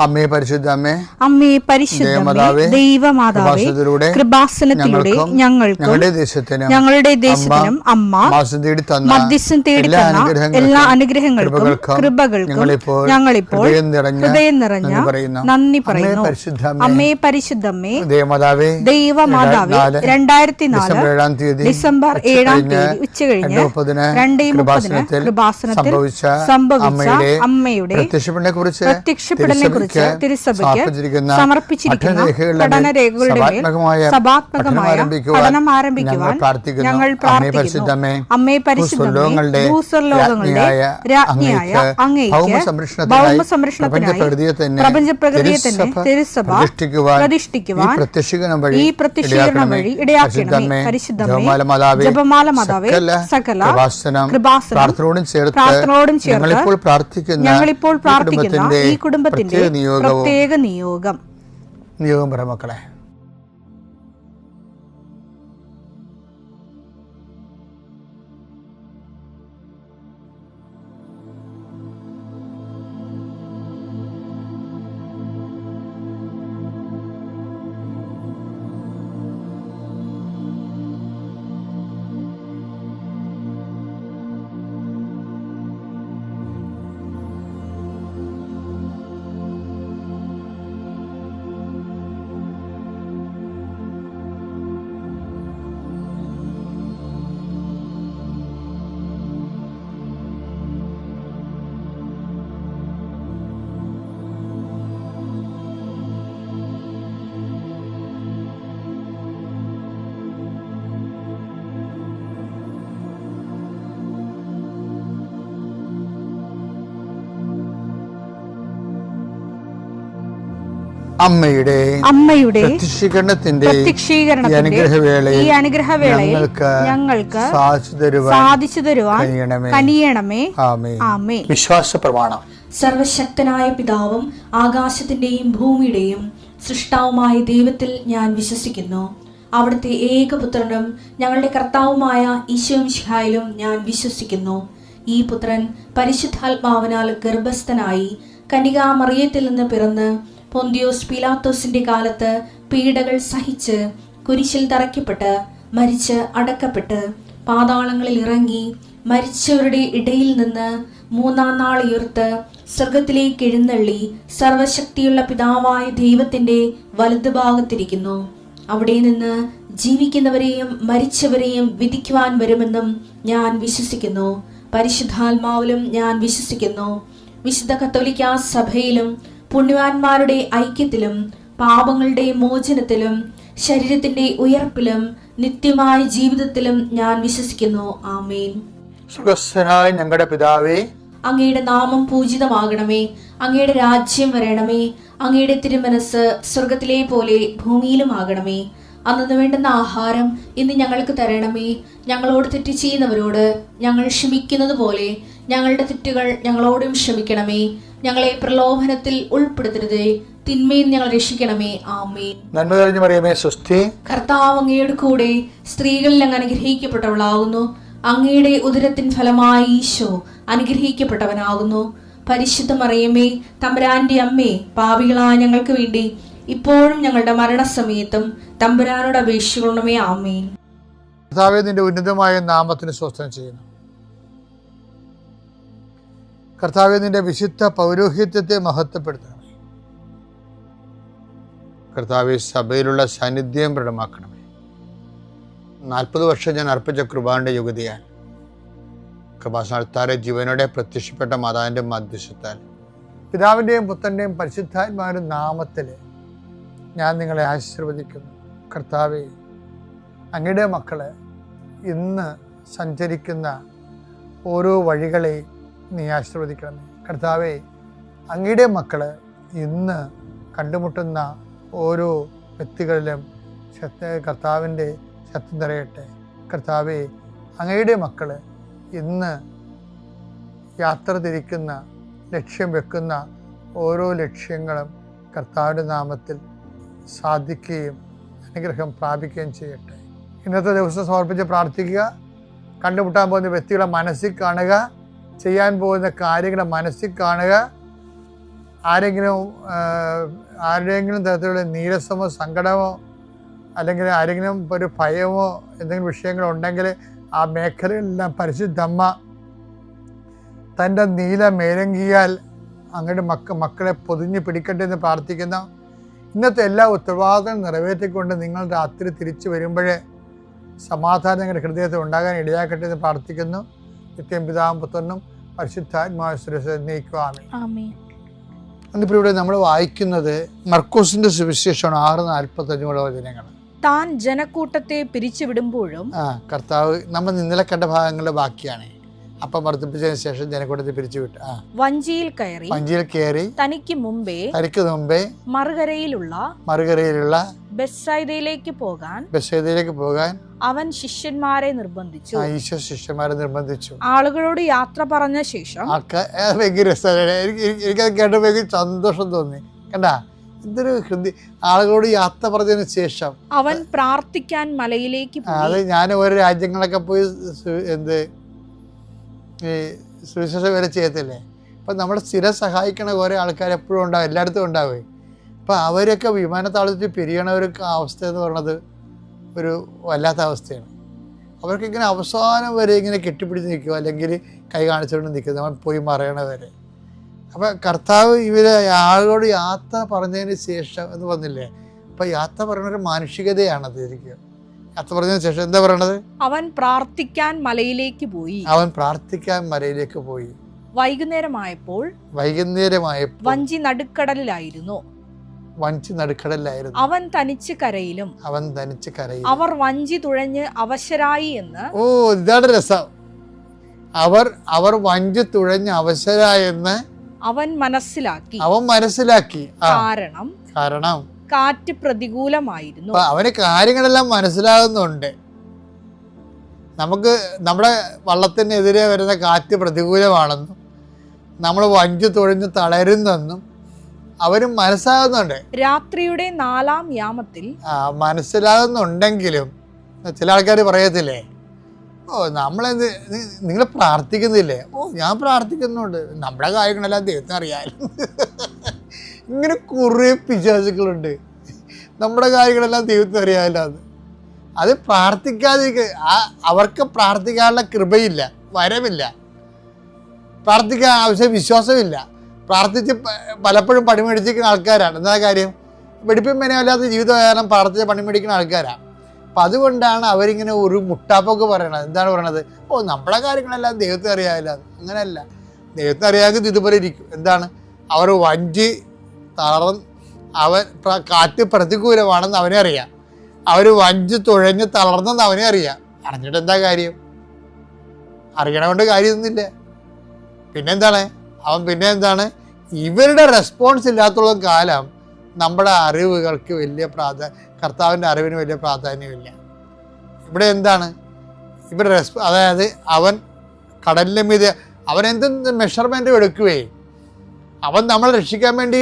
അമ്മേ പരിശുദ്ധ അമ്മേ പരിശുദ്ധ ദൈവമാതാവേ, കൃപാസനത്തിലൂടെ ഞങ്ങൾക്കും ഞങ്ങളുടെ ദേശത്തിനും അമ്മ മധ്യസ്ഥം തേടിത്തന്ന എല്ലാ അനുഗ്രഹങ്ങൾക്കും കൃപകൾക്കും ഞങ്ങളിപ്പോൾ ഹൃദയം നിറഞ്ഞ നന്ദി പറയുന്നു. അമ്മേ പരിശുദ്ധമ്മേ ദൈവമാതാവേ, 2004 ഡിസംബർ 7 ഉച്ചകഴിഞ്ഞ് 2:30 കൃപാസനത്തിൽ സംഭവിച്ച അമ്മയുടെ പ്രത്യക്ഷപ്പെടലിനെ കുറിച്ച് തിരുസഭയ്ക്ക് സമർപ്പിച്ചിരിക്കുന്ന പഠനരേഖകളുടെ മേൽ സഭാത്മകമായ പഠനം ആരംഭിക്കുവാൻ ഞങ്ങൾ പ്രാർത്ഥിക്കുന്നു. അമ്മേ പരിശുദ്ധമേ, ഭൂസ്വർലോകങ്ങളുടെ രാജ്ഞിയായ അങ്ങേയ്ക്ക് ഭൗമസംരക്ഷണത്തിനായി പ്രപഞ്ചപ്രകൃതിയെ തന്നെ തിരുസഭ പ്രതിഷ്ഠിക്കുവാൻ ഈ പ്രത്യക്ഷീകരണം വഴി ഇടയാക്കണമേ. പരിശുദ്ധമേ, ജപമാല മാതാവേ, സകല കൃപാസനം പ്രാർത്ഥനയോടും ചേർത്ത് ഞങ്ങളിപ്പോൾ പ്രാർത്ഥിക്കുന്ന ഈ കുടുംബത്തിന്റെ പ്രത്യേക നിയോഗം പറ മക്കളെ. അമ്മയുടെ പ്രത്യക്ഷീകരണത്തിന്റെ ഈ അനുഗ്രഹവേളയിൽ ഞങ്ങൾക്ക് സാധിച്ചു തരുവാൻ കനിയണമേ. ആമേൻ. വിശ്വാസ പ്രമാണം. സർവശക്തനായ പിതാവും ആകാശത്തിന്റെയും ഭൂമിയുടെയും സൃഷ്ടാവുമായ ദൈവത്തിൽ ഞാൻ വിശ്വസിക്കുന്നു. അവിടുത്തെ ഏകപുത്രനും ഞങ്ങളുടെ കർത്താവുമായ ഈശോ മിശിഹായിലും ഞാൻ വിശ്വസിക്കുന്നു. ഈ പുത്രൻ പരിശുദ്ധാത്മാവിനാൽ ഗർഭസ്ഥനായി കന്യകാമറിയത്തിൽ നിന്ന് പിറന്ന് പൊന്തിയോസ് പീലാത്തോസിന്റെ കാലത്ത് പീഡകൾ സഹിച്ച് കുരിശിൽ തറയ്ക്കപ്പെട്ട് മരിച്ച് അടക്കപ്പെട്ട് പാതാളങ്ങളിൽ ഇറങ്ങി മരിച്ചവരുടെ ഇടയിൽ നിന്ന് 3-ാം നാൾ ഉയർത്ത് സ്വർഗത്തിലേക്ക് എഴുന്നള്ളി സർവശക്തിയുള്ള പിതാവായ ദൈവത്തിന്റെ വലതുഭാഗത്തിരിക്കുന്നു. അവിടെ നിന്ന് ജീവിക്കുന്നവരെയും മരിച്ചവരെയും വിധിക്കുവാൻ വരുമെന്നും ഞാൻ വിശ്വസിക്കുന്നു. പരിശുദ്ധാത്മാവിലും ഞാൻ വിശ്വസിക്കുന്നു. വിശുദ്ധ കത്തോലിക്കാ സഭയിലും പുണ്യവാന്മാരുടെ ഐക്യത്തിലും പാപങ്ങളുടെ മോചനത്തിലും ശരീരത്തിന്റെ ഉയർപ്പിലും നിത്യമായ ജീവിതത്തിലും ഞാൻ വിശ്വസിക്കുന്നു. ആമേൻ. സ്വർഗ്ഗസ്ഥനായ ഞങ്ങളുടെ പിതാവേ, അങ്ങയുടെ നാമം പൂജിതമാകണമേ. അങ്ങയുടെ രാജ്യം വരണമേ. അങ്ങയുടെ തിരുമനസ് സ്വർഗത്തിലെ പോലെ ഭൂമിയിലും ആകണമേ. അന്നു വേണ്ടുന്ന ആഹാരം ഇന്ന് ഞങ്ങൾക്ക് തരണമേ. ഞങ്ങളോട് തെറ്റ് ചെയ്യുന്നവരോട് ഞങ്ങൾ ക്ഷമിക്കുന്നത് പോലെ ഞങ്ങളുടെ തെറ്റുകൾ ഞങ്ങളോടും ക്ഷമിക്കണമേ. ഞങ്ങളെ പ്രലോഭനത്തിൽ ഉൾപ്പെടുത്തരുതേ, തിന്മയിൽ ഞങ്ങൾ രക്ഷിക്കണമേ. ആമേൻ. നന്മ നിറഞ്ഞ മറിയമേ, സ്വസ്തി. കർത്താവ് അങ്ങയുടെ കൂടെ സ്ത്രീകളിൽ അങ്ങ് അനുഗ്രഹിക്കപ്പെട്ടവളാകുന്നു. അങ്ങയുടെ ഉദരത്തിൻ ഫലമായി ഈശോ അനുഗ്രഹിക്കപ്പെട്ടവനാകുന്നു. പരിശുദ്ധ മറിയമേ, തമ്പുരാന്റെ അമ്മേ, പാപികളായ ഞങ്ങൾക്ക് വേണ്ടി ഇപ്പോഴും ഞങ്ങളുടെ മരണസമയത്തും തമ്പുരാനോട് അപേക്ഷിക്കണമേ. ആമേൻ. കർത്താവേ, നിന്റെ ഉന്നതമായ നാമത്തിന് സ്തോത്രം ചെയ്യുന്നു. കർത്താവേ, നിന്റെ വിശുദ്ധ പൗരോഹിത്യത്തെ മഹത്വപ്പെടുത്തണമേ. കർത്താവേ, സഭയിലുള്ള സാന്നിധ്യം പ്രകടമാക്കണമേ. 40 വർഷം ഞാൻ അർപ്പിച്ച കൃപാന്റെ യുഗതിയാൽ കൃപാസനത്താരെ ജീവനോടെ പ്രത്യക്ഷപ്പെട്ട മാതാവിന്റെ മധ്യസ്ഥത്താൽ പിതാവിൻ്റെയും പുത്രൻ്റെയും പരിശുദ്ധാത്മാവിൻ്റെ നാമത്തിൽ ഞാൻ നിങ്ങളെ ആശീർവദിക്കുന്നു. കർത്താവേ, അങ്ങയുടെ മക്കളെ ഇന്ന് സഞ്ചരിക്കുന്ന ഓരോ വഴികളെയും നീ ആശീർവദിക്കണമേ. കർത്താവേ, അങ്ങയുടെ മക്കള് ഇന്ന് കണ്ടുമുട്ടുന്ന ഓരോ വ്യക്തികളിലും കർത്താവിൻ്റെ ശക്തി നിറയട്ടെ. കർത്താവേ, അങ്ങയുടെ മക്കള് ഇന്ന് യാത്ര തിരിക്കുന്ന ലക്ഷ്യം വെക്കുന്ന ഓരോ ലക്ഷ്യങ്ങളും കർത്താവിൻ്റെ നാമത്തിൽ സാധിക്കുകയും അനുഗ്രഹം പ്രാപിക്കുകയും ചെയ്യട്ടെ. ഇന്നത്തെ ദിവസം സമർപ്പിച്ച് പ്രാർത്ഥിക്കുക. കണ്ടുമുട്ടാൻ പോകുന്ന വ്യക്തികളെ മനസ്സിൽ കാണുക, ചെയ്യാൻ പോകുന്ന കാര്യങ്ങളെ മനസ്സിൽ കാണുക, ആരുടെയെങ്കിലും തരത്തിലുള്ള നീരസമോ സങ്കടമോ അല്ലെങ്കിൽ ആരെങ്കിലും ഒരു ഭയമോ എന്തെങ്കിലും വിഷയങ്ങളുണ്ടെങ്കിൽ ആ മേഖലയിലെല്ലാം പരിശുദ്ധമ്മ തൻ്റെ നീല മേലങ്കിയാൽ അങ്ങോട്ട് മക്കളെ പൊതിഞ്ഞ് പിടിക്കട്ടെ എന്ന് പ്രാർത്ഥിക്കുന്ന ഇന്നത്തെ എല്ലാ ഉത്തരവാദിത്തങ്ങളും നിറവേറ്റിക്കൊണ്ട് നിങ്ങൾ രാത്രി തിരിച്ചു വരുമ്പോഴേ സമാധാനം നിങ്ങളുടെ ഹൃദയത്തിൽ ഉണ്ടാകാൻ ഇടയാക്കട്ടെ എന്ന് പ്രാർത്ഥിക്കുന്നു. നിത്യം പിതാവും പുത്രനും പരിശുദ്ധാത്മാവിശ്വസിക്കുവാമേ. എന്നിപ്പോൾ ഇവിടെ നമ്മൾ വായിക്കുന്നത് മർക്കോസിന്റെ സുവിശേഷമാണ് 6:45 വചനങ്ങൾ. താൻ ജനക്കൂട്ടത്തെ പിരിച്ചുവിടുമ്പോഴും കർത്താവ് നമ്മൾ ഇന്നലെ കണ്ട ഭാഗങ്ങളുടെ ബാക്കിയാണ്. അപ്പം വർദ്ധിപ്പിച്ചതിന് ശേഷം ജനക്കൂട്ടത്തെ പിരിച്ചുവിട്ടു. വഞ്ചിയിൽ കയറി തനിക്ക് മുമ്പേ മറുകരയിലുള്ള ബെത്സയിദയിലേക്ക് പോകാൻ അവൻ ശിഷ്യന്മാരെ നിർബന്ധിച്ചു. ആളുകളോട് യാത്ര പറഞ്ഞ ശേഷം എനിക്കത് കേട്ടപ്പോൾ സന്തോഷം തോന്നി. കണ്ടാ, എന്തൊരു ആളുകളോട് യാത്ര പറഞ്ഞതിന് ശേഷം അവൻ പ്രാർത്ഥിക്കാൻ മലയിലേക്ക് പോയി. അത് ഞാൻ ഓരോ രാജ്യങ്ങളൊക്കെ പോയി ഈ സുവിശേഷം വരെ ചെയ്യത്തില്ലേ. അപ്പം നമ്മളെ സ്ഥിരം സഹായിക്കണ കുറേ ആൾക്കാർ എപ്പോഴും ഉണ്ടാവും, എല്ലായിടത്തും ഉണ്ടാവേ. അപ്പം അവരൊക്കെ വിമാനത്താവളത്തിൽ പിരിയണ ഒരു അവസ്ഥ എന്ന് പറയുന്നത് ഒരു വല്ലാത്ത അവസ്ഥയാണ്. അവർക്കിങ്ങനെ അവസാനം വരെ ഇങ്ങനെ കെട്ടിപ്പിടിച്ച് നിൽക്കുക, അല്ലെങ്കിൽ കൈ കാണിച്ചുകൊണ്ട് നിൽക്കുക, നമ്മൾ പോയി മറയണവരെ. അപ്പം കർത്താവ് ഇവരെ ആളുകളോട് യാത്ര പറഞ്ഞതിന് ശേഷം എന്ന് പറഞ്ഞില്ലേ. അപ്പം യാത്ര പറയുന്നൊരു മാനുഷികതയാണത്. ശരിക്കും യാത്ര പറഞ്ഞതിന് ശേഷം എന്താ പറയണത്? അവൻ പ്രാർത്ഥിക്കാൻ മലയിലേക്ക് പോയി. വൈകുന്നേരമായപ്പോൾ വഞ്ചി നടുക്കടലിലായിരുന്നു. അവൻ തനിച്ച് കരയിലും അവർ വഞ്ചി തുഴഞ്ഞ് അവശരായി എന്ന്. ഇതാണ് രസം. അവർ വഞ്ചി തുഴഞ്ഞ് അവശരായെന്ന് അവൻ മനസ്സിലാക്കി. കാരണം കാറ്റ് പ്രതികൂലമായിരുന്നു. അവന് കാര്യങ്ങളെല്ലാം മനസ്സിലാകുന്നുണ്ട്. നമുക്ക് നമ്മുടെ വള്ളത്തിനെതിരെ വരുന്ന കാറ്റ് പ്രതികൂലമാണെന്നും നമ്മൾ വഞ്ചി തുഴഞ്ഞ് തളരുന്നെന്നും അവരും മനസ്സിലാകുന്നുണ്ട്. രാത്രിയുടെ 4-ാം യാമത്തിൽ മനസ്സിലാകുന്നുണ്ടെങ്കിലും ചില ആൾക്കാർ പറയത്തില്ലേ, നമ്മളെന്ത് നിങ്ങൾ പ്രാർത്ഥിക്കുന്നില്ലേ? ഞാൻ പ്രാർത്ഥിക്കുന്നുണ്ട്, നമ്മുടെ കാര്യങ്ങളെല്ലാം ദൈവത്തിന് അറിയാലും. ഇങ്ങനെ കുറേ പിശാചുക്കളുണ്ട്. നമ്മുടെ കാര്യങ്ങളെല്ലാം ദൈവത്തിന് അറിയാമല്ലോ. അത് പ്രാർത്ഥിക്കാതിരിക്കുക. അവർക്ക് പ്രാർത്ഥിക്കാനുള്ള കൃപയില്ല, വരമില്ല, പ്രാർത്ഥിക്കാൻ ആവശ്യം വിശ്വാസമില്ല. പ്രാർത്ഥിച്ച് പലപ്പോഴും പണിമേടിച്ചിരിക്കുന്ന ആൾക്കാരാണ്. എന്താ കാര്യം? വെടിപ്പും മെനയല്ലാത്ത ജീവിതം കാരണം പ്രാർത്ഥിച്ച് പണിമേടിക്കുന്ന ആൾക്കാരാണ്. അപ്പം അതുകൊണ്ടാണ് അവരിങ്ങനെ ഒരു മുട്ടാപ്പൊക്കെ പറയണത്. എന്താണ് പറയണത്? നമ്മുടെ കാര്യങ്ങളെല്ലാം ദൈവത്തിന് അറിയാമല്ലോ. അങ്ങനെയല്ല, ദൈവത്തിന് അറിയാമെങ്കിൽ ഇതുപോലെ ഇരിക്കും. എന്താണ്? അവർ വഞ്ചി കാറ്റ് പ്രതികൂലമാണെന്ന് അവനെ അറിയാം. അവർ വഞ്ചി തുഴഞ്ഞ് തളർന്നെന്ന് അവനെ അറിയാം. അറിഞ്ഞിട്ട് എന്താ കാര്യം? അറിയണ കൊണ്ട് കാര്യമൊന്നുമില്ല. പിന്നെന്താണ് ഇവരുടെ റെസ്പോൺസ് ഇല്ലാത്തോളം കാലം നമ്മുടെ അറിവുകൾക്ക് വലിയ കർത്താവിൻ്റെ അറിവിന് വലിയ പ്രാധാന്യമില്ല. ഇവിടെ എന്താണ് ഇവരുടെ അതായത് അവൻ കടലിൻ്റെ മീതെ അവൻ എന്ത് മെഷർമെൻറ്റും എടുക്കുകയെ. അവൻ നമ്മളെ രക്ഷിക്കാൻ വേണ്ടി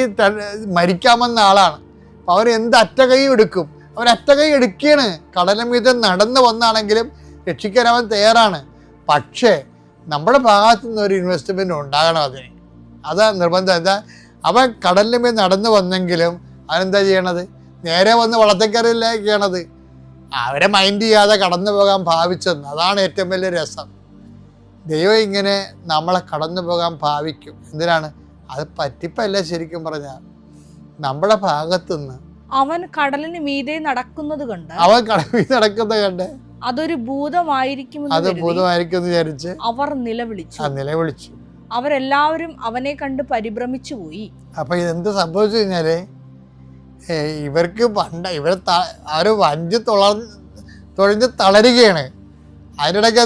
മരിക്കാമെന്ന ആളാണ്. അപ്പം അവൻ എന്ത് അറ്റകൈ എടുക്കും? അവൻ അറ്റകൈ എടുക്കുകയാണ്. കടലിന് മീതെ നടന്നു വന്നാണെങ്കിലും രക്ഷിക്കാൻ അവൻ തയ്യാറാണ്. പക്ഷേ നമ്മുടെ ഭാഗത്തു നിന്ന് ഒരു ഇൻവെസ്റ്റ്മെൻറ്റ് ഉണ്ടാകണം അതിന്. അതാ നിർബന്ധം. എന്താ? അവൻ കടലിന് മീതെ നടന്നു വന്നെങ്കിലും അവനെന്താ ചെയ്യണത്? നേരെ വന്ന് വള്ളത്തേക്കരയിലേക്കാണത്. അവരെ മൈൻഡ് ചെയ്യാതെ കടന്നു പോകാൻ ഭാവിച്ചെന്ന്. അതാണ് ഏറ്റവും വലിയ രസം. ദൈവം ഇങ്ങനെ നമ്മളെ കടന്നു പോകാൻ ഭാവിക്കും. എന്തിനാണ്? അത് പറ്റിപ്പല്ല. ശരിക്കും പറഞ്ഞാൽ നമ്മുടെ ഭാഗത്തുനിന്ന് അവൻ കടലിന് മീതെ നടക്കുന്നത് കണ്ട് അതൊരു ഭൂതമായിരിക്കും വിചാരിച്ച് അവർ നിലവിളിച്ചു. അവരെല്ലാവരും അവനെ കണ്ട് പരിഭ്രമിച്ചു പോയി. അപ്പൊ ഇതെന്ത് സംഭവിച്ചു കഴിഞ്ഞാല് ഇവർക്ക് അവര് വഞ്ചി തുഴഞ്ഞ് തളരുകയാണ്. അതിനിടയ്ക്ക്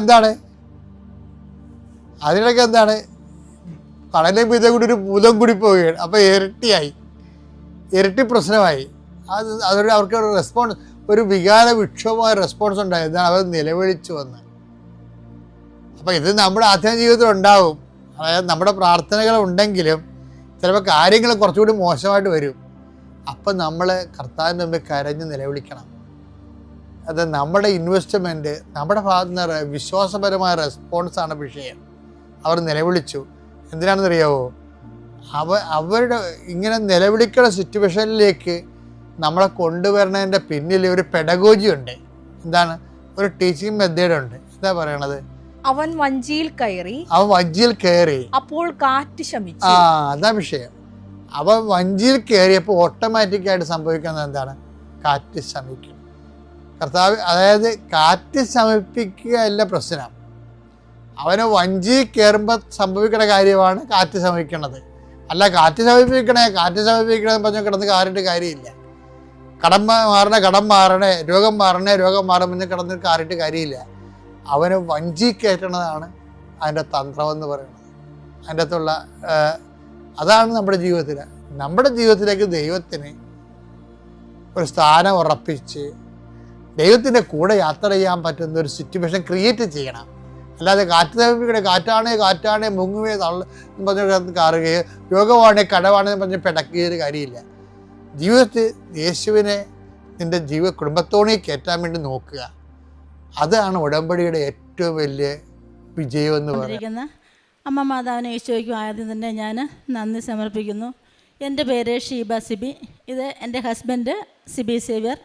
എന്താണ് കടലിൽ മീതെ കൂടി ഒരു ഭൂതം കൂടി പോവുകയാണ്. അപ്പോൾ ഇരട്ടി പ്രശ്നമായി. അതൊരു അവർക്ക് ഒരു റെസ്പോൺസ്, ഒരു വികാര വിക്ഷോഭമായ റെസ്പോൺസ് ഉണ്ടായി. എന്താണ്? അവർ നിലവിളിച്ചു വന്ന്. അപ്പോൾ ഇത് നമ്മുടെ ആത്മീയ ജീവിതത്തിൽ ഉണ്ടാവും. അതായത് നമ്മുടെ പ്രാർത്ഥനകൾ ഉണ്ടെങ്കിലും ചിലപ്പോൾ കാര്യങ്ങൾ കുറച്ചുകൂടി മോശമായിട്ട് വരും. അപ്പം നമ്മൾ കർത്താവിൻ്റെ മുമ്പിൽ കരഞ്ഞ് നിലവിളിക്കണം. അത് നമ്മുടെ ഇൻവെസ്റ്റ്മെൻറ്റ്, നമ്മുടെ ഭാഗത്തു നിന്ന് വിശ്വാസപരമായ റെസ്പോൺസാണ് വിഷയം. അവർ നിലവിളിച്ചു. എന്തിനാണെന്നറിയാവോ? അവരുടെ ഇങ്ങനെ നിലവിളിക്കുന്ന സിറ്റുവേഷനിലേക്ക് നമ്മളെ കൊണ്ടുവരുന്നതിൻ്റെ പിന്നിൽ ഒരു പെഡഗോജി ഉണ്ട്. എന്താണ്? ഒരു ടീച്ചിങ് മെത്തേഡുണ്ട്. എന്താ പറയണത്? അവൻ വഞ്ചിയിൽ കയറി അപ്പോൾ കാറ്റ് ശമിച്ചു. അതാ വിഷയം. അവൻ വഞ്ചിയിൽ കയറിയപ്പോൾ ഓട്ടോമാറ്റിക്കായിട്ട് സംഭവിക്കുന്നത് എന്താണ്? കാറ്റ് ശമിക്കും. കർത്താവ്, അതായത് കാറ്റ് ശമിപ്പിക്കുക അല്ല പ്രശ്നം, അവന് വഞ്ചിയിൽ കയറുമ്പോൾ സംഭവിക്കുന്ന കാര്യമാണ് കാറ്റ് ശമിക്കണത്. അല്ല കാറ്റ് ശമിപ്പിക്കണേ പറഞ്ഞാൽ കിടന്ന് കാറിട്ട് കാര്യമില്ല. കടം മാറണേ, രോഗം മാറുമെന്ന് കിടന്ന് കാറിട്ട് കാര്യമില്ല. അവന് വഞ്ചി കയറ്റണതാണ് അതിൻ്റെ തന്ത്രമെന്ന് പറയുന്നത്. അതിൻ്റെ അകത്തുള്ള അതാണ് നമ്മുടെ ജീവിതത്തിലേക്ക് ദൈവത്തിന് ഒരു സ്ഥാനം ഉറപ്പിച്ച് ദൈവത്തിൻ്റെ കൂടെ യാത്ര ചെയ്യാൻ പറ്റുന്ന ഒരു സിറ്റുവേഷൻ ക്രിയേറ്റ് ചെയ്യണം. അല്ലാതെ കാറ്റാണേ മുങ്ങുകയോ പറഞ്ഞ് കാറുകയോ രോഗമാണേ കടവാണെന്ന് പറഞ്ഞ് പിടക്കുകയൊരു കാര്യമില്ല. ജീവിതത്തിൽ യേശുവിനെ നിൻ്റെ കുടുംബത്തോണി കയറ്റാൻ വേണ്ടി നോക്കുക. അതാണ് ഉടമ്പടിയുടെ ഏറ്റവും വലിയ വിജയമെന്ന് പറയുന്നത്. അമ്മ മാതാവിനെ ഈശോയ്ക്കും ആദ്യം തന്നെ ഞാൻ നന്ദി സമർപ്പിക്കുന്നു. എൻ്റെ പേര് ഷീബ സിബി. ഇത് എൻ്റെ ഹസ്ബൻഡ് സിബി സേവ്യർ.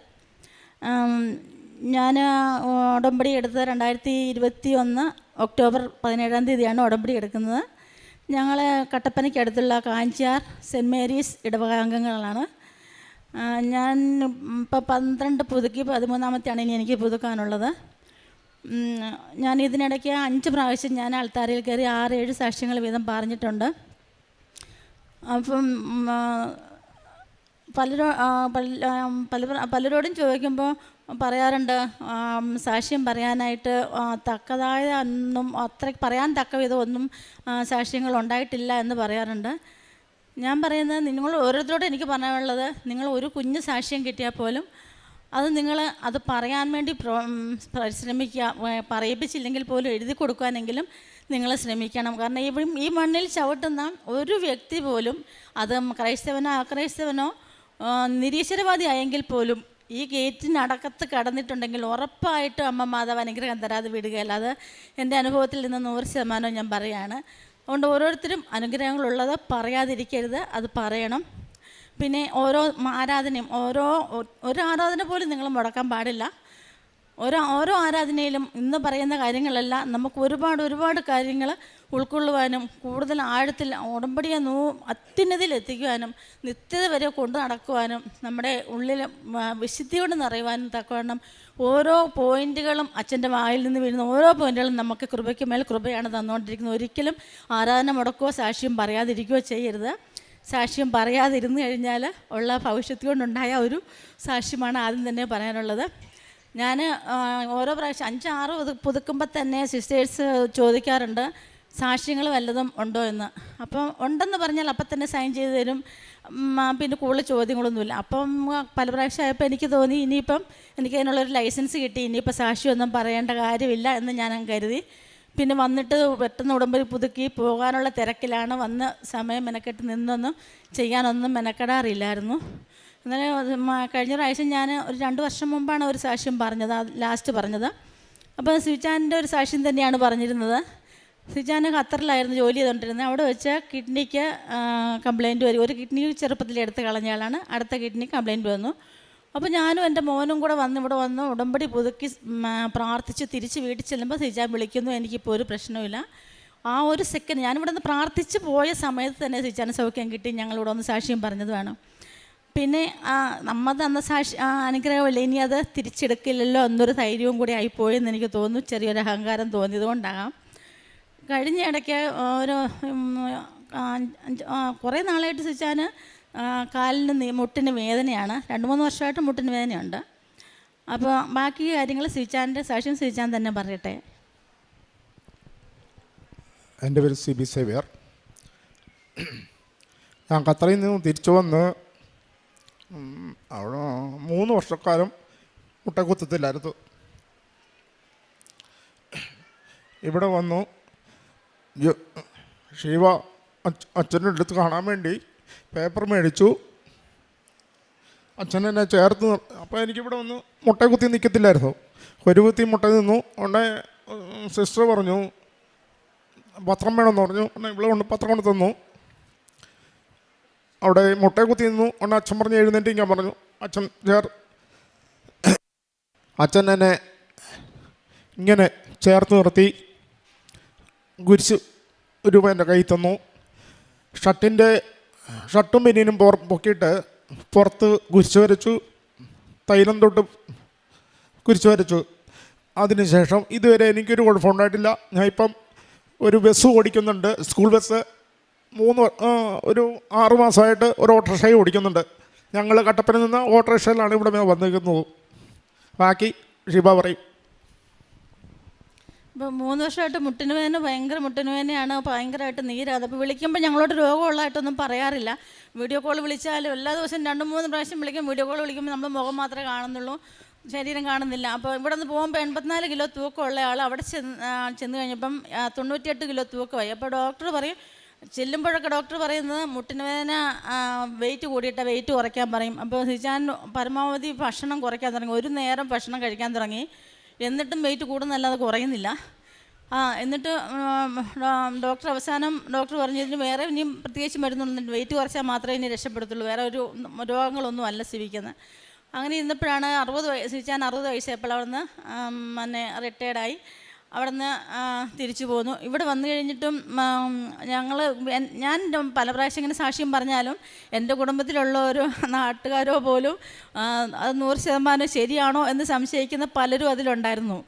ഞാൻ ഉടമ്പടി എടുത്തത് 2021 ഒക്ടോബർ 17-ാം തീയതിയാണ് ഉടമ്പടി എടുക്കുന്നത്. ഞങ്ങൾ കട്ടപ്പനയ്ക്കടുത്തുള്ള കാഞ്ചാർ സെൻറ്റ് മേരീസ് ഇടവകാംഗങ്ങളാണ്. ഞാൻ ഇപ്പോൾ 12 പുതുക്കി 13-ാമത്തെയാണ് ഇനി എനിക്ക് പുതുക്കാനുള്ളത്. ഞാൻ ഇതിനിടയ്ക്ക് 5 പ്രാവശ്യം ഞാൻ അൾത്താരയിൽ കയറി 6-7 സാക്ഷ്യങ്ങൾ വീതം പറഞ്ഞിട്ടുണ്ട്. അപ്പം പലരോടും ചോദിക്കുമ്പോൾ പറയാറുണ്ട് സാക്ഷ്യം പറയാനായിട്ട് തക്കതായ ഒന്നും അത്രയ്ക്ക് പറയാൻ തക്ക വിധം ഒന്നും സാക്ഷ്യങ്ങൾ ഉണ്ടായിട്ടില്ല എന്ന് പറയാറുണ്ട്. ഞാൻ പറയുന്നത്, നിങ്ങൾ ഓരോരുത്തരോടും എനിക്ക് പറയാനുള്ളത്, നിങ്ങൾ ഒരു കുഞ്ഞ് സാക്ഷ്യം കിട്ടിയാൽ പോലും അത് പറയാൻ വേണ്ടി ശ്രമിക്കുക. പറയിപ്പിച്ചില്ലെങ്കിൽ പോലും എഴുതി കൊടുക്കാനെങ്കിലും നിങ്ങൾ ശ്രമിക്കണം. കാരണം ഈ മണ്ണിൽ ചവിട്ടുന്ന ഒരു വ്യക്തി പോലും, അത് ക്രൈസ്തവനോ അക്രൈസ്തവനോ നിരീശ്വരവാദി ആയെങ്കിൽ പോലും, ഈ ഗേറ്റിനടക്കത്ത് കടന്നിട്ടുണ്ടെങ്കിൽ ഉറപ്പായിട്ടും അമ്മ മാതാവ് അനുഗ്രഹം തരാതെ വിടുകയല്ല. അത് എൻ്റെ അനുഭവത്തിൽ നിന്ന് 100% ഞാൻ പറയുകയാണ്. അതുകൊണ്ട് ഓരോരുത്തരും അനുഗ്രഹങ്ങളുള്ളത് പറയാതിരിക്കരുത്, അത് പറയണം. പിന്നെ ഓരോ ആരാധനയും ഒരു ആരാധന പോലും നിങ്ങൾ മുടക്കാൻ പാടില്ല. ഓരോ ആരാധനയിലും ഇന്ന് പറയുന്ന കാര്യങ്ങളെല്ലാം നമുക്ക് ഒരുപാട് കാര്യങ്ങൾ ഉൾക്കൊള്ളുവാനും കൂടുതൽ ആഴത്തിൽ ഉടമ്പടിയെ അത്യുന്നതിയിൽ എത്തിക്കുവാനും നിത്യത വരെ കൊണ്ടു നടക്കുവാനും നമ്മുടെ ഉള്ളിൽ വിശുദ്ധിയോട് നിറയുവാനും തക്കവണ്ണം ഓരോ പോയിന്റുകളും അച്ഛൻ്റെ വായിൽ നിന്ന് വീഴുന്ന ഓരോ പോയിന്റുകളും നമുക്ക് കൃപയ്ക്ക് മേൽ കൃപയാണ് തന്നുകൊണ്ടിരിക്കുന്നത്. ഒരിക്കലും ആരാധന മുടക്കുകയോ സാക്ഷ്യം പറയാതിരിക്കുകയോ ചെയ്യരുത്. സാക്ഷ്യം പറയാതിരുന്നു കഴിഞ്ഞാൽ ഉള്ള ഭവിഷ്യത്ത് കൊണ്ടുണ്ടായ ഒരു സാക്ഷ്യമാണ് ആദ്യം തന്നെ പറയാനുള്ളത്. ഞാൻ ഓരോ പ്രാവശ്യം 5-6 പുതുക്കുമ്പോൾ തന്നെ സിസ്റ്റേഴ്സ് ചോദിക്കാറുണ്ട് സാക്ഷ്യങ്ങൾ വല്ലതും ഉണ്ടോ എന്ന്. അപ്പം ഉണ്ടെന്ന് പറഞ്ഞാൽ അപ്പം തന്നെ സൈൻ ചെയ്ത് തരും. പിന്നെ കൂടുതൽ ചോദ്യങ്ങളൊന്നുമില്ല. അപ്പം പല പ്രാവശ്യം ആയപ്പോൾ എനിക്ക് തോന്നി ഇനിയിപ്പം എനിക്ക് അതിനുള്ളൊരു ലൈസൻസ് കിട്ടി, ഇനിയിപ്പോൾ സാക്ഷ്യമൊന്നും പറയേണ്ട കാര്യമില്ല എന്ന് ഞാൻ കരുതി. പിന്നെ വന്നിട്ട് പെട്ടെന്ന് ഉടമ്പടി പുതുക്കി പോകാനുള്ള തിരക്കിലാണ്. വന്ന് സമയം മെനക്കെട്ട് നിന്നൊന്നും ചെയ്യാനൊന്നും മെനക്കെടാറില്ലായിരുന്നു. എന്നാലും കഴിഞ്ഞ പ്രാവശ്യം ഞാൻ ഒരു 2 വർഷം മുമ്പാണ് ഒരു സാക്ഷ്യം പറഞ്ഞത്, ലാസ്റ്റ് പറഞ്ഞത്. അപ്പോൾ സ്വിച്ചാൻ്റെ ഒരു സാക്ഷ്യം തന്നെയാണ് പറഞ്ഞിരുന്നത്. സ്വിച്ചാൻ ഖത്തറിലായിരുന്നു ജോലി ചെയ്തുകൊണ്ടിരുന്നത്. അവിടെ വെച്ച് കിഡ്നിക്ക് കംപ്ലയിൻറ്റ് വരും. ഒരു കിഡ്നി ചെറുപ്പത്തിൽ എടുത്ത് കളഞ്ഞയാളാണ്, അടുത്ത കിഡ്നി കംപ്ലയിൻറ്റ് വന്നു. അപ്പോൾ ഞാനും എൻ്റെ മോനും കൂടെ ഇവിടെ വന്ന് ഉടമ്പടി പുതുക്കി പ്രാർത്ഥിച്ച് തിരിച്ച് വീട്ടിൽ ചെല്ലുമ്പോൾ സിജാൻ വിളിക്കുന്നു, എനിക്കിപ്പോൾ ഒരു പ്രശ്നമില്ല. ആ ഒരു സെക്കൻഡ് ഞാനിവിടെ നിന്ന് പ്രാർത്ഥിച്ച് പോയ സമയത്ത് തന്നെ സിജാന് സൗഖ്യം കിട്ടി. ഞങ്ങളിവിടെ ഒന്ന് സാക്ഷ്യം പറഞ്ഞത് വേണം. പിന്നെ നമ്മൾ തന്ന അനുഗ്രഹമില്ല, ഇനി അത് തിരിച്ചെടുക്കില്ലല്ലോ എന്നൊരു ധൈര്യവും കൂടി ആയിപ്പോയെന്ന് എനിക്ക് തോന്നുന്നു. ചെറിയൊരു അഹങ്കാരം തോന്നിയത് കൊണ്ടാകാം. കഴിഞ്ഞ ഇടയ്ക്ക് ഒരു കുറേ നാളായിട്ട് സിജാൻ കാലിന് മുട്ടിന് വേദനയാണ്. 2-3 വർഷമായിട്ട് മുട്ടിന് വേദനയുണ്ട്. അപ്പോൾ ബാക്കി കാര്യങ്ങൾ സിജാൻ്റെ സാക്ഷ്യം സിജാൻ തന്നെ പറയട്ടെ. എൻ്റെ പേര് സിബി സേവ്യർ. ഞാൻ ഖത്തറിൽ നിന്ന് തിരിച്ചു വന്ന് അവിടെ 3 വർഷക്കാലം മുട്ടക്കുത്തത്തില്ലായിരുന്നു. ഇവിടെ വന്നു ശിവ അച്ഛൻ്റെ അടുത്ത് കാണാൻ വേണ്ടി പേപ്പർ മേടിച്ചു. അച്ഛൻ എന്നെ ചേർത്ത്. അപ്പോൾ എനിക്കിവിടെ വന്ന് മുട്ട കുത്തി നിൽക്കത്തില്ലായിരുന്നു. ഒരു കുത്തി മുട്ട നിന്നു. ഉടനെ സിസ്റ്റർ പറഞ്ഞു പത്രം വേണമെന്ന് പറഞ്ഞു. ഉടനെ ഇവിടെ കൊണ്ട് പത്രം കൊണ്ട് തന്നു. അവിടെ മുട്ടയെ കുത്തി നിന്നു. ഉടനെ അച്ഛൻ പറഞ്ഞ് എഴുന്നേറ്റ് ഞാൻ പറഞ്ഞു. അച്ഛൻ അച്ഛൻ എന്നെ ഇങ്ങനെ ചേർത്ത് നിർത്തി കുരിശ് രൂപ എൻ്റെ കയ്യിൽ തന്നു. ഷർട്ടും ബനിയനും പൊക്കിയിട്ട് പുറത്ത് കുരിശ് വരച്ചു, തൈലം തൊട്ട് കുരിശ് വരച്ചു. അതിനുശേഷം ഇതുവരെ എനിക്കൊരു കുഴപ്പമുണ്ടായിട്ടില്ല. ഞാൻ ഇപ്പം ഒരു ബസ് ഓടിക്കുന്നുണ്ട്, സ്കൂൾ ബസ്. ഒരു 6 മാസമായിട്ട് ഒരു ഓട്ടോറിക്ഷയും ഓടിക്കുന്നുണ്ട്. ഞങ്ങൾ കട്ടപ്പനയിൽ നിന്ന് ഓട്ടോറിക്ഷയിലാണ് ഇവിടെ വന്നിരിക്കുന്നത്. ബാക്കി ഷിബ പറയും. ഇപ്പോൾ 3 വർഷമായിട്ട് മുട്ടിന് വേദന, ഭയങ്കര മുട്ടിന് വേദനയാണ്, ഭയങ്കരമായിട്ട് നീരാത്. അപ്പോൾ വിളിക്കുമ്പോൾ ഞങ്ങളോട് രോഗമുള്ളതായിട്ടൊന്നും പറയാറില്ല. വീഡിയോ കോൾ വിളിച്ചാലും എല്ലാ ദിവസവും 2-3 പ്രാവശ്യം വിളിക്കും. വീഡിയോ കോൾ വിളിക്കുമ്പോൾ നമ്മൾ മുഖം മാത്രമേ കാണുന്നുള്ളൂ, ശരീരം കാണുന്നില്ല. അപ്പോൾ ഇവിടെ നിന്ന് പോകുമ്പോൾ 84 കിലോ തൂക്കമുള്ള ആൾ അവിടെ ചെന്ന് കഴിഞ്ഞപ്പം 98 കിലോ തൂക്കമായി. അപ്പോൾ ഡോക്ടർ പറയും, ചെല്ലുമ്പോഴൊക്കെ ഡോക്ടർ പറയുന്നത് മുട്ടിന് വേദന വെയിറ്റ് കൂടിയിട്ട് വെയിറ്റ് കുറയ്ക്കാൻ പറയും. അപ്പോൾ സിജാൻ പരമാവധി ഭക്ഷണം കുറയ്ക്കാൻ തുടങ്ങി. ഒരു നേരം ഭക്ഷണം കഴിക്കാൻ തുടങ്ങി. എന്നിട്ടും വെയിറ്റ് കൂടുന്നല്ലാതെ കുറയുന്നില്ല. എന്നിട്ട് ഡോക്ടർ അവസാനം പറഞ്ഞതിന് വേറെ ഇനിയും പ്രത്യേകിച്ച് മരുന്നൊന്നും, വെയിറ്റ് കുറച്ചാൽ മാത്രമേ ഇനി രക്ഷപ്പെടുത്തുള്ളൂ, വേറെ ഒരു രോഗങ്ങളൊന്നും അല്ല സ്ഥിതിക്കുന്നത്. അങ്ങനെ ഇരുന്നപ്പോഴാണ് 60 വയസ്സായപ്പോൾ അവിടുന്ന് റിട്ടയർഡായി. അവിടുന്ന് തിരിച്ചു പോന്നു. ഇവിടെ വന്നു കഴിഞ്ഞിട്ടും ഞാൻ പല പ്രാവശ്യം ഇങ്ങനെ സാക്ഷ്യം പറഞ്ഞാലും എൻ്റെ കുടുംബത്തിലുള്ള ഒരു നാട്ടുകാരോ പോലും അത് 100% ശരിയാണോ എന്ന് സംശയിക്കുന്ന പലരും അതിലുണ്ടായിരുന്നു.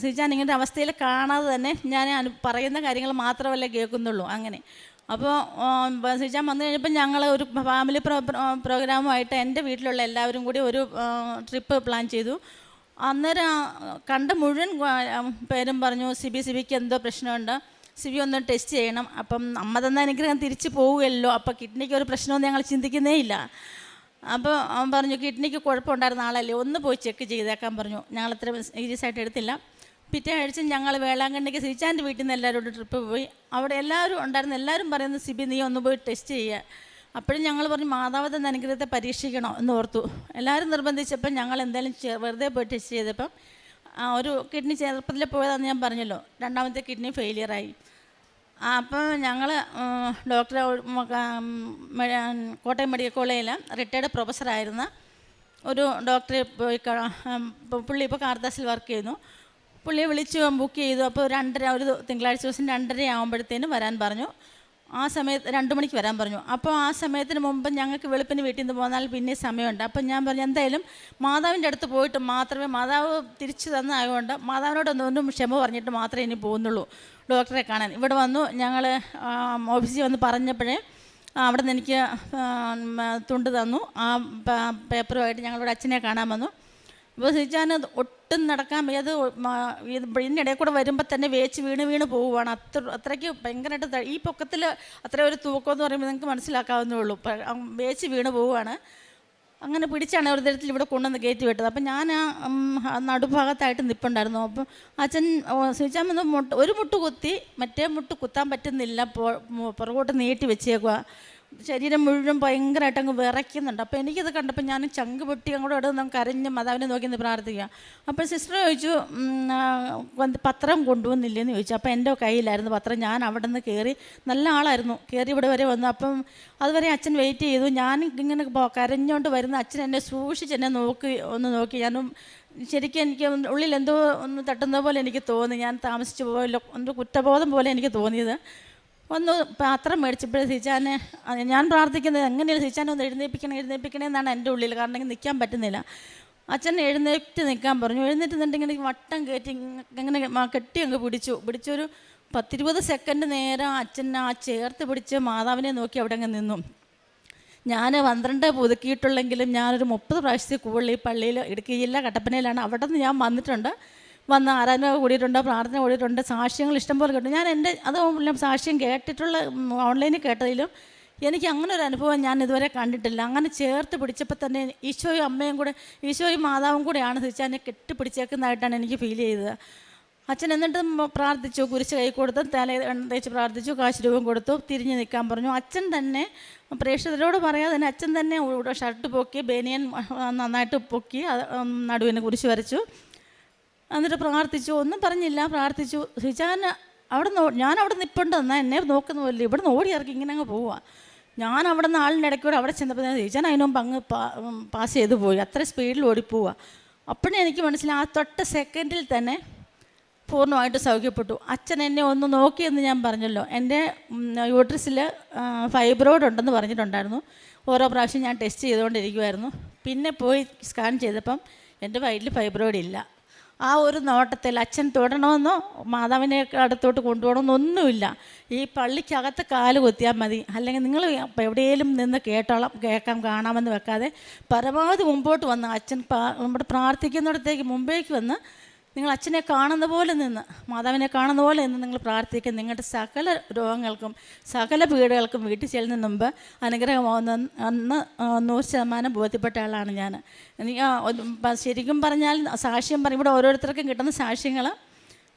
സിജാൻ ഇങ്ങനത്തെ അവസ്ഥയിൽ കാണാതെ തന്നെ ഞാൻ പറയുന്ന കാര്യങ്ങൾ മാത്രമല്ല കേൾക്കുന്നുള്ളൂ. അങ്ങനെ അപ്പോൾ സിജാൻ വന്നു കഴിഞ്ഞപ്പോൾ ഞങ്ങൾ ഒരു ഫാമിലി പ്രോഗ്രാമുമായിട്ട് എൻ്റെ വീട്ടിലുള്ള എല്ലാവരും കൂടി ഒരു ട്രിപ്പ് പ്ലാൻ ചെയ്തു. അന്നേരം കണ്ട മുഴുവൻ പേരും പറഞ്ഞു, സിബിക്ക് എന്തോ പ്രശ്നമുണ്ട്, സിബി ഒന്ന് ടെസ്റ്റ് ചെയ്യണം. അപ്പം അമ്മ തന്ന അനുഗ്രഹം തിരിച്ചു പോവുമല്ലോ, അപ്പോൾ കിഡ്നിക്ക് ഒരു പ്രശ്നമൊന്നും ഞങ്ങൾ ചിന്തിക്കുന്നേ ഇല്ല. അപ്പോൾ അവൻ പറഞ്ഞു കിഡ്നിക്ക് കുഴപ്പമുണ്ടായിരുന്ന ആളല്ലേ, ഒന്ന് പോയി ചെക്ക് ചെയ്തേക്കാൻ പറഞ്ഞു. ഞങ്ങൾ അത്ര സീരിയസ് ആയിട്ട് എടുത്തില്ല. പിറ്റേ ആഴ്ച ഞങ്ങൾ വേളാങ്കണ്ണിക്ക് സിജാൻ്റെ വീട്ടിൽ നിന്ന് എല്ലാവരും ട്രിപ്പ് പോയി. അവിടെ എല്ലാവരും ഉണ്ടായിരുന്നു. എല്ലാവരും പറയുന്നത് സിബി നീ ഒന്ന് പോയി ടെസ്റ്റ് ചെയ്യുക. അപ്പോഴും ഞങ്ങൾ പറഞ്ഞു മാതാവ് തന്ന അനുഗ്രഹത്തെ പരീക്ഷിക്കണോ എന്ന് ഓർത്തു. എല്ലാവരും നിർബന്ധിച്ചപ്പോൾ ഞങ്ങൾ എന്തായാലും വെറുതെ പോയി ടെസ്റ്റ് ചെയ്തപ്പം ഒരു കിഡ്നി ചെറുപ്പത്തിൽ പോയതാണെന്ന് ഞാൻ പറഞ്ഞല്ലോ, 2ാമത്തെ കിഡ്നി ഫെയിലിയറായി. അപ്പോൾ ഞങ്ങൾ ഡോക്ടറെ കോട്ടയം മെഡിക്കൽ കോളേജിൽ റിട്ടയർഡ് പ്രൊഫസറായിരുന്ന ഒരു ഡോക്ടറെ പോയി, പുള്ളി ഇപ്പോൾ കാർദാസിൽ വർക്ക് ചെയ്യുന്നു. പുള്ളിയെ വിളിച്ചു ബുക്ക് ചെയ്തു. അപ്പോൾ 2:30 ഒരു തിങ്കളാഴ്ച ദിവസം 2:30 ആകുമ്പോഴത്തേനും വരാൻ പറഞ്ഞു. ആ സമയത്ത് 2 മണിക്ക് വരാൻ പറഞ്ഞു. അപ്പോൾ ആ സമയത്തിന് മുമ്പ് ഞങ്ങൾക്ക് വെളുപ്പിന് വീട്ടിൽ നിന്ന് പോന്നാൽ പിന്നെ സമയമുണ്ട്. അപ്പം ഞാൻ പറഞ്ഞു എന്തായാലും മാതാവിൻ്റെ അടുത്ത് പോയിട്ട് മാത്രമേ, മാതാവ് തിരിച്ചു തന്നതായതുകൊണ്ട് മാതാവിനോടൊന്നും ക്ഷമ പറഞ്ഞിട്ട് മാത്രമേ ഇനി പോകുന്നുള്ളൂ ഡോക്ടറെ കാണാൻ. ഇവിടെ വന്നു. ഞങ്ങൾ ഓഫീസിൽ വന്ന് പറഞ്ഞപ്പോഴേ അവിടെ നിന്ന് എനിക്ക് തുണ്ട് തന്നു. ആ പേപ്പറുമായിട്ട് ഞങ്ങളുടെ അച്ഛനെ കാണാൻ വന്നു. ഇപ്പോൾ സിജാൻ ഒട്ടും നടക്കാൻ വയ്യത്, ഇതിനിടയിൽ കൂടെ വരുമ്പോൾ തന്നെ വേച്ച് വീണ് പോവുകയാണ്. അത്രയ്ക്ക് ഭയങ്കരമായിട്ട് ഈ പൊക്കത്തിൽ അത്ര ഒരു തൂക്കമെന്ന് പറയുമ്പോൾ നിങ്ങൾക്ക് മനസ്സിലാക്കാവുന്നേ ഉള്ളൂ. വേച്ച് വീണ് പോവുകയാണ്. അങ്ങനെ പിടിച്ചാണ് ഒരു തരത്തിൽ ഇവിടെ കൊണ്ടുവന്ന് കയറ്റി വിട്ടത്. അപ്പം ഞാൻ നടുഭാഗത്തായിട്ട് നിൽപ്പുണ്ടായിരുന്നു. അപ്പം അച്ഛൻ സിജാൻ വന്ന് ഒരു മുട്ട് കുത്തി, മറ്റേ മുട്ട് കുത്താൻ പറ്റുന്നില്ല, പുറകോട്ട് നീട്ടി വെച്ചേക്കുക. ശരീരം മുഴുവൻ ഭയങ്കരമായിട്ട് അങ്ങ് വിറയ്ക്കുന്നുണ്ട്. അപ്പോൾ എനിക്കത് കണ്ടപ്പോൾ ഞാൻ ചങ്ക് പൊട്ടി അങ്ങോട്ട് ഇടുന്ന കരഞ്ഞ് മാതാവിനെ നോക്കി നിന്ന് പ്രാർത്ഥിക്കുക. അപ്പോൾ സിസ്റ്റർ ചോദിച്ചു പത്രം കൊണ്ടുവന്നില്ലേന്ന് ചോദിച്ചു. അപ്പോൾ എൻ്റെ കയ്യിലായിരുന്നു പത്രം. ഞാൻ അവിടെ നിന്ന് കയറി, നല്ല ആളായിരുന്നു, കയറി ഇവിടെ വരെ വന്നു. അപ്പം അതുവരെ അച്ഛൻ വെയിറ്റ് ചെയ്തു. ഞാൻ ഇങ്ങനെ കരഞ്ഞുകൊണ്ട് വരുന്ന അച്ഛൻ എന്നെ സൂക്ഷിച്ച് എന്നെ നോക്കി. ഞാനും ശരിക്കും എനിക്ക് ഉള്ളിൽ എന്തോ ഒന്ന് തട്ടുന്ന പോലെ എനിക്ക് തോന്നി. ഞാൻ താമസിച്ചു പോയല്ലോ, എന്തോ കുറ്റബോധം പോലെ എനിക്ക് തോന്നിയത്. ഒന്ന് പാത്രം മേടിച്ചപ്പോഴേ സിജാനെ, ഞാൻ പ്രാർത്ഥിക്കുന്നത് എങ്ങനെയാണ് സിജാനെ ഒന്ന് എഴുന്നേൽപ്പിക്കണേ എന്നാണ് എൻ്റെ ഉള്ളിൽ. കാരണം എനിക്ക് നിൽക്കാൻ പറ്റുന്നില്ല. അച്ഛൻ എഴുന്നേറ്റ് നിൽക്കാൻ പറഞ്ഞു. എഴുന്നേറ്റുന്നുണ്ടെങ്കിൽ വട്ടം കയറ്റി ഇങ്ങനെ കെട്ടി അങ്ങ് പിടിച്ചൊരു 10-20 സെക്കൻഡ് നേരം അച്ഛൻ ചേർത്ത് പിടിച്ച് മാതാവിനെ നോക്കി അവിടെ അങ്ങ് നിന്നു. ഞാൻ 12 പുതുക്കിയിട്ടുള്ളെങ്കിലും ഞാനൊരു 30 പ്രാവശ്യത്തിൽ കൂടുതൽ ഈ പള്ളിയിൽ, ഇടുക്കി ജില്ല കട്ടപ്പനയിലാണ്, അവിടെ നിന്ന് ഞാൻ വന്ന് ആരാധന കൂടിയിട്ടുണ്ട്, പ്രാർത്ഥന കൂടിയിട്ടുണ്ട്, സാക്ഷ്യങ്ങൾ ഇഷ്ടംപോലെ കേട്ടു. ഞാൻ അതും സാക്ഷ്യം കേട്ടിട്ടുള്ള ഓൺലൈനിൽ കേട്ടതിലും എനിക്ക് അങ്ങനെ ഒരു അനുഭവം ഞാൻ ഇതുവരെ കണ്ടിട്ടില്ല. അങ്ങനെ ചേർത്ത് പിടിച്ചപ്പോൾ തന്നെ ഈശോയും അമ്മയും കൂടെ, ഈശോയും മാതാവും കൂടെയാണ് സിജാനെ കെട്ടിപ്പിടിച്ചേക്കുന്നതായിട്ടാണ് എനിക്ക് ഫീൽ ചെയ്തത്. അച്ഛൻ എന്നിട്ട് പ്രാർത്ഥിച്ചു, കുരിശ് കൈ കൊടുത്ത് തല തേച്ച് പ്രാർത്ഥിച്ചു, കാശ് രൂപം കൊടുത്തു, തിരിഞ്ഞ് നിൽക്കാൻ പറഞ്ഞു. അച്ഛൻ തന്നെ പ്രേക്ഷകരോട് പറയാതെ തന്നെ അച്ഛൻ തന്നെ ഷർട്ട് പൊക്കി, ബനിയൻ നന്നായിട്ട് പൊക്കി, നടുവിന് കുരിശ് വരച്ചു. എന്നിട്ട് പ്രാർത്ഥിച്ചു, ഒന്നും പറഞ്ഞില്ല, പ്രാർത്ഥിച്ചു. സിജാൻ ഞാൻ അവിടെ നിൽപ്പുണ്ട്, എന്നാൽ എന്നെ നോക്കുന്ന പോലെ ഇവിടെ നിന്ന് ഓടി ഇറക്കി ഇങ്ങനെ അങ്ങ് പോവുക. ഞാൻ അവിടെ നിന്ന് ആളിൻ്റെ ഇടയ്ക്കൂടെ അവിടെ ചെന്നപ്പോൾ ഞാൻ അതിന് മുമ്പ് അങ്ങ് പാസ് ചെയ്ത് പോയി, അത്ര സ്പീഡിൽ ഓടിപ്പോവുക. അപ്പോഴേ എനിക്ക് മനസ്സിലായി ആ തൊട്ട സെക്കൻഡിൽ തന്നെ പൂർണ്ണമായിട്ട് സൗഖ്യപ്പെട്ടു. അച്ഛൻ എന്നെ ഒന്ന് നോക്കിയെന്ന് ഞാൻ പറഞ്ഞല്ലോ. എൻ്റെ യൂട്രസിൽ ഫൈബ്രോയിഡ് ഉണ്ടെന്ന് പറഞ്ഞിട്ടുണ്ടായിരുന്നു. ഓരോ പ്രാവശ്യം ഞാൻ ടെസ്റ്റ് ചെയ്തുകൊണ്ടിരിക്കുമായിരുന്നു. പിന്നെ പോയി സ്കാൻ ചെയ്തപ്പം എൻ്റെ വയറ്റിൽ ഫൈബ്രോയിഡ് ഇല്ല. ആ ഒരു നോട്ടത്തിൽ അച്ഛൻ തൊടണമെന്നോ മാതാവിനെ അടുത്തോട്ട് കൊണ്ടുപോകണമെന്നൊന്നുമില്ല. ഈ പള്ളിക്കകത്ത് കാല് കുത്തിയാൽ മതി, അല്ലെങ്കിൽ നിങ്ങൾ എവിടെയെങ്കിലും നിന്ന് കേൾക്കാം കാണാമെന്ന് വെക്കാതെ പരമാവധി മുമ്പോട്ട് വന്ന് അച്ഛൻ നമ്മുടെ പ്രാർത്ഥിക്കുന്നിടത്തേക്ക് മുമ്പേക്ക് വന്ന് നിങ്ങൾ അച്ഛനെ കാണുന്ന പോലെ നിന്ന്, മാതാവിനെ കാണുന്ന പോലെ നിന്ന് നിങ്ങൾ പ്രാർത്ഥിക്കുക. നിങ്ങളുടെ സകല രോഗങ്ങൾക്കും സകല പീഡകൾക്കും വീട്ടിൽ ചെല്ലുന്നതിന് മുമ്പ് അനുഗ്രഹമാവുന്ന 100% ബോധ്യപ്പെട്ട ആളാണ് ഞാൻ. എനിക്ക് ശരിക്കും പറഞ്ഞാൽ സാക്ഷ്യം ഇവിടെ ഓരോരുത്തർക്കും കിട്ടുന്ന സാക്ഷ്യങ്ങൾ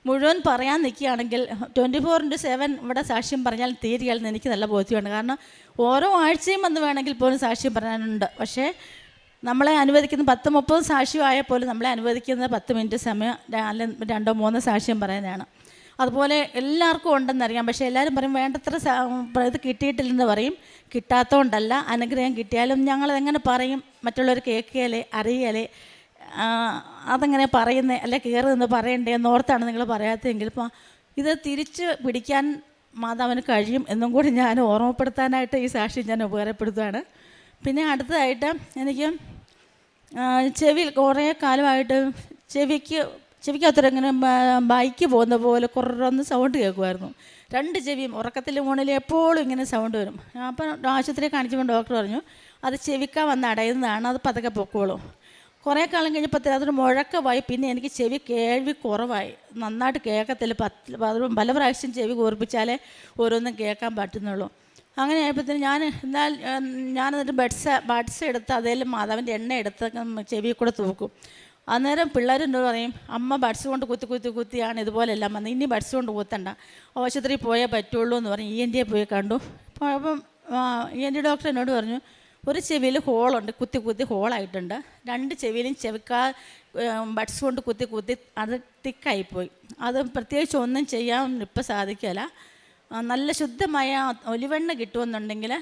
മുഴുവൻ പറയാൻ നിൽക്കുകയാണെങ്കിൽ 24/7 ഇവിടെ സാക്ഷ്യം പറഞ്ഞാൽ തീരുകയാണെന്ന് എനിക്ക് നല്ല ബോധ്യമുണ്ട്. കാരണം ഓരോ ആഴ്ചയും വന്ന് വേണമെങ്കിൽ പോലും സാക്ഷ്യം പറയാനുണ്ട്. പക്ഷേ നമ്മളെ അനുവദിക്കുന്ന 10-30 സാക്ഷ്യമായാൽ പോലും നമ്മളെ അനുവദിക്കുന്നത് 10 മിനിറ്റ് സമയം, അല്ലെങ്കിൽ 2-3 സാക്ഷ്യം പറയാനാണ്. അതുപോലെ എല്ലാവർക്കും ഉണ്ടെന്നറിയാം. പക്ഷേ എല്ലാവരും പറയും വേണ്ടത്ര ഇത് കിട്ടിയിട്ടില്ലെന്ന് പറയും. കിട്ടാത്തതുകൊണ്ടല്ല, അനുഗ്രഹം കിട്ടിയാലും ഞങ്ങളതെങ്ങനെ പറയും, മറ്റുള്ളവർ കേൾക്കുകയല്ലേ അറിയലേ, അതെങ്ങനെ പറയുന്നത് അല്ലെ കയറി നിന്ന് പറയണ്ടേ എന്നോർത്താണ് നിങ്ങൾ പറയാത്തതെങ്കിൽ ഇപ്പം ഇത് തിരിച്ച് പിടിക്കാൻ മാതാവിന് കഴിയും എന്നും കൂടി ഞാൻ ഓർമ്മപ്പെടുത്താനായിട്ട് ഈ സാക്ഷ്യം ഞാൻ ഉപകാരപ്പെടുത്തുകയാണ്. പിന്നെ അടുത്തതായിട്ട് എനിക്ക് ചെവിയിൽ കുറേ കാലമായിട്ട് ചെവിക്കകത്തിങ്ങനെ ബൈക്ക് പോകുന്ന പോലെ കുറൊന്ന് സൗണ്ട് കേൾക്കുമായിരുന്നു. 2 ചെവിയും ഉറക്കത്തിൽ മുകളിൽ എപ്പോഴും ഇങ്ങനെ സൗണ്ട് വരും. അപ്പം ആശുപത്രിയിൽ കാണിച്ചപ്പോൾ ഡോക്ടർ പറഞ്ഞു അത് ചെവിക്കാൻ വന്ന് അടയുന്നതാണ്, അത് പതുക്കെ പൊക്കോളും. കുറേ കാലം കഴിഞ്ഞപ്പോൾ അതൊരു മുഴക്കമായി. പിന്നെ എനിക്ക് ചെവി കേൾവി കുറവായി, നന്നായിട്ട് കേൾക്കത്തില്ല. പല പ്രാവശ്യം ചെവി കൂർപ്പിച്ചാലേ ഓരോന്നും കേൾക്കാൻ പറ്റുന്നുള്ളൂ. അങ്ങനെ ആയപ്പോഴത്തേന് ഞാനെന്നിട്ട് ബഡ്സ് എടുത്ത് അതേൽ മാതാവിൻ്റെ എണ്ണ എടുത്ത് ചെവി കൂടെ തൂക്കും. അന്നേരം പിള്ളേരെന്നോട് പറയും അമ്മ ബഡ്സ് കൊണ്ട് കുത്തിയാണ് ഇതുപോലെല്ലാം വന്നത്, ഇനി ബഡ്സ് കൊണ്ട് കുത്തണ്ട, ആശുപത്രിയിൽ പോയേ പറ്റുള്ളൂ എന്ന് പറഞ്ഞ് ENT പോയി കണ്ടു. അപ്പം ENT ഡോക്ടർ എന്നോട് പറഞ്ഞു ഒരു ചെവിയിൽ ഹോളുണ്ട്, കുത്തി ഹോളായിട്ടുണ്ട്. 2 ചെവിയിലും ബഡ്സ് കൊണ്ട് കുത്തി അത് തിക്കായിപ്പോയി. അത് പ്രത്യേകിച്ച് ഒന്നും ചെയ്യാൻ ഇപ്പം സാധിക്കില്ല. നല്ല ശുദ്ധമായ ഒലിവെണ്ണ കിട്ടുമെന്നുണ്ടെങ്കിൽ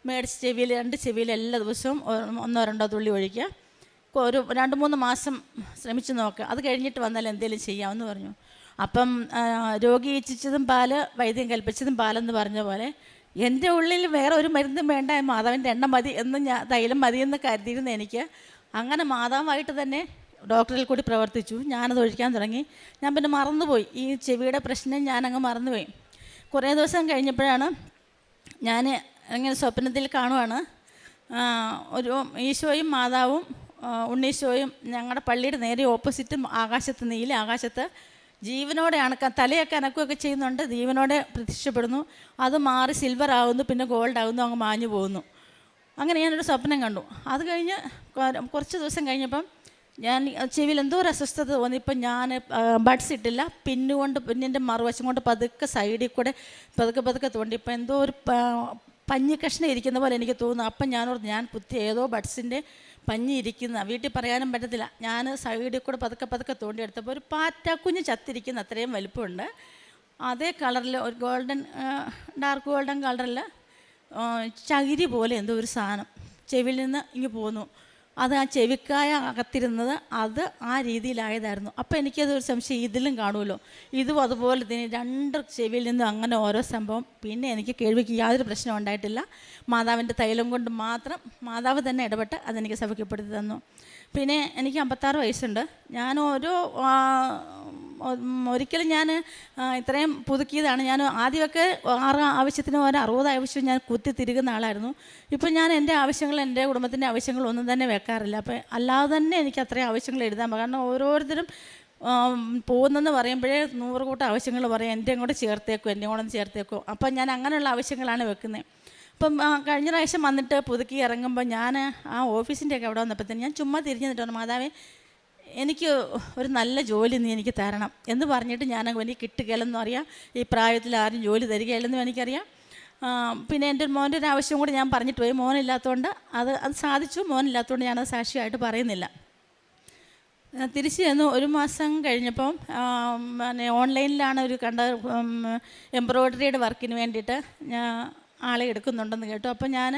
മേടിച്ച് ചെവിയിൽ 2 ചെവിയിൽ എല്ലാ ദിവസവും 1-2 തുള്ളി ഒഴിക്കുക. ഒരു 2-3 മാസം ശ്രമിച്ച് നോക്കുക. അത് കഴിഞ്ഞിട്ട് വന്നാൽ എന്തെങ്കിലും ചെയ്യാമെന്ന് പറഞ്ഞു. അപ്പം രോഗി ഇച്ഛിച്ചതും പാല് വൈദ്യം കൽപ്പിച്ചതും പാലെന്ന് പറഞ്ഞ പോലെ എൻ്റെ ഉള്ളിൽ വേറെ ഒരു മരുന്നും വേണ്ട, മാതാവിൻ്റെ എണ്ണ മതി എന്ന് തൈലം മതിയെന്ന് കരുതിയിരുന്ന എനിക്ക് അങ്ങനെ മാതാവായിട്ട് തന്നെ ഡോക്ടറിൽ കൂടി പ്രവർത്തിച്ചു. ഞാനത് ഒഴിക്കാൻ തുടങ്ങി. ഞാൻ പിന്നെ മറന്നുപോയി, ഈ ചെവിയുടെ പ്രശ്നം ഞാനങ്ങ് മറന്നുപോയി. കുറേ ദിവസം കഴിഞ്ഞപ്പോഴാണ് ഞാൻ ഇങ്ങനെ സ്വപ്നത്തിൽ കാണുവാണ് ഒരു ഈശോയും മാതാവും ഉണ്ണീശോയും ഞങ്ങളുടെ പള്ളിയുടെ നേരെ ഓപ്പോസിറ്റ് ആകാശത്ത്, നീല ആകാശത്ത് ജീവനോടെ തലയൊക്കെ അനക്കുകയൊക്കെ ചെയ്യുന്നുണ്ട്, ജീവനോടെ പ്രത്യക്ഷപ്പെടുന്നു. അത് മാറി സിൽവർ ആകുന്നു, പിന്നെ ഗോൾഡ് ആകുന്നു, അങ്ങ് മാഞ്ഞു പോകുന്നു. അങ്ങനെ ഞാനൊരു സ്വപ്നം കണ്ടു. അത് കഴിഞ്ഞ് കുറച്ച് ദിവസം കഴിഞ്ഞപ്പം ഞാൻ ചെവിയിൽ എന്തോ ഒരു അസ്വസ്ഥത തോന്നി. ഇപ്പം ഞാൻ ബഡ്സ് ഇട്ടില്ല, പിന്നിൻ്റെ മറുവശം കൊണ്ട് പതുക്കെ സൈഡിൽ കൂടെ പതുക്കെ തോണ്ടി ഇപ്പം എന്തോ ഒരു പഞ്ഞി കഷ്ണം ഇരിക്കുന്ന പോലെ എനിക്ക് തോന്നുന്നു. അപ്പം ഞാൻ കുത്തി ഏതോ ബഡ്സിൻ്റെ പഞ്ഞി ഇരിക്കുന്ന, വീട്ടിൽ പറയാനും പറ്റത്തില്ല. ഞാൻ സൈഡിൽ കൂടെ പതുക്കെ തോണ്ടിയെടുത്തപ്പോൾ ഒരു പാറ്റാക്കുഞ്ഞ് ചത്തിരിക്കുന്ന അത്രയും വലിപ്പമുണ്ട്. അതേ കളറിൽ ഒരു ഡാർക്ക് ഗോൾഡൻ കളറിൽ ചകിരി പോലെ എന്തോ ഒരു സാധനം ചെവിയിൽ നിന്ന് ഇങ്ങ് പോന്നു. അത് ആ ചെവിക്കായ അകത്തിരുന്നത് അത് ആ രീതിയിലായതായിരുന്നു. അപ്പോൾ എനിക്കതൊരു സംശയം, ഇതിലും കാണുമല്ലോ, ഇതും അതുപോലെ തന്നെ 2 ചെവിയിൽ നിന്നും അങ്ങനെ ഓരോ സംഭവം. പിന്നെ എനിക്ക് കേൾവിക്ക് യാതൊരു പ്രശ്നം ഉണ്ടായിട്ടില്ല. മാതാവിൻ്റെ തൈലം കൊണ്ട് മാത്രം മാതാവ് തന്നെ ഇടപെട്ട് അതെനിക്ക് സൗഖ്യപ്പെടുത്തി തന്നു. പിന്നെ എനിക്ക് 56 വയസ്സുണ്ട്. ഞാൻ ഒരിക്കലും ഞാൻ ഇത്രയും പുതുക്കിയതാണ്. ഞാൻ ആദ്യമൊക്കെ 6 ആവശ്യത്തിന് 60 ആവശ്യം ഞാൻ കുത്തി തിരികുന്ന ആളായിരുന്നു. ഇപ്പം ഞാൻ എൻ്റെ ആവശ്യങ്ങൾ, എൻ്റെ കുടുംബത്തിൻ്റെ ആവശ്യങ്ങൾ ഒന്നും തന്നെ വെക്കാറില്ല. അപ്പം അല്ലാതെ തന്നെ എനിക്ക് അത്രയും ആവശ്യങ്ങൾ എഴുതാൻ പറ്റും. കാരണം ഓരോരുത്തരും പോകുന്നെന്ന് പറയുമ്പോഴേ 100 കൂട്ടം ആവശ്യങ്ങൾ പറയും, എൻ്റെ കൂടെ ചേർത്തേക്കോ. അപ്പം ഞാൻ അങ്ങനെയുള്ള ആവശ്യങ്ങളാണ് വെക്കുന്നത്. അപ്പം കഴിഞ്ഞ പ്രാവശ്യം വന്നിട്ട് പുതുക്കി ഇറങ്ങുമ്പോൾ ഞാൻ ആ ഓഫീസിൻ്റെയൊക്കെ അവിടെ വന്നപ്പോഴത്തേന് ഞാൻ ചുമ്മാ തിരിഞ്ഞു നിന്നിട്ട് മാതാവേ എനിക്ക് ഒരു നല്ല ജോലി നീ എനിക്ക് തരണം എന്ന് പറഞ്ഞിട്ട് എനിക്ക് കിട്ടുകയില്ലെന്നും അറിയാം, ഈ പ്രായത്തിൽ ആരും ജോലി തരികയില്ലെന്നും എനിക്കറിയാം. പിന്നെ എൻ്റെ മോൻ്റെ ഒരു ആവശ്യം കൂടി ഞാൻ പറഞ്ഞിട്ട് പോയി. മോനില്ലാത്തതുകൊണ്ട് അത് സാധിച്ചു. മോനില്ലാത്തതുകൊണ്ട് ഞാനത് സാക്ഷിയായിട്ട് പറയുന്നില്ല. തിരിച്ച് ചെന്ന് 1 മാസം കഴിഞ്ഞപ്പം ഓൺലൈനിലാണ് ഒരു എംബ്രോയ്ഡറിയുടെ വർക്കിന് വേണ്ടിയിട്ട് ആളെ എടുക്കുന്നുണ്ടെന്ന് കേട്ടു. അപ്പോൾ ഞാൻ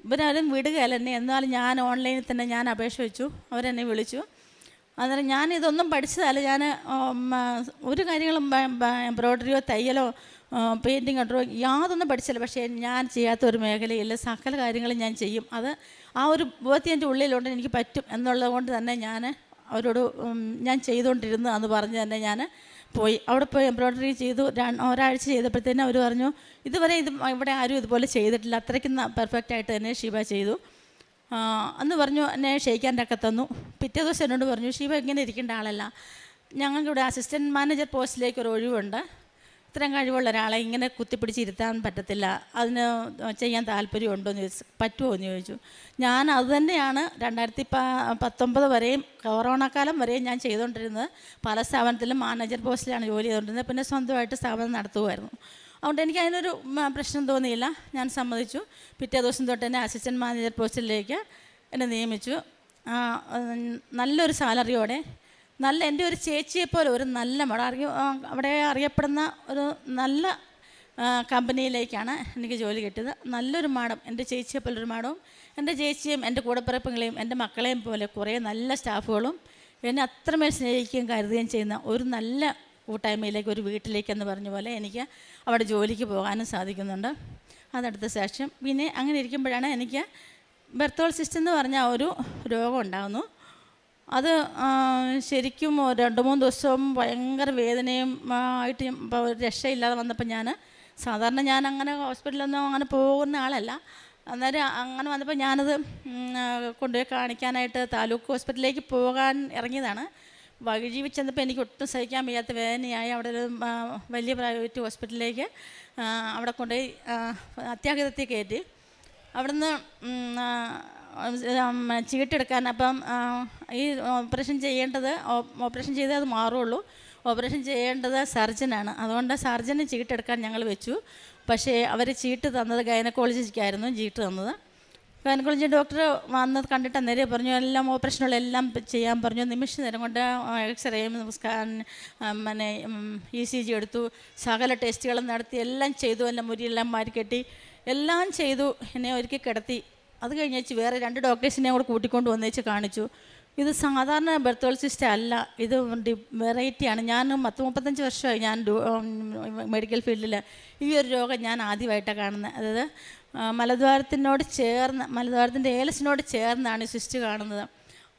ഇവരാരും വിടുകയല്ല എന്നെ. എന്നാലും ഞാൻ ഓൺലൈനിൽ തന്നെ ഞാൻ അപേക്ഷ വെച്ചു. അവരെന്നെ വിളിച്ചു. അന്നേരം ഞാൻ ഇതൊന്നും പഠിച്ചതല്ല. ഞാൻ ഒരു കാര്യങ്ങളും എംബ്രോയ്ഡറിയോ തയ്യലോ പെയിൻറ്റിങ് കണ്ടോ യാതൊന്നും പഠിച്ചില്ല. പക്ഷേ ഞാൻ ചെയ്യാത്ത ഒരു മേഖലയിൽ സകല കാര്യങ്ങളും ഞാൻ ചെയ്യും. അത് ആ ഒരു ബോധ്യം എൻ്റെ ഉള്ളിലുണ്ട്, എനിക്ക് പറ്റും എന്നുള്ളത് കൊണ്ട് തന്നെ ഞാൻ അവരോട് ഞാൻ ചെയ്തുകൊണ്ടിരുന്നു എന്ന് പറഞ്ഞ് തന്നെ ഞാൻ പോയി. അവിടെ പോയി എംബ്രോയ്ഡറി ചെയ്തു. ഒരാഴ്ച ചെയ്തപ്പോഴത്തേനും അവർ പറഞ്ഞു, ഇതുവരെ ഇവിടെ ആരും ഇതുപോലെ ചെയ്തിട്ടില്ല, അത്രയ്ക്കും പെർഫെക്റ്റായിട്ട് തന്നെ ഷീബ ചെയ്തു എന്ന് പറഞ്ഞു. എന്നെ ക്ഷയിക്കാനൊക്കെ തന്നു. പിറ്റേ ദിവസം എന്നോട് പറഞ്ഞു, ഷീബ ഇങ്ങനെ ഇരിക്കേണ്ട ആളല്ല, ഞങ്ങൾക്കിവിടെ അസിസ്റ്റൻറ്റ് മാനേജർ പോസ്റ്റിലേക്ക് ഒരു ഒഴിവുണ്ട്, ഇത്രയും കഴിവുള്ള ഒരാളെ ഇങ്ങനെ കുത്തിപ്പിടിച്ചിരുത്താൻ പറ്റത്തില്ല, അതിന് ചെയ്യാൻ താല്പര്യമുണ്ടോ എന്ന് ചോദിച്ചു. പറ്റുമോ എന്ന് ചോദിച്ചു. ഞാൻ അതുതന്നെയാണ് 2019 വരെയും കൊറോണ കാലം വരെയും ഞാൻ ചെയ്തുകൊണ്ടിരുന്നത്. പല സ്ഥാപനത്തിലും മാനേജർ പോസ്റ്റിലാണ് ജോലി ചെയ്തുകൊണ്ടിരുന്നത്. പിന്നെ സ്വന്തമായിട്ട് സ്ഥാപനം നടത്തുമായിരുന്നു. അതുകൊണ്ട് എനിക്ക് അതിനൊരു പ്രശ്നം തോന്നിയില്ല. ഞാൻ സമ്മതിച്ചു. പിറ്റേ ദിവസം തൊട്ട് എന്നെ അസിസ്റ്റൻറ്റ് മാനേജർ പോസ്റ്റിലേക്ക് എന്നെ നിയമിച്ചു. നല്ലൊരു സാലറിയോടെ, നല്ല എൻ്റെ ഒരു ചേച്ചിയെപ്പോലെ ഒരു നല്ല അവിടെ അറിയപ്പെടുന്ന ഒരു നല്ല കമ്പനിയിലേക്കാണ് എനിക്ക് ജോലി കിട്ടിയത്. നല്ലൊരു മാഡം, എൻ്റെ ചേച്ചിയെപ്പോലെ ഒരു മാഡവും, എൻ്റെ ചേച്ചിയും എൻ്റെ കൂടപ്പിറപ്പുകളെയും എൻ്റെ മക്കളെയും പോലെ കുറേ നല്ല സ്റ്റാഫുകളും എന്നെ അത്രമേൽ സ്നേഹിക്കുകയും കരുതുകയും ചെയ്യുന്ന ഒരു നല്ല കൂട്ടായ്മയിലേക്ക്, ഒരു വീട്ടിലേക്കെന്ന് പറഞ്ഞ പോലെ എനിക്ക് അവിടെ ജോലിക്ക് പോകാനും സാധിക്കുന്നുണ്ട്. അതടുത്ത സാക്ഷ്യം. പിന്നെ അങ്ങനെ ഇരിക്കുമ്പോഴാണ് എനിക്ക് ബെർത്തോൾ സിസ്റ്റ് എന്ന് പറഞ്ഞ ഒരു രോഗം ഉണ്ടാകുന്നു. അത് ശരിക്കും 2-3 ദിവസവും ഭയങ്കര വേദനയും ആയിട്ട് ഒരു രക്ഷയില്ലാതെ വന്നപ്പോൾ സാധാരണ ഞാൻ അങ്ങനെ ഹോസ്പിറ്റലൊന്നും അങ്ങനെ പോകുന്ന ആളല്ല. അന്നേരം അങ്ങനെ വന്നപ്പോൾ ഞാനത് കൊണ്ടുപോയി കാണിക്കാനായിട്ട് താലൂക്ക് ഹോസ്പിറ്റലിലേക്ക് പോകാൻ ഇറങ്ങിയതാണ്. വഴി ചെന്നപ്പോൾ എനിക്ക് ഒട്ടും സഹിക്കാൻ വയ്യാത്ത വേദനയായി. അവിടെ ഒരു വലിയ പ്രൈവറ്റ് ഹോസ്പിറ്റലിലേക്ക് അവിടെ കൊണ്ടുപോയി അത്യാഹിതത്തിൽ കയറ്റി. അവിടുന്ന് ചീട്ടെടുക്കാൻ, അപ്പം ഈ ഓപ്പറേഷൻ ചെയ്തേ അത് മാറുള്ളൂ. ഓപ്പറേഷൻ ചെയ്യേണ്ടത് സർജനാണ്. അതുകൊണ്ട് സർജന് ചീട്ടെടുക്കാൻ ഞങ്ങൾ വെച്ചു. പക്ഷേ അവർ ചീട്ട് തന്നത് ഗൈനക്കോളജിക്കായിരുന്നു ചീട്ട് തന്നത്. ഗൈനക്കോളജി ഡോക്ടർ വന്ന് കണ്ടിട്ട് അന്നേരം പറഞ്ഞു, എല്ലാം ഓപ്പറേഷനുകളെല്ലാം ചെയ്യാൻ പറഞ്ഞു. നിമിഷ നേരം കൊണ്ട് എക്സ്റേയും സ്കാൻ പിന്നെ ECG എടുത്തു, സകല ടെസ്റ്റുകളും നടത്തി, എല്ലാം ചെയ്തു. എല്ലാം മുരിയെല്ലാം മാരിക്കെട്ടി എല്ലാം ചെയ്തു. എന്നെ ഒരുക്കി കിടത്തി. അത് കഴിഞ്ഞേച്ച് വേറെ 2 ഡോക്ടേഴ്സിനെ കൂടെ കൂട്ടിക്കൊണ്ട് വന്നേച്ച് കാണിച്ചു. ഇത് സാധാരണ ബെർത്തോൾ സിസ്റ്റ് അല്ല, ഇത് വെറൈറ്റിയാണ്. ഞാൻ 35 വർഷമായി ഞാൻ മെഡിക്കൽ ഫീൽഡിൽ. ഈ ഒരു രോഗം ഞാൻ ആദ്യമായിട്ടാണ് കാണുന്നത്. അതായത് മലദ്വാരത്തിൻ്റെ ഏലസിനോട് ചേർന്നാണ് ഈ സിസ്റ്റ് കാണുന്നത്.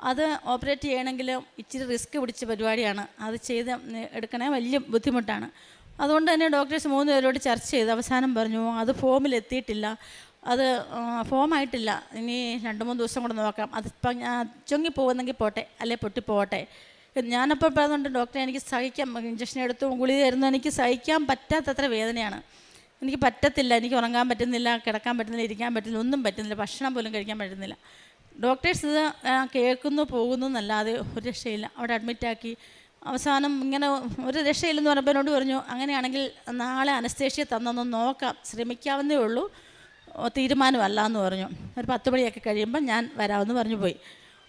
അത് ഓപ്പറേറ്റ് ചെയ്യണമെങ്കിൽ ഇച്ചിരി റിസ്ക് പിടിച്ച പരിപാടിയാണ്. അത് ചെയ്ത് എടുക്കണേ വലിയ ബുദ്ധിമുട്ടാണ്. അതുകൊണ്ട് തന്നെ ഡോക്ടേഴ്സ് 3 പേരോട് ചർച്ച ചെയ്ത് അവസാനം പറഞ്ഞു, അത് ഫോമിലെത്തിയിട്ടില്ല, അത് ഫോമായിട്ടില്ല, ഇനി 2-3 ദിവസം കൂടെ നോക്കാം, അതിപ്പം ചൊങ്ങിപ്പോകുന്നെങ്കിൽ പോട്ടെ, അല്ലെ പൊട്ടിപ്പോട്ടെ. ഞാനപ്പോൾ പറയുന്നുണ്ട്, ഡോക്ടറെ എനിക്ക് സഹിക്കാം, ഇഞ്ചക്ഷൻ എടുത്തു ഗുളിക തരുന്നു, എനിക്ക് സഹിക്കാൻ പറ്റാത്തത്ര വേദനയാണ്, എനിക്ക് പറ്റത്തില്ല, എനിക്ക് ഉറങ്ങാൻ പറ്റുന്നില്ല, കിടക്കാൻ പറ്റുന്നില്ല, ഇരിക്കാൻ പറ്റുന്നില്ല, ഒന്നും പറ്റുന്നില്ല, ഭക്ഷണം പോലും കഴിക്കാൻ പറ്റുന്നില്ല. ഡോക്ടേഴ്സ് ഇത് കേൾക്കുന്നു പോകുന്നു എന്നല്ലാതെ ഒരു രക്ഷയില്ല. അവിടെ അഡ്മിറ്റാക്കി. അവസാനം ഇങ്ങനെ ഒരു രക്ഷയില്ലെന്ന് പറഞ്ഞപ്പോൾ എന്നോട് പറഞ്ഞു, അങ്ങനെയാണെങ്കിൽ നാളെ അനസ്തേഷ്യ തന്നൊന്ന് നോക്കാം, ശ്രമിക്കാവുന്നേ ഉള്ളൂ, തീരുമാനമല്ല എന്ന് പറഞ്ഞു. ഒരു 10 മണിയൊക്കെ കഴിയുമ്പോൾ ഞാൻ വരാമെന്ന് പറഞ്ഞു പോയി.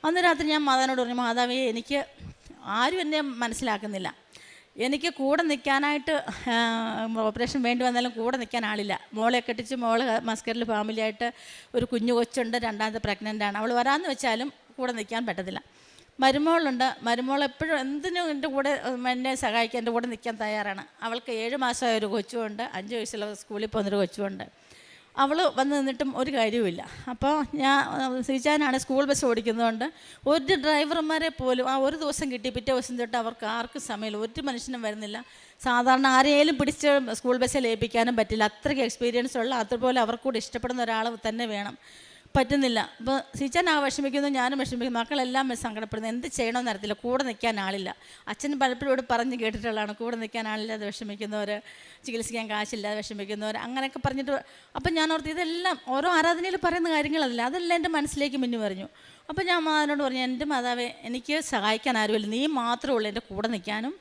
അന്ന് രാത്രി ഞാൻ മാതാവിനോട് പറഞ്ഞു, മാതാവേ, എനിക്ക് ആരും എന്നെ മനസ്സിലാക്കുന്നില്ല, എനിക്ക് കൂടെ നിൽക്കാനായിട്ട് ഓപ്പറേഷൻ വേണ്ടി വന്നാലും കൂടെ നിൽക്കാൻ ആളില്ല. മോളെ കെട്ടിച്ച് മോള് മസ്കറിൽ ഫാമിലിയായിട്ട് ഒരു കുഞ്ഞു കൊച്ചുണ്ട്, 2ാമത്തെ പ്രഗ്നൻ്റാണ്. അവൾ വരാമെന്ന് വെച്ചാലും കൂടെ നിൽക്കാൻ പറ്റത്തില്ല. മരുമോളുണ്ട്, മരുമോൾ എപ്പോഴും എന്തിനും എൻ്റെ കൂടെ എന്നെ സഹായിക്കാൻ എൻ്റെ കൂടെ നിൽക്കാൻ തയ്യാറാണ്. അവൾക്ക് 7 മാസമായ ഒരു കൊച്ചുമുണ്ട്, 5 വയസ്സുള്ള സ്കൂളിൽ പോകുന്നൊരു കൊച്ചുമുണ്ട്. അവൾ വന്ന് നിന്നിട്ടും ഒരു കാര്യവുമില്ല. അപ്പോൾ ഞാൻ ശ്രീചാനാണ് സ്കൂൾ ബസ് ഓടിക്കുന്നതുകൊണ്ട് ഒരു ഡ്രൈവർമാരെ പോലും ആ ഒരു ദിവസം കിട്ടി, പിറ്റേ ദിവസം തൊട്ട് അവർക്ക് ആർക്കും സമയമില്ല, ഒരു മനുഷ്യനും വരുന്നില്ല. സാധാരണ ആരെയും പിടിച്ച് സ്കൂൾ ബസ്സിൽ ഏൽപ്പിക്കാനും പറ്റില്ല, അത്രയ്ക്ക് എക്സ്പീരിയൻസ് ഉള്ള, അതുപോലെ അവർക്കൂടെ ഇഷ്ടപ്പെടുന്ന ഒരാൾ തന്നെ വേണം, പറ്റുന്നില്ല. അപ്പോൾ ശ്രീചാൻ വിഷമിക്കുന്നു, ഞാനും വിഷമിക്കുന്നു, മക്കളെല്ലാം സങ്കടപ്പെടുന്നു, എന്ത് ചെയ്യണമെന്ന് അറിയത്തില്ല, കൂടെ നിൽക്കാൻ ആളില്ല. അച്ഛൻ പലപ്പോഴും ഇവിടെ പറഞ്ഞ് കേട്ടിട്ടുള്ളതാണ്, കൂടെ നിൽക്കാൻ ആളില്ലാതെ വിഷമിക്കുന്നവർ, ചികിത്സിക്കാൻ കാശില്ലാതെ വിഷമിക്കുന്നവർ, അങ്ങനെയൊക്കെ പറഞ്ഞിട്ട്. അപ്പം ഞാൻ ഓർത്ത് ഇതെല്ലാം ഓരോ ആരാധനയിൽ പറയുന്ന കാര്യങ്ങളല്ല, അതെല്ലാം എൻ്റെ മനസ്സിലേക്ക് മുന്നു പറഞ്ഞു. അപ്പോൾ ഞാൻ മാതാവിനോട് പറഞ്ഞു, എൻ്റെ മാതാവേ, എനിക്ക് സഹായിക്കാൻ ആരുമില്ല, നീ മാത്രമേ ഉള്ളൂ എൻ്റെ കൂടെ നിൽക്കാനും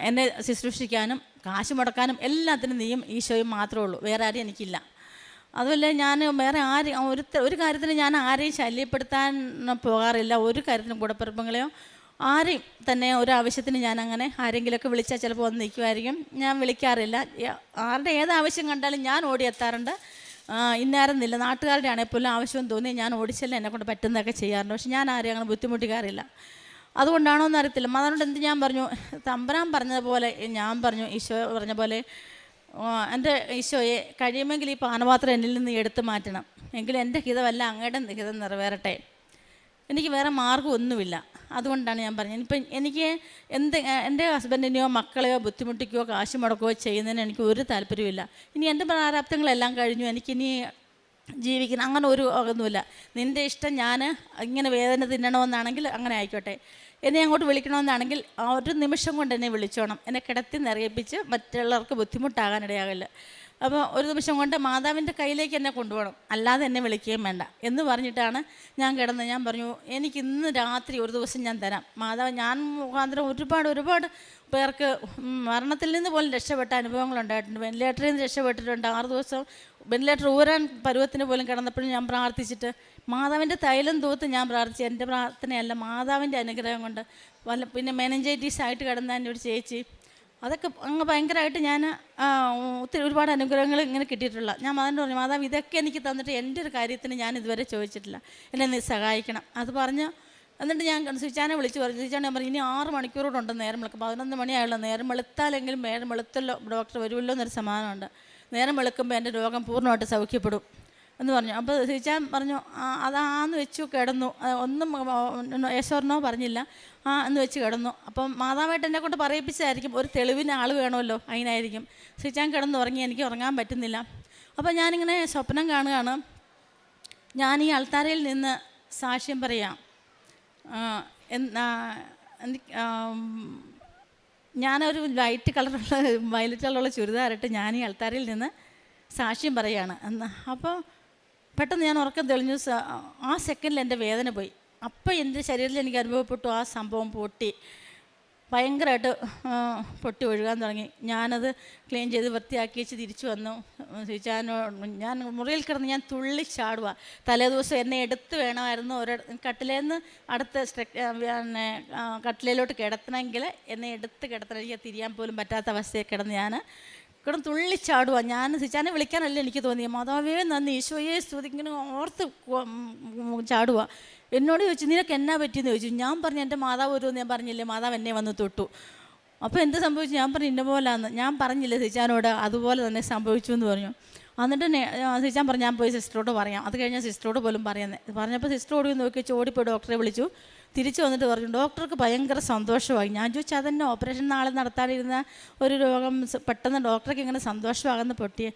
എന്നെ ശുശ്രൂഷിക്കാനും കാശ് മുടക്കാനും എല്ലാത്തിനും നീയും ഈശോയും മാത്രമേ ഉള്ളൂ, വേറെ ആരും എനിക്കില്ല. അതുമല്ല, ഞാൻ വേറെ ഒരു കാര്യത്തിന് ഞാൻ ആരെയും ശല്യപ്പെടുത്താൻ പോകാറില്ല, ഒരു കാര്യത്തിനും കൂടപ്പിറപ്പുകളെയോ ആരെയും തന്നെ ഒരാവശ്യത്തിന് ഞാൻ അങ്ങനെ ആരെങ്കിലുമൊക്കെ വിളിച്ചാൽ ചിലപ്പോൾ വന്ന് നിൽക്കുമായിരിക്കും. ഞാൻ വിളിക്കാറില്ല. ആരുടെ ഏതാവശ്യം കണ്ടാലും ഞാൻ ഓടിയെത്താറുണ്ട്. ഇന്നാരെന്നില്ല, നാട്ടുകാരുടെ ആണെങ്കിൽ പോലും ആവശ്യം തോന്നി ഞാൻ ഓടിച്ചെല്ലാം എന്നെക്കൊണ്ട് പറ്റുന്നതൊക്കെ ചെയ്യാറുണ്ട്. പക്ഷെ ഞാൻ ആരെയും അങ്ങനെ ബുദ്ധിമുട്ടിക്കാറില്ല. അതുകൊണ്ടാണോ എന്നറിയത്തില്ല. അതുകൊണ്ട് എന്ത് ഞാൻ പറഞ്ഞു, തമ്പുരാൻ പറഞ്ഞതുപോലെ ഞാൻ പറഞ്ഞു, ഈശോ പറഞ്ഞ പോലെ എൻ്റെ ഈശോയെ കഴിയുമെങ്കിൽ ഈ പാനപാത്രം എന്നിൽ നിന്ന് എടുത്തു മാറ്റണം, എങ്കിലും എൻ്റെ ഹിതമല്ല അങ്ങയുടെ ഹിതം നിറവേറട്ടെ, എനിക്ക് വേറെ മാർഗ്ഗമൊന്നുമില്ല. അതുകൊണ്ടാണ് ഞാൻ പറഞ്ഞത്. ഇപ്പം എനിക്ക് എൻ്റെ ഹസ്ബൻഡിനെയോ മക്കളെയോ ബുദ്ധിമുട്ടിക്കുകയോ കാശ് മുടക്കുകയോ ചെയ്യുന്നതിന് എനിക്ക് ഒരു താല്പര്യമില്ല. ഇനി എൻ്റെ പ്രാരാബ്ദങ്ങളെല്ലാം കഴിഞ്ഞു, എനിക്കിനി ജീവിക്കണം അങ്ങനെ ഒരു ഒന്നുമില്ല. നിൻ്റെ ഇഷ്ടം, ഞാൻ ഇങ്ങനെ വേദന തിന്നണമെന്നാണെങ്കിൽ അങ്ങനെ ആയിക്കോട്ടെ, എന്നെ അങ്ങോട്ട് വിളിക്കണമെന്നാണെങ്കിൽ ഒരു നിമിഷം കൊണ്ട് എന്നെ വിളിച്ചോണം, എന്നെ കിടത്തി നിറയിപ്പിച്ച് മറ്റുള്ളവർക്ക് ബുദ്ധിമുട്ടാകാനിടയാകില്ല. അപ്പോൾ ഒരു നിമിഷം കൊണ്ട് മാതാവിൻ്റെ കയ്യിലേക്ക് എന്നെ കൊണ്ടുപോകണം, അല്ലാതെ എന്നെ വിളിക്കുകയും വേണ്ട എന്ന് പറഞ്ഞിട്ടാണ് ഞാൻ കിടന്ന്. ഞാൻ പറഞ്ഞു, എനിക്ക് ഇന്ന് രാത്രി ഒരു ദിവസം ഞാൻ തരാം മാതാവ്. ഞാൻ മുഖാന്തരം ഒരുപാട് പേർക്ക് മരണത്തിൽ നിന്ന് പോലും രക്ഷപ്പെട്ട അനുഭവങ്ങളുണ്ടായിട്ടുണ്ട്. വെന്റിലേറ്ററിൽ നിന്ന് രക്ഷപ്പെട്ടിട്ടുണ്ട്. 6 ദിവസം വെന്റിലേറ്റർ ഊരാൻ പരുവത്തിന് പോലും കിടന്നപ്പോഴും ഞാൻ പ്രാർത്ഥിച്ചിട്ട് മാതാവിൻ്റെ തൈലം തൂത്ത് ഞാൻ പ്രാർത്ഥിച്ചു. എൻ്റെ പ്രാർത്ഥനയല്ല, മാതാവിൻ്റെ അനുഗ്രഹം കൊണ്ട്. പിന്നെ മെനഞ്ചൈറ്റീസ് ആയിട്ട് കിടന്ന എൻ്റെ ഒരു ചേച്ചി, അതൊക്കെ അങ്ങ് ഭയങ്കരമായിട്ട് ഞാൻ ഒരുപാട് അനുഗ്രഹങ്ങൾ ഇങ്ങനെ കിട്ടിയിട്ടുള്ള. ഞാൻ മാതാവിൻ്റെ പറഞ്ഞു, മാതാവ് ഇതൊക്കെ എനിക്ക് തന്നിട്ട് എൻ്റെ ഒരു കാര്യത്തിന് ഞാൻ ഇതുവരെ ചോദിച്ചിട്ടില്ല, എന്നെ നീ സഹായിക്കണം. അത് പറഞ്ഞ് എന്നിട്ട് ഞാൻ സ്വിച്ചാനെ വിളിച്ച് പറഞ്ഞു. സ്വിച്ചാനെ ഞാൻ പറഞ്ഞു, ഇനി 6 മണിക്കൂറോടുണ്ട് നേരം വെളുക്കും, 11 മണിയായുള്ള നേരം വെളുത്താലെങ്കിലും നേരം വെളുത്തല്ലോ ഡോക്ടർ വരുമല്ലോ എന്നൊരു സമാധാനമുണ്ട്. നേരം വെളുക്കുമ്പോൾ എൻ്റെ രോഗം പൂർണ്ണമായിട്ട് സൗഖ്യപ്പെടും എന്ന് പറഞ്ഞു. അപ്പോൾ സ്വിച്ചാൻ പറഞ്ഞു, അതാന്ന് വെച്ചു കിടന്നു. ഒന്നും യേശോർണോ പറഞ്ഞില്ല, എന്ന് വെച്ച് കിടന്നു. അപ്പം മാതാവായിട്ട് എന്നെ കൊണ്ട് പറയിപ്പിച്ചതായിരിക്കും, ഒരു തെളിവിന് ആൾ വേണമല്ലോ, അതിനായിരിക്കും. സ്വിച്ചാൻ കിടന്ന് ഉറങ്ങി, എനിക്ക് ഉറങ്ങാൻ പറ്റുന്നില്ല. അപ്പോൾ ഞാനിങ്ങനെ സ്വപ്നം കാണുകയാണ്, ഞാൻ ഈ അൾത്താരയിൽ നിന്ന് സാക്ഷ്യം പറയാം. ഞാനൊരു വയലറ്റ് കളറുള്ള ചുരിദാറിട്ട് ഞാൻ ഈ അൾത്താരയിൽ നിന്ന് സാക്ഷ്യം പറയുകയാണ് എന്ന്. അപ്പോൾ പെട്ടെന്ന് ഞാൻ ഉറക്കം തെളിഞ്ഞു. ആ സെക്കൻഡിൽ എൻ്റെ വേദന പോയി. അപ്പോൾ എൻ്റെ ശരീരത്തിൽ എനിക്ക് അനുഭവപ്പെട്ടു, ആ സംഭവം ഭയങ്കരമായിട്ട് പൊട്ടി ഒഴുകാൻ തുടങ്ങി. ഞാനത് ക്ലീൻ ചെയ്ത് വൃത്തിയാക്കി വെച്ച് തിരിച്ചു വന്നു. ഞാൻ മുറിയിൽ കിടന്ന് ഞാൻ തുള്ളിച്ചാടുക. തലേദിവസം എന്നെ എടുത്ത് വേണമായിരുന്നു കട്ടിലേന്ന് അടുത്ത പിന്നെ കട്ടിലയിലോട്ട് കിടത്തണമെങ്കിൽ എന്നെ എടുത്ത് കിടത്തണം. എനിക്ക് തിരിയാൻ പോലും പറ്റാത്ത അവസ്ഥയിൽ കിടന്ന് ഞാൻ കിടന്ന് തുള്ളിച്ചാടുക. ഞാൻ സിച്ചാനെ വിളിക്കാനല്ല എനിക്ക് തോന്നിയത്, മാതാവേ നന്ദി, ഈശോയെ സ്തുതി, ഇങ്ങനെ ഓർത്ത് ചാടുക. എന്നോട് ചോദിച്ചു, നിനക്ക് എന്നാ പറ്റിയെന്ന് ചോദിച്ചു. ഞാൻ പറഞ്ഞു, എൻ്റെ മാതാവ് വരുമെന്ന് ഞാൻ പറഞ്ഞില്ലേ, മാതാവ് എന്നെ വന്ന് തൊട്ടു. അപ്പോൾ എന്ത് സംഭവിച്ചു? ഞാൻ പറഞ്ഞു, ഇന്ന പോലാന്ന്. ഞാൻ പറഞ്ഞില്ലേ സിച്ചാനോട്, അതുപോലെ തന്നെ സംഭവിച്ചു എന്ന് പറഞ്ഞു. എന്നിട്ട് സിച്ചാൻ പറഞ്ഞു, ഞാൻ പോയി സിസ്റ്ററോട് പറയാം. അത് കഴിഞ്ഞാൽ സിസ്റ്ററോട് പോലും പറഞ്ഞപ്പോൾ സിസ്റ്റർ ഓടി നോക്കി ഓടിപ്പോയി ഡോക്ടറെ വിളിച്ചു. തിരിച്ചു വന്നിട്ട് പറഞ്ഞു, ഡോക്ടർക്ക് ഭയങ്കര സന്തോഷമായി. ഞാൻ ചോദിച്ചു, അതെന്നെ ഓപ്പറേഷൻ നാളെ നടത്താനിരുന്ന ഒരു രോഗം പെട്ടെന്ന് ഡോക്ടർക്ക് ഇങ്ങനെ സന്തോഷമാകുന്ന പൊട്ടിയെ.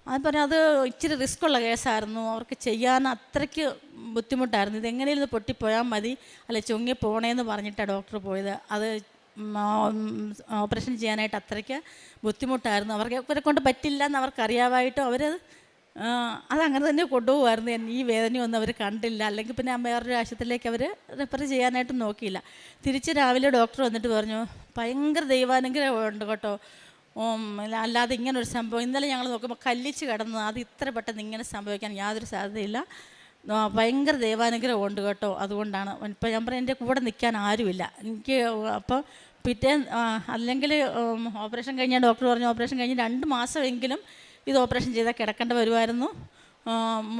അത് പറഞ്ഞു, അത് ഇച്ചിരി റിസ്ക്കുള്ള കേസായിരുന്നു, അവർക്ക് ചെയ്യാൻ അത്രയ്ക്ക് ബുദ്ധിമുട്ടായിരുന്നു. ഇതെങ്ങനെയും ഇത് പൊട്ടിപ്പോയാൽ മതി, അല്ലെ ചുങ്ങി പോണേന്ന് പറഞ്ഞിട്ടാണ് ഡോക്ടർ പോയത്. അത് ഓപ്പറേഷൻ ചെയ്യാനായിട്ട് അത്രയ്ക്ക് ബുദ്ധിമുട്ടായിരുന്നു. അവരെ കൊണ്ട് പറ്റില്ല എന്ന് അവർക്കറിയാമായിട്ടും അതങ്ങനെ തന്നെ കൊണ്ടുപോകുമായിരുന്നു. ഈ വേദനയൊന്നും അവർ കണ്ടില്ല. അല്ലെങ്കിൽ പിന്നെ വേറൊരു ആശുപത്രിയിലേക്ക് അവർ റെഫർ ചെയ്യാനായിട്ട് നോക്കിയില്ല. തിരിച്ച് രാവിലെ ഡോക്ടർ വന്നിട്ട് പറഞ്ഞു, ഭയങ്കര ദൈവാനുഗ്രഹമുണ്ട് കേട്ടോ, അല്ലാതെ ഇങ്ങനൊരു സംഭവം ഇന്നലെ ഞങ്ങൾ നോക്കുമ്പോൾ കല്ലിച്ച് കിടന്നു, അത് ഇത്ര പെട്ടെന്ന് ഇങ്ങനെ സംഭവിക്കാൻ യാതൊരു സാധ്യതയില്ല, ഭയങ്കര ദൈവാനുഗ്രഹമുണ്ട് കേട്ടോ. അതുകൊണ്ടാണ് ഇപ്പം ഞാൻ പറയാം, എൻ്റെ കൂടെ നിൽക്കാൻ ആരുമില്ല എനിക്ക്. അപ്പോൾ അല്ലെങ്കിൽ ഓപ്പറേഷൻ കഴിഞ്ഞാൽ ഡോക്ടർ പറഞ്ഞു, ഓപ്പറേഷൻ കഴിഞ്ഞ് 2 മാസമെങ്കിലും ഇത് ഓപ്പറേഷൻ ചെയ്താൽ കിടക്കേണ്ട വരുമായിരുന്നു.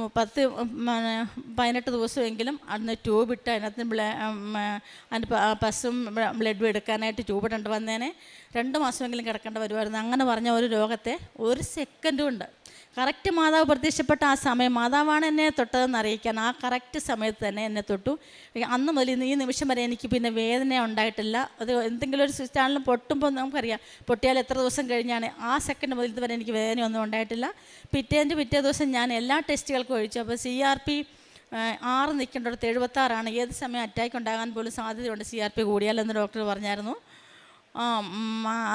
18 ദിവസമെങ്കിലും അന്ന് ട്യൂബിട്ട് അതിനകത്ത് അതിൻ്റെ പസും ബ്ലഡും എടുക്കാനായിട്ട് ട്യൂബിട്ടുണ്ട് വന്നേനെ. 2 മാസമെങ്കിലും കിടക്കേണ്ട വരുമായിരുന്നു. അങ്ങനെ പറഞ്ഞ ഒരു രോഗത്തെ 1 സെക്കൻഡ് കൊണ്ട് കറക്റ്റ് മാതാവ് പ്രത്യക്ഷപ്പെട്ട ആ സമയം, മാതാവാണ് എന്നെ തൊട്ടതെന്ന് അറിയിക്കാൻ ആ കറക്റ്റ് സമയത്ത് തന്നെ എന്നെ തൊട്ടു. അന്ന് മുതൽ ഈ നിമിഷം വരെ എനിക്ക് പിന്നെ വേദന ഉണ്ടായിട്ടില്ല. അത് എന്തെങ്കിലും ഒരു സ്വിച്ചാണെങ്കിലും പൊട്ടുമ്പോൾ നമുക്കറിയാം, പൊട്ടിയാൽ എത്ര ദിവസം കഴിഞ്ഞാണ്. ആ സെക്കൻഡ് മുതൽ ഇതുവരെ എനിക്ക് വേദനയൊന്നും ഉണ്ടായിട്ടില്ല. പിറ്റേ ദിവസം ഞാൻ എല്ലാ ടെസ്റ്റുകൾക്കും ഒഴിച്ചു. അപ്പോൾ CRP 6 നിൽക്കേണ്ടടുത്ത് 76ആണ്. ഏത് സമയം അറ്റാക്ക് ഉണ്ടാകാൻ പോലും സാധ്യതയുണ്ട് CRP കൂടിയാലെന്ന് ഡോക്ടർ പറഞ്ഞായിരുന്നു.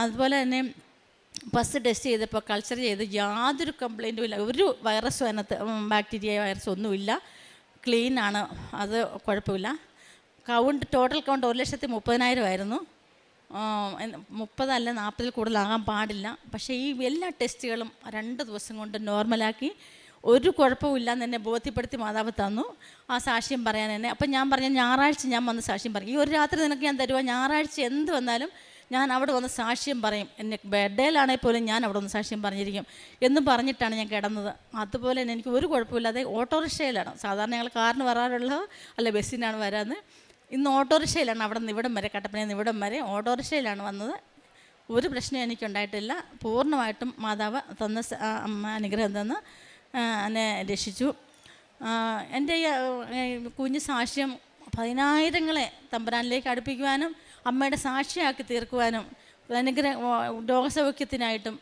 അതുപോലെ തന്നെ പസ് ടെസ്റ്റ് ചെയ്തപ്പോൾ കൾച്ചർ ചെയ്ത് യാതൊരു കംപ്ലൈൻറ്റും ഇല്ല. ഒരു വൈറസും അതിനകത്ത് ബാക്ടീരിയ വൈറസ് ഒന്നുമില്ല, ക്ലീനാണ്, അത് കുഴപ്പമില്ല. ടോട്ടൽ കൗണ്ട് 1,30,000 ആയിരുന്നു. 30 അല്ല 40 കൂടുതലാകാൻ പാടില്ല. പക്ഷേ ഈ എല്ലാ ടെസ്റ്റുകളും 2 ദിവസം കൊണ്ട് നോർമലാക്കി ഒരു കുഴപ്പമില്ലെന്ന് എന്നെ ബോധ്യപ്പെടുത്തി മാതാവ് തന്നു ആ സാക്ഷ്യം പറയാൻ എന്നെ. അപ്പം ഞാൻ പറഞ്ഞു ഞായറാഴ്ച ഞാൻ വന്ന് സാക്ഷ്യം പറയും. ഈ ഒരു രാത്രി നിനക്ക് ഞാൻ തരുവാ, ഞായറാഴ്ച എന്ത് വന്നാലും ഞാൻ അവിടെ വന്ന് സാക്ഷ്യം പറയും. എന്നെ ബെഡേലാണെങ്കിൽ പോലും ഞാൻ അവിടെ വന്ന് സാക്ഷ്യം പറഞ്ഞിരിക്കും എന്ന് പറഞ്ഞിട്ടാണ് ഞാൻ കിടന്നത്. അതുപോലെ തന്നെ എനിക്ക് ഒരു കുഴപ്പമില്ലാതെ ഓട്ടോറിക്ഷയിലാണ്. സാധാരണ ഞങ്ങൾ കാറിന് വരാറുള്ളത്, അല്ല ബസ്സിനാണ് വരാമെന്ന്. ഇന്ന് ഓട്ടോറിക്ഷയിലാണ് അവിടെ നിന്ന് ഇവിടം വരെ, കട്ടപ്പനയിൽ നിന്ന് ഇവിടം വരെ ഓട്ടോറിക്ഷയിലാണ് വന്നത്. ഒരു പ്രശ്നം എനിക്കുണ്ടായിട്ടില്ല. പൂർണ്ണമായിട്ടും മാതാവ് തന്ന അനുഗ്രഹം തന്ന് എന്നെ രക്ഷിച്ചു. എൻ്റെ കുഞ്ഞ് സാക്ഷ്യം 10,000-ങ്ങളെ തമ്പുരാനിലേക്ക് അടുപ്പിക്കുവാനും അമ്മയുടെ സാക്ഷിയാക്കി തീർക്കുവാനും രോഗസൗഖ്യത്തിനായിട്ടും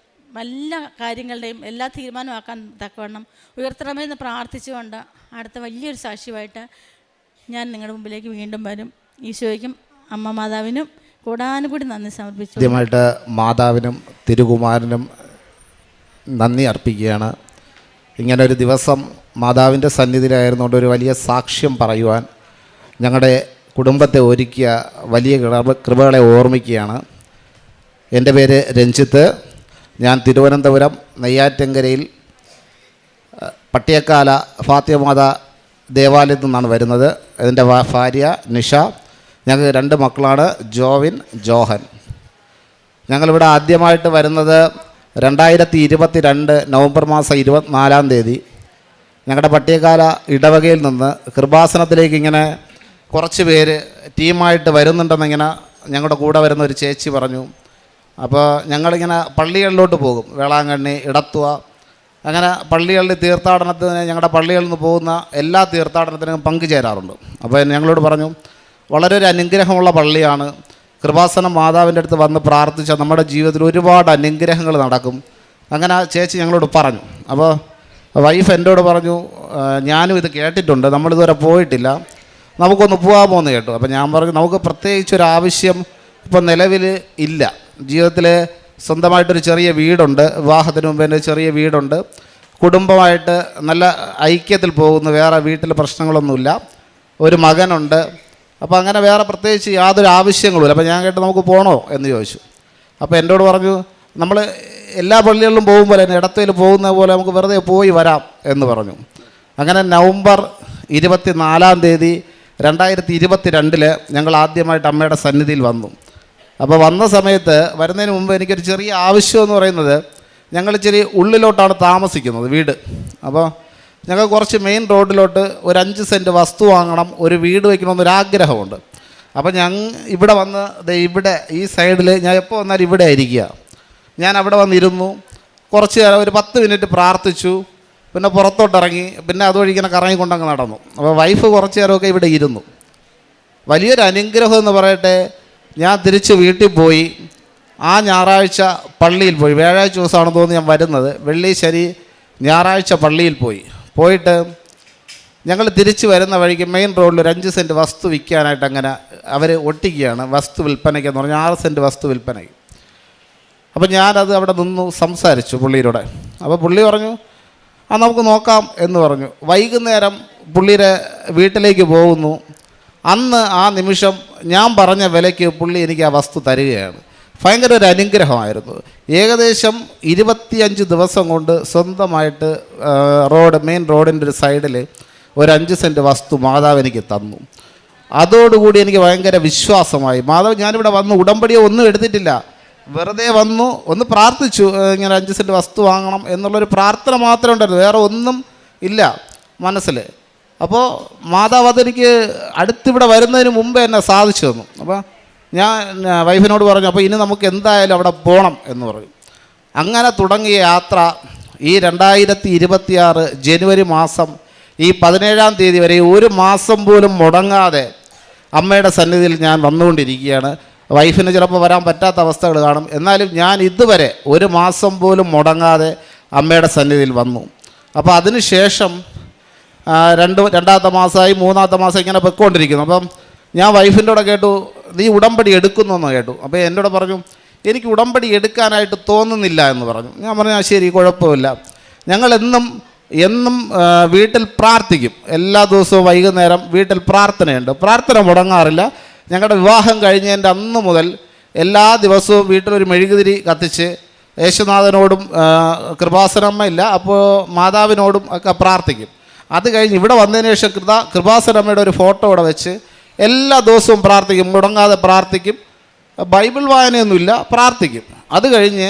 എല്ലാ കാര്യങ്ങളുടെയും എല്ലാ തീരുമാനമാക്കാൻ തക്കവണ്ണം ഉയർത്തണമെന്ന് പ്രാർത്ഥിച്ചുകൊണ്ട് അടുത്ത വലിയൊരു സാക്ഷ്യമായിട്ട് ഞാൻ നിങ്ങളുടെ മുമ്പിലേക്ക് വീണ്ടും വരും. ഈശോയ്ക്കും അമ്മ മാതാവിനും കൂടാനുകൂടി നന്ദി സമർപ്പിച്ചു. ആദ്യമായിട്ട് മാതാവിനും തിരുകുമാരനും നന്ദി അർപ്പിക്കുകയാണ്. ഇങ്ങനൊരു ദിവസം മാതാവിൻ്റെ സന്നിധിയിലായിരുന്നുകൊണ്ട് ഒരു വലിയ സാക്ഷ്യം പറയുവാൻ ഞങ്ങളുടെ കുടുംബത്തെ ഒരുക്കിയ വലിയ കൃപകളെ ഓർമ്മിക്കുകയാണ്. എൻ്റെ പേര് രഞ്ജിത്ത്. ഞാൻ തിരുവനന്തപുരം നെയ്യാറ്റിൻകരയിൽ പട്ടിയക്കാല ഫാത്തിമാതാ ദേവാലയത്തിൽ നിന്നാണ് വരുന്നത്. എൻ്റെ ഭാര്യ നിഷ. ഞങ്ങൾക്ക് 2 മക്കളാണ്, ജോവിൻ, ജോഹൻ. ഞങ്ങളിവിടെ ആദ്യമായിട്ട് വരുന്നത് 2022 നവംബർ മാസം 24-ാം തീയതി ഞങ്ങളുടെ പട്ടിയക്കാല ഇടവകയിൽ നിന്ന് കൃപാസനത്തിലേക്ക് ഇങ്ങനെ കുറച്ച് പേര് ടീമായിട്ട് വരുന്നുണ്ടെന്നിങ്ങനെ ഞങ്ങളുടെ കൂടെ വരുന്ന ഒരു ചേച്ചി പറഞ്ഞു. അപ്പോൾ ഞങ്ങളിങ്ങനെ പള്ളികളിലോട്ട് പോകും, വേളാങ്കണ്ണി, ഇടത്തുവ, അങ്ങനെ പള്ളികളിൽ തീർത്ഥാടനത്തിന് ഞങ്ങളുടെ പള്ളികളിൽ നിന്ന് പോകുന്ന എല്ലാ തീർത്ഥാടനത്തിനും പങ്കുചേരാറുണ്ട്. അപ്പോൾ ഞങ്ങളോട് പറഞ്ഞു വളരെ ഒരു അനുഗ്രഹമുള്ള പള്ളിയാണ്, കൃപാസനം മാതാവിൻ്റെ അടുത്ത് വന്ന് പ്രാർത്ഥിച്ചാൽ നമ്മുടെ ജീവിതത്തിൽ ഒരുപാട് അനുഗ്രഹങ്ങൾ നടക്കും. അങ്ങനെ ചേച്ചി ഞങ്ങളോട് പറഞ്ഞു. അപ്പോൾ വൈഫ് എന്നോട് പറഞ്ഞു ഞാനും ഇത് കേട്ടിട്ടുണ്ട്, നമ്മളിതുവരെ പോയിട്ടില്ല, നമുക്കൊന്ന് പോകാമോ എന്ന് കേട്ടു. അപ്പോൾ ഞാൻ പറഞ്ഞു നമുക്ക് പ്രത്യേകിച്ചൊരാവശ്യം ഇപ്പം നിലവിൽ ഇല്ല. ജീവിതത്തിൽ സ്വന്തമായിട്ടൊരു ചെറിയ വീടുണ്ട്, വിവാഹത്തിന് മുമ്പ് തന്നെ ചെറിയ വീടുണ്ട്, കുടുംബമായിട്ട് നല്ല ഐക്യത്തിൽ പോകുന്നു, വേറെ വീട്ടിൽ പ്രശ്നങ്ങളൊന്നുമില്ല, ഒരു മകനുണ്ട്. അപ്പോൾ അങ്ങനെ വേറെ പ്രത്യേകിച്ച് യാതൊരു ആവശ്യങ്ങളുമില്ല. അപ്പോൾ ഞാൻ കേട്ട് നമുക്ക് പോകണോ എന്ന് ചോദിച്ചു. അപ്പോൾ എന്നോട് പറഞ്ഞു നമ്മൾ എല്ലാ പള്ളികളിലും പോകുമ്പോൾ തന്നെ ഇടത്തേൽ പോകുന്ന പോലെ നമുക്ക് വെറുതെ പോയി വരാം എന്ന് പറഞ്ഞു. അങ്ങനെ നവംബർ 24-ാം തീയതി 2022 ഞങ്ങൾ ആദ്യമായിട്ട് അമ്മയുടെ സന്നിധിയിൽ വന്നു. അപ്പോൾ വന്ന സമയത്ത് വരുന്നതിന് മുമ്പ് എനിക്കൊരു ചെറിയ ആവശ്യം എന്ന് പറയുന്നത്, ഞങ്ങൾ ഇച്ചിരി ഉള്ളിലോട്ടാണ് താമസിക്കുന്നത് വീട്. അപ്പോൾ ഞങ്ങൾക്ക് കുറച്ച് മെയിൻ റോഡിലോട്ട് ഒരു 5 സെൻറ്റ് വസ്തു വാങ്ങണം, ഒരു വീട് വയ്ക്കണമെന്നൊരാഗ്രഹമുണ്ട്. അപ്പോൾ ഇവിടെ വന്ന് ഇവിടെ ഈ സൈഡിൽ ഞാൻ എപ്പോൾ വന്നാലും ഇവിടെ ആയിരിക്കുക. ഞാൻ അവിടെ വന്നിരുന്നു, കുറച്ച് നേരം ഒരു 10 മിനിറ്റ് പ്രാർത്ഥിച്ചു, പിന്നെ പുറത്തോട്ടിറങ്ങി, പിന്നെ അതുവഴി ഇങ്ങനെ കറങ്ങിക്കൊണ്ടങ്ങ് നടന്നു. അപ്പോൾ വൈഫ് കുറച്ച് നേരമൊക്കെ ഇവിടെ ഇരുന്നു. വലിയൊരു അനുഗ്രഹം എന്ന് പറയട്ടെ, ഞാൻ തിരിച്ച് വീട്ടിൽ പോയി. ആ ഞായറാഴ്ച പള്ളിയിൽ പോയി. വ്യാഴാഴ്ച ദിവസമാണെന്ന് തോന്നുന്നു ഞാൻ വരുന്നത്. വെള്ളി, ശനി, ഞായറാഴ്ച പള്ളിയിൽ പോയിട്ട് ഞങ്ങൾ തിരിച്ച് വരുന്ന വഴിക്ക് മെയിൻ റോഡിൽ ഒരു 5 സെൻറ്റ് വസ്തു വിൽക്കാനായിട്ട് അങ്ങനെ അവർ ഒട്ടിക്കുകയാണ്. വസ്തു വിൽപ്പനയ്ക്കെന്ന് പറഞ്ഞാൽ 6 സെൻറ്റ് വസ്തു വിൽപ്പനയ്ക്ക്. അപ്പോൾ ഞാനത് അവിടെ നിന്നു സംസാരിച്ചു പുള്ളിയോടെ. അപ്പോൾ പുള്ളി പറഞ്ഞു നമുക്ക് നോക്കാം എന്ന് പറഞ്ഞു. വൈകുന്നേരം പുള്ളിയുടെ വീട്ടിലേക്ക് പോകുന്നു. അന്ന് ആ നിമിഷം ഞാൻ പറഞ്ഞ വിലയ്ക്ക് പുള്ളി എനിക്ക് ആ വസ്തു തരികയാണ്. ഭയങ്കര ഒരു അനുഗ്രഹമായിരുന്നു. ഏകദേശം 25 ദിവസം കൊണ്ട് സ്വന്തമായിട്ട് മെയിൻ റോഡിൻ്റെ ഒരു സൈഡിൽ ഒരു 5 സെൻറ്റ് വസ്തു മാതാവ് എനിക്ക് തന്നു. അതോടുകൂടി എനിക്ക് ഭയങ്കര വിശ്വാസമായി. മാതാവ് ഞാനിവിടെ വന്ന് ഉടമ്പടിയോ ഒന്നും എടുത്തിട്ടില്ല, വെറുതെ വന്നു, ഒന്ന് പ്രാർത്ഥിച്ചു, ഇങ്ങനെ 5 സെൻറ്റ് വസ്തു വാങ്ങണം എന്നുള്ളൊരു പ്രാർത്ഥന മാത്രമേ ഉണ്ടായിരുന്നു, വേറെ ഒന്നും ഇല്ല മനസ്സിൽ. അപ്പോൾ മാതാവ് അതെനിക്ക് അടുത്തിവിടെ വരുന്നതിന് മുമ്പേ എന്നെ സാധിച്ചു തന്നു. അപ്പോൾ ഞാൻ വൈഫിനോട് പറഞ്ഞു അപ്പോൾ ഇനി നമുക്ക് എന്തായാലും അവിടെ പോകണം എന്ന് പറഞ്ഞു. അങ്ങനെ തുടങ്ങിയ യാത്ര ഈ 2026 ജനുവരി മാസം ഈ 17-ാം തീയതി വരെ ഒരു മാസം പോലും മുടങ്ങാതെ അമ്മയുടെ സന്നിധിയിൽ ഞാൻ വന്നുകൊണ്ടിരിക്കുകയാണ്. വൈഫിന് ചിലപ്പോൾ വരാൻ പറ്റാത്ത അവസ്ഥകൾ കാണും, എന്നാലും ഞാൻ ഇതുവരെ ഒരു മാസം പോലും മുടങ്ങാതെ അമ്മയുടെ സന്നിധിയിൽ വന്നു. അപ്പോൾ അതിന് ശേഷം രണ്ടാമത്തെ മാസമായി, 3-ാമത്തെ മാസം ഇങ്ങനെ പൊയ്ക്കൊണ്ടിരിക്കുന്നു. അപ്പം ഞാൻ വൈഫിൻ്റെ കൂടെ കേട്ടു നീ ഉടമ്പടി എടുക്കുന്നെന്ന് കേട്ടു. അപ്പോൾ എന്നോട് പറഞ്ഞു എനിക്ക് ഉടമ്പടി എടുക്കാനായിട്ട് തോന്നുന്നില്ല എന്ന് പറഞ്ഞു. ഞാൻ പറഞ്ഞു ശരി, കുഴപ്പമില്ല, ഞങ്ങൾ എന്നും വീട്ടിൽ പ്രാർത്ഥിക്കും. എല്ലാ ദിവസവും വൈകുന്നേരം വീട്ടിൽ പ്രാർത്ഥനയുണ്ട്, പ്രാർത്ഥന മുടങ്ങാറില്ല. ഞങ്ങളുടെ വിവാഹം കഴിഞ്ഞതിൻ്റെ അന്ന് മുതൽ എല്ലാ ദിവസവും വീട്ടിലൊരു മെഴുകുതിരി കത്തിച്ച് യേശുനാഥനോടും കൃപാസനമ്മ ഇല്ല, അപ്പോൾ മാതാവിനോടും ഒക്കെ പ്രാർത്ഥിക്കും. അത് കഴിഞ്ഞ് ഇവിടെ വന്നതിന് ശേഷം കൃപാസനമ്മയുടെ ഒരു ഫോട്ടോ ഇവിടെ വെച്ച് എല്ലാ ദിവസവും പ്രാർത്ഥിക്കും, മുടങ്ങാതെ പ്രാർത്ഥിക്കും. ബൈബിൾ വായനയൊന്നുമില്ല, പ്രാർത്ഥിക്കും. അത് കഴിഞ്ഞ്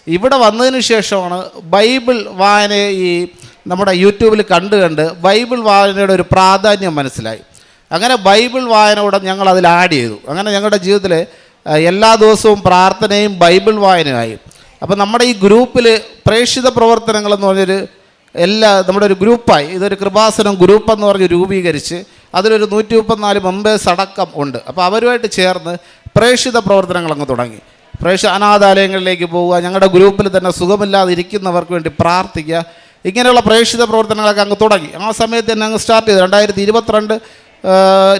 ഇവിടെ വന്നതിന് ശേഷമാണ് ബൈബിൾ വായനയെ ഈ നമ്മുടെ യൂട്യൂബിൽ കണ്ട് ബൈബിൾ വായനയുടെ ഒരു പ്രാധാന്യം മനസ്സിലായി. അങ്ങനെ ബൈബിൾ വായന കൂടെ ഞങ്ങൾ അതിൽ ആഡ് ചെയ്തു. അങ്ങനെ ഞങ്ങളുടെ ജീവിതത്തിൽ എല്ലാ ദിവസവും പ്രാർത്ഥനയും ബൈബിൾ വായനയായി. അപ്പോൾ നമ്മുടെ ഈ ഗ്രൂപ്പിൽ പ്രേക്ഷിത പ്രവർത്തനങ്ങളെന്ന് പറഞ്ഞൊരു നമ്മുടെ ഒരു ഗ്രൂപ്പായി. ഇതൊരു കൃപാസനം ഗ്രൂപ്പ് എന്ന് പറഞ്ഞ് രൂപീകരിച്ച് അതിലൊരു 134 മെമ്പേഴ്സ് അടക്കം ഉണ്ട്. അപ്പോൾ അവരുമായിട്ട് ചേർന്ന് പ്രേക്ഷിത പ്രവർത്തനങ്ങളങ്ങ് തുടങ്ങി. അനാഥാലയങ്ങളിലേക്ക് പോവുക, ഞങ്ങളുടെ ഗ്രൂപ്പിൽ തന്നെ സുഖമില്ലാതെ ഇരിക്കുന്നവർക്ക് വേണ്ടി പ്രാർത്ഥിക്കുക, ഇങ്ങനെയുള്ള പ്രേക്ഷിത പ്രവർത്തനങ്ങളൊക്കെ അങ്ങ് തുടങ്ങി. ആ സമയത്ത് തന്നെ അങ്ങ് സ്റ്റാർട്ട് ചെയ്തു.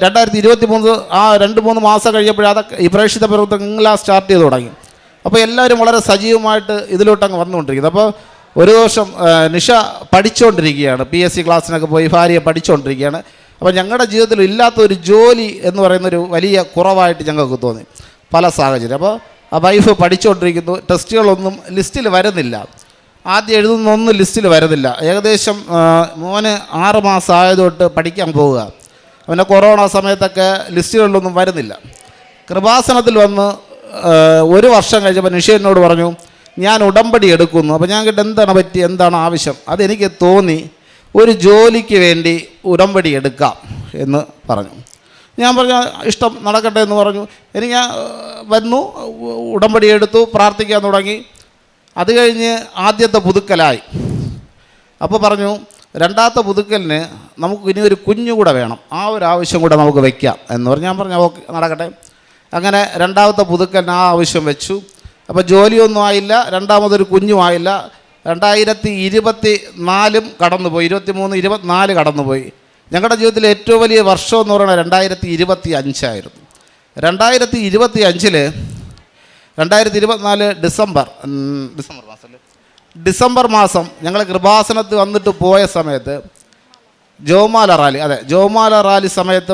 2023 ആ 2-3 മാസം കഴിഞ്ഞപ്പോൾ അതൊക്കെ ഈ പ്രേക്ഷിത പ്രവർത്തനങ്ങളെല്ലാം സ്റ്റാർട്ട് ചെയ്ത് തുടങ്ങി. അപ്പോൾ എല്ലാവരും വളരെ സജീവമായിട്ട് ഇതിലോട്ടങ്ങ് വന്നുകൊണ്ടിരിക്കുന്നത്. അപ്പോൾ ഒരു ദിവസം നിഷ പഠിച്ചുകൊണ്ടിരിക്കുകയാണ്, PSC ക്ലാസ്സിനൊക്കെ പോയി ഭാര്യയെ പഠിച്ചുകൊണ്ടിരിക്കുകയാണ്. അപ്പോൾ ഞങ്ങളുടെ ജീവിതത്തിൽ ഇല്ലാത്തൊരു ജോലി എന്ന് പറയുന്നൊരു വലിയ കുറവായിട്ട് ഞങ്ങൾക്ക് തോന്നി പല സാഹചര്യം. അപ്പോൾ ആ വൈഫ് പഠിച്ചുകൊണ്ടിരിക്കുന്നു, ടെസ്റ്റുകളൊന്നും ലിസ്റ്റിൽ വരുന്നില്ല, ആദ്യം എഴുതുന്നൊന്നും ലിസ്റ്റിൽ വരുന്നില്ല. ഏകദേശം മോന് 6 മാസം ആയതൊട്ട് പഠിക്കാൻ പോവുക. അവൻ്റെ കൊറോണ സമയത്തൊക്കെ ലിസ്റ്റുകളിലൊന്നും വരുന്നില്ല. കൃപാസനത്തിൽ വന്ന് 1 വർഷം കഴിഞ്ഞപ്പോൾ നിഷ എന്നോട് പറഞ്ഞു, ഞാൻ ഉടമ്പടി എടുക്കുന്നു. അപ്പോൾ ഞാൻ കേട്ട് എന്താണ് പറ്റി, എന്താണ് ആവശ്യം? അതെനിക്ക് തോന്നി ഒരു ജോലിക്ക് വേണ്ടി ഉടമ്പടി എടുക്കാം എന്ന് പറഞ്ഞു. ഞാൻ പറഞ്ഞു ഇഷ്ടം, നടക്കട്ടെ എന്ന് പറഞ്ഞു. ഞാൻ വന്നു, ഉടമ്പടി എടുത്തു, പ്രാർത്ഥിക്കാൻ തുടങ്ങി. അത് കഴിഞ്ഞ് ആദ്യത്തെ പുതുക്കലായി. അപ്പോൾ പറഞ്ഞു രണ്ടാമത്തെ പുതുക്കലിന് നമുക്ക് ഇനി ഒരു കുഞ്ഞു കൂടെ വേണം, ആ ഒരു ആവശ്യം കൂടെ നമുക്ക് വയ്ക്കാം എന്ന് പറഞ്ഞു. ഞാൻ പറഞ്ഞു ഓക്കെ, നടക്കട്ടെ. അങ്ങനെ രണ്ടാമത്തെ പുതുക്കലിന് ആ ആവശ്യം വെച്ചു. അപ്പോൾ ജോലിയൊന്നും ആയില്ല, രണ്ടാമതൊരു കുഞ്ഞും ആയില്ല. 2024 കടന്നുപോയി, 23, 24 കടന്നുപോയി. ഞങ്ങളുടെ ജീവിതത്തിലെ ഏറ്റവും വലിയ വർഷം എന്ന് പറയുന്നത് 2025 ആയിരുന്നു. 2024 ഡിസംബർ മാസം ഞങ്ങൾ കൃപാസനത്തിൽ വന്നിട്ട് പോയ സമയത്ത് ജോമാല റാലി സമയത്ത്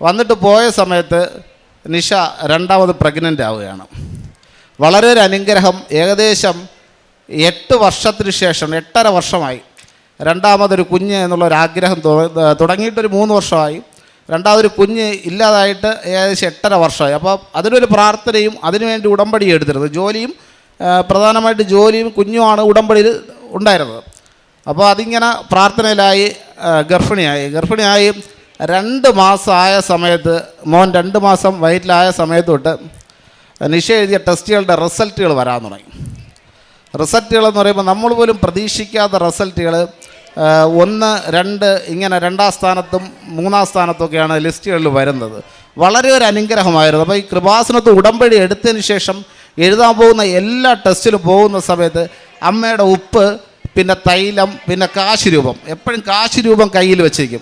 വന്നിട്ട് പോയ സമയത്ത് നിഷ രണ്ടാമത് പ്രഗ്നൻ്റ് ആവുകയാണ്. വളരെ ഒരു അനുഗ്രഹം. ഏകദേശം 8 വർഷത്തിന് ശേഷം, 8.5 വർഷമായി രണ്ടാമതൊരു കുഞ്ഞ് എന്നുള്ളൊരാഗ്രഹം തുടങ്ങിയിട്ടൊരു 3 വർഷമായി. രണ്ടാമതൊരു കുഞ്ഞ് ഇല്ലാതായിട്ട് ഏകദേശം 8.5 വർഷമായി. അപ്പോൾ അതിനൊരു പ്രാർത്ഥനയും അതിനുവേണ്ടി ഉടമ്പടി എടുത്തിരുന്നത്. ജോലിയും പ്രധാനമായിട്ട് ജോലിയും കുഞ്ഞുമാണ് ഉടമ്പടിയിൽ ഉണ്ടായിരുന്നത്. അപ്പോൾ അതിങ്ങനെ പ്രാർത്ഥനയിലായി ഗർഭിണിയായി 2 മാസമായ സമയത്ത്, മോൻ 2 മാസം വയറ്റിലായ സമയത്ത് തൊട്ട് നിഷ എഴുതിയ ടെസ്റ്റുകളുടെ റിസൾട്ടുകൾ വരാൻ തുടങ്ങി. റിസൾട്ടുകളെന്ന് പറയുമ്പോൾ നമ്മൾ പോലും പ്രതീക്ഷിക്കാത്ത റിസൾട്ടുകൾ 1, 2 ഇങ്ങനെ 2ാം സ്ഥാനത്തും 3ാം സ്ഥാനത്തൊക്കെയാണ് ലിസ്റ്റുകളിൽ വരുന്നത്. വളരെ ഒരു അനുഗ്രഹമായിരുന്നു. അപ്പോൾ ഈ കൃപാസനത്ത് ഉടമ്പടി എടുത്തതിന് ശേഷം എഴുതാൻ പോകുന്ന എല്ലാ ടെസ്റ്റിലും പോകുന്ന സമയത്ത് അമ്മയുടെ ഉപ്പ്, പിന്നെ തൈലം, പിന്നെ കാശുരൂപം, എപ്പോഴും കാശുരൂപം കയ്യിൽ വെച്ചിരിക്കും.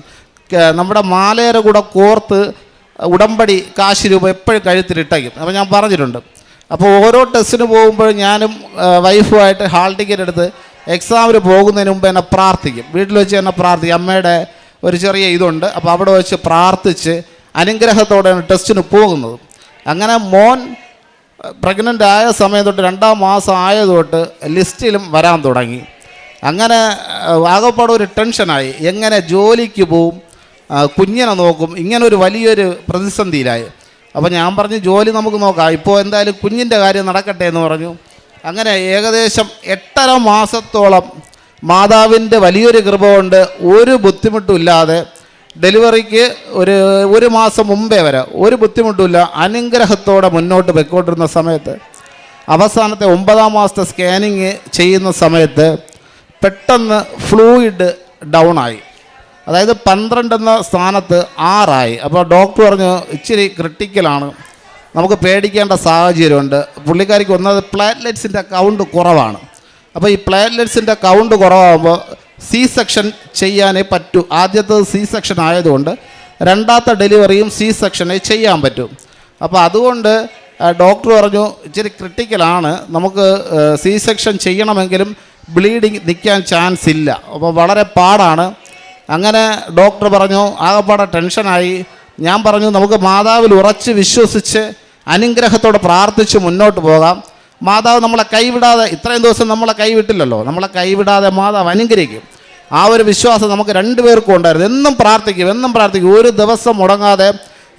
നമ്മുടെ മാലയുടെ കൂടെ കോർത്ത് ഉടമ്പടി കാശുരൂപം എപ്പോഴും കഴുത്തിലിട്ടേക്കും. അപ്പോൾ ഞാൻ പറഞ്ഞിട്ടുണ്ട്. അപ്പോൾ ഓരോ ടെസ്റ്റിന് പോകുമ്പോഴും ഞാനും വൈഫുമായിട്ട് ഹാൾ ടിക്കറ്റ് എടുത്ത് എക്സാമിന് പോകുന്നതിന് മുമ്പ് എന്നെ പ്രാർത്ഥിക്കും, വീട്ടിൽ വെച്ച് എന്നെ പ്രാർത്ഥിക്കും. അമ്മയുടെ ഒരു ചെറിയ ഇതുണ്ട്, അപ്പോൾ അവിടെ വെച്ച് പ്രാർത്ഥിച്ച് അനുഗ്രഹത്തോടെയാണ് ടെസ്റ്റിന് പോകുന്നത്. അങ്ങനെ മോൻ പ്രഗ്നൻ്റ് ആയ സമയം തൊട്ട് 2ാം മാസം ആയതൊട്ട് ലിസ്റ്റിലും വരാൻ തുടങ്ങി. അങ്ങനെ ആകെപ്പാടെ ഒരു ടെൻഷനായി, എങ്ങനെ ജോലിക്ക് പോവും, കുഞ്ഞിനെ നോക്കും, ഇങ്ങനൊരു വലിയൊരു പ്രതിസന്ധിയിലായി. അപ്പോൾ ഞാൻ പറഞ്ഞു ജോലി നമുക്ക് നോക്കാം, ഇപ്പോൾ എന്തായാലും കുഞ്ഞിൻ്റെ കാര്യം നടക്കട്ടെ എന്ന് പറഞ്ഞു. അങ്ങനെ ഏകദേശം 8.5 മാസത്തോളം മാതാവിൻ്റെ വലിയൊരു കൃപ കൊണ്ട് ഒരു ബുദ്ധിമുട്ടും ഇല്ലാതെ ഡെലിവറിക്ക് ഒരു മാസം മുമ്പേ വരെ ഒരു ബുദ്ധിമുട്ടുമില്ല, അനുഗ്രഹത്തോടെ മുന്നോട്ട് പോയിക്കൊണ്ടിരുന്ന സമയത്ത് അവസാനത്തെ 9ാം മാസത്തെ സ്കാനിങ് ചെയ്യുന്ന സമയത്ത് പെട്ടെന്ന് ഫ്ലൂയിഡ് ഡൗൺ ആയി. അതായത് 12 എന്ന സ്ഥാനത്ത് 6 ആയി. അപ്പോൾ ഡോക്ടർ പറഞ്ഞു ഇച്ചിരി ക്രിട്ടിക്കലാണ്, നമുക്ക് പേടിക്കേണ്ട സാഹചര്യമുണ്ട്. പുള്ളിക്കാരിക്ക് ഒന്നത് പ്ലാറ്റ്ലെറ്റ്സിൻ്റെ കൗണ്ട് കുറവാണ്. അപ്പോൾ ഈ പ്ലാറ്റ്ലെറ്റ്സിൻ്റെ കൗണ്ട് കുറവാകുമ്പോൾ C-സെക്ഷൻ ചെയ്യാനേ പറ്റൂ. ആദ്യത്തേത് C-സെക്ഷൻ ആയതുകൊണ്ട് 2ാമത്തെ ഡെലിവറിയും C-സെക്ഷനെ ചെയ്യാൻ പറ്റും. അപ്പോൾ അതുകൊണ്ട് ഡോക്ടർ പറഞ്ഞു ഇച്ചിരി ക്രിട്ടിക്കലാണ്, നമുക്ക് C-സെക്ഷൻ ചെയ്യണമെങ്കിലും ബ്ലീഡിങ് നിൽക്കാൻ ചാൻസ് ഇല്ല, അപ്പോൾ വളരെ പാടാണ്. അങ്ങനെ ഡോക്ടർ പറഞ്ഞു, ആകെപ്പാടെ ടെൻഷനായി. ഞാൻ പറഞ്ഞു നമുക്ക് മാതാവിൽ ഉറച്ച് വിശ്വസിച്ച് അനുഗ്രഹത്തോടെ പ്രാർത്ഥിച്ച് മുന്നോട്ട് പോകാം. മാതാവ് നമ്മളെ കൈവിടാതെ, ഇത്രയും ദിവസം നമ്മളെ കൈവിട്ടില്ലല്ലോ, നമ്മളെ കൈവിടാതെ മാതാവ് അനുഗ്രഹിക്കും. ആ ഒരു വിശ്വാസം നമുക്ക് രണ്ടുപേർക്കും ഉണ്ടായിരുന്നു. എന്നും പ്രാർത്ഥിക്കും. ഒരു ദിവസം മുടങ്ങാതെ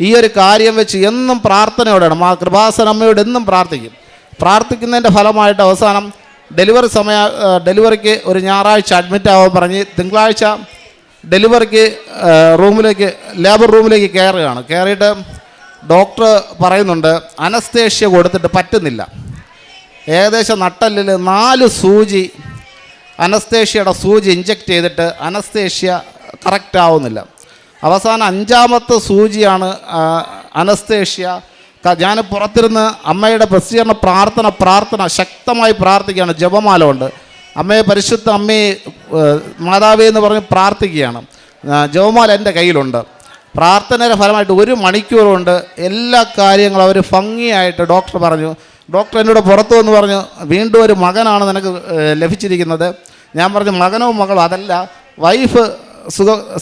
ഈ ഒരു കാര്യം വെച്ച് എന്നും പ്രാർത്ഥനയോടെയാണ് കൃപാസനമ്മയോട് എന്നും പ്രാർത്ഥിക്കുന്നതിൻ്റെ ഫലമായിട്ട് അവസാനം ഡെലിവറിക്ക് ഒരു ഞായറാഴ്ച അഡ്മിറ്റ് ആവാൻ പറഞ്ഞ് തിങ്കളാഴ്ച ഡെലിവറിക്ക് ലേബർ റൂമിലേക്ക് കയറിയിട്ട് ഡോക്ടർ പറയുന്നുണ്ട് അനസ്തേഷ്യ കൊടുത്തിട്ട് പറ്റുന്നില്ല. ഏകദേശം നട്ടെല്ലിൽ 4 സൂചി അനസ്തേഷ്യയുടെ സൂചി ഇഞ്ചെക്റ്റ് ചെയ്തിട്ട് അനസ്തേഷ്യ കറക്റ്റ് ആവുന്നില്ല. അവസാനം 5ാമത്തെ സൂചിയാണ് അനസ്തേഷ്യ. ഞാൻ പുറത്തിരുന്ന് അമ്മയുടെ പ്രസിദ്ധീകരണ പ്രാർത്ഥന ശക്തമായി പ്രാർത്ഥിക്കുകയാണ്. ജപമാല കൊണ്ട് അമ്മയെ, പരിശുദ്ധ അമ്മയെ, മാതാവേ എന്ന് പറഞ്ഞ് പ്രാർത്ഥിക്കുകയാണ്. ജപമാല എൻ്റെ കയ്യിലുണ്ട്. പ്രാർത്ഥനയുടെ ഫലമായിട്ട് 1 മണിക്കൂർ കൊണ്ട് എല്ലാ കാര്യങ്ങളും അവർ ഭംഗിയായിട്ട് ഡോക്ടർ എന്നോട് പുറത്തു വന്ന് പറഞ്ഞു, വീണ്ടും ഒരു മകനാണ് നിനക്ക് ലഭിച്ചിരിക്കുന്നത്. ഞാൻ പറഞ്ഞു മകനോ മകളോ അതല്ല, വൈഫ്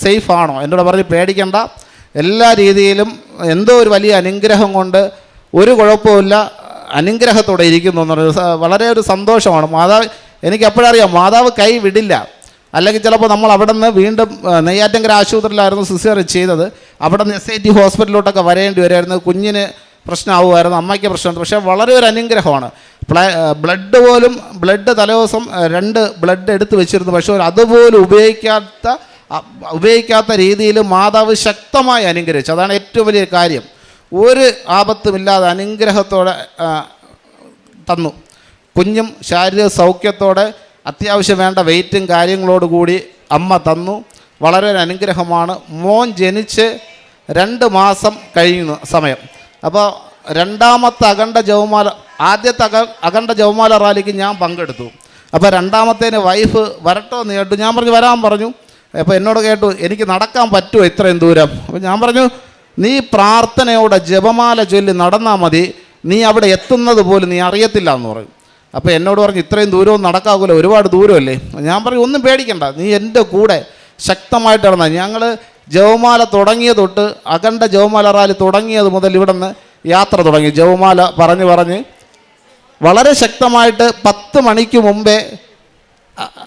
സേഫാണോ? എന്നോട് പറഞ്ഞ് പേടിക്കണ്ട, എല്ലാ രീതിയിലും എന്തോ ഒരു വലിയ അനുഗ്രഹം കൊണ്ട് ഒരു കുഴപ്പമില്ല, അനുഗ്രഹത്തോടെ ഇരിക്കുന്നു എന്ന് പറഞ്ഞു. വളരെ ഒരു സന്തോഷമാണ്. മാതാവ്, എനിക്ക് എപ്പോഴറിയാം മാതാവ് കൈ വിടില്ല. അല്ലെങ്കിൽ ചിലപ്പോൾ നമ്മൾ അവിടെ നിന്ന് വീണ്ടും നെയ്യാറ്റിൻകര ആശുപത്രിയിലായിരുന്നു സിസേറിയൻ ചെയ്തത്. അവിടെ നിന്ന് SIT ഹോസ്പിറ്റലിലോട്ടൊക്കെ വരേണ്ടി വരുമായിരുന്നു. കുഞ്ഞിന് പ്രശ്നമാവുമായിരുന്നു, അമ്മയ്ക്ക് പ്രശ്നമുണ്ട്. പക്ഷേ വളരെ ഒരു അനുഗ്രഹമാണ്. ബ്ലഡ് തലേദിവസം 2 ബ്ലഡ് എടുത്ത് വെച്ചിരുന്നു. പക്ഷേ അതുപോലും ഉപയോഗിക്കാത്ത രീതിയിൽ മാതാവ് ശക്തമായി അനുഗ്രഹിച്ചു. അതാണ് ഏറ്റവും വലിയ കാര്യം. ഒരു ആപത്തുമില്ലാതെ അനുഗ്രഹത്തോടെ തന്നു. കുഞ്ഞും ശാരീരിക സൗഖ്യത്തോടെ അത്യാവശ്യം വേണ്ട വെയിറ്റും കാര്യങ്ങളോടുകൂടി അമ്മ തന്നു. വളരെ ഒരു അനുഗ്രഹമാണ്. മോൻ ജനിച്ച് 2 മാസം കഴിയുന്ന സമയം. അപ്പോൾ 2ാമത്തെ ആദ്യത്തെ അഖണ്ഡ ജപമാല റാലിക്ക് ഞാൻ പങ്കെടുത്തു. അപ്പോൾ 2ാമത്തേന് വൈഫ് വരട്ടോ എന്ന് കേട്ടു. ഞാൻ പറഞ്ഞു വരാൻ പറഞ്ഞു. അപ്പോൾ എന്നോട് കേട്ടു, എനിക്ക് നടക്കാൻ പറ്റുമോ ഇത്രയും ദൂരം? അപ്പോൾ ഞാൻ പറഞ്ഞു, നീ പ്രാർത്ഥനയോടെ ജപമാല ചൊല്ലി നടന്നാൽ മതി, നീ അവിടെ എത്തുന്നത് പോലും നീ അറിയത്തില്ല എന്ന് പറയും. അപ്പോൾ എന്നോട് പറഞ്ഞു, ഇത്രയും ദൂരവും നടക്കാവില്ല, ഒരുപാട് ദൂരമല്ലേ? ഞാൻ പറഞ്ഞു, ഒന്നും പേടിക്കണ്ട, നീ എൻ്റെ കൂടെ ശക്തമായിട്ട് നടന്നാൽ. ഞങ്ങൾ ജപമാല തുടങ്ങിയ തൊട്ട് അഖണ്ഡ ജപമാല റാലി തുടങ്ങിയത് മുതൽ ഇവിടെ നിന്ന് യാത്ര തുടങ്ങി. ജപമാല പറഞ്ഞ് വളരെ ശക്തമായിട്ട് 10 മണിക്ക് മുമ്പേ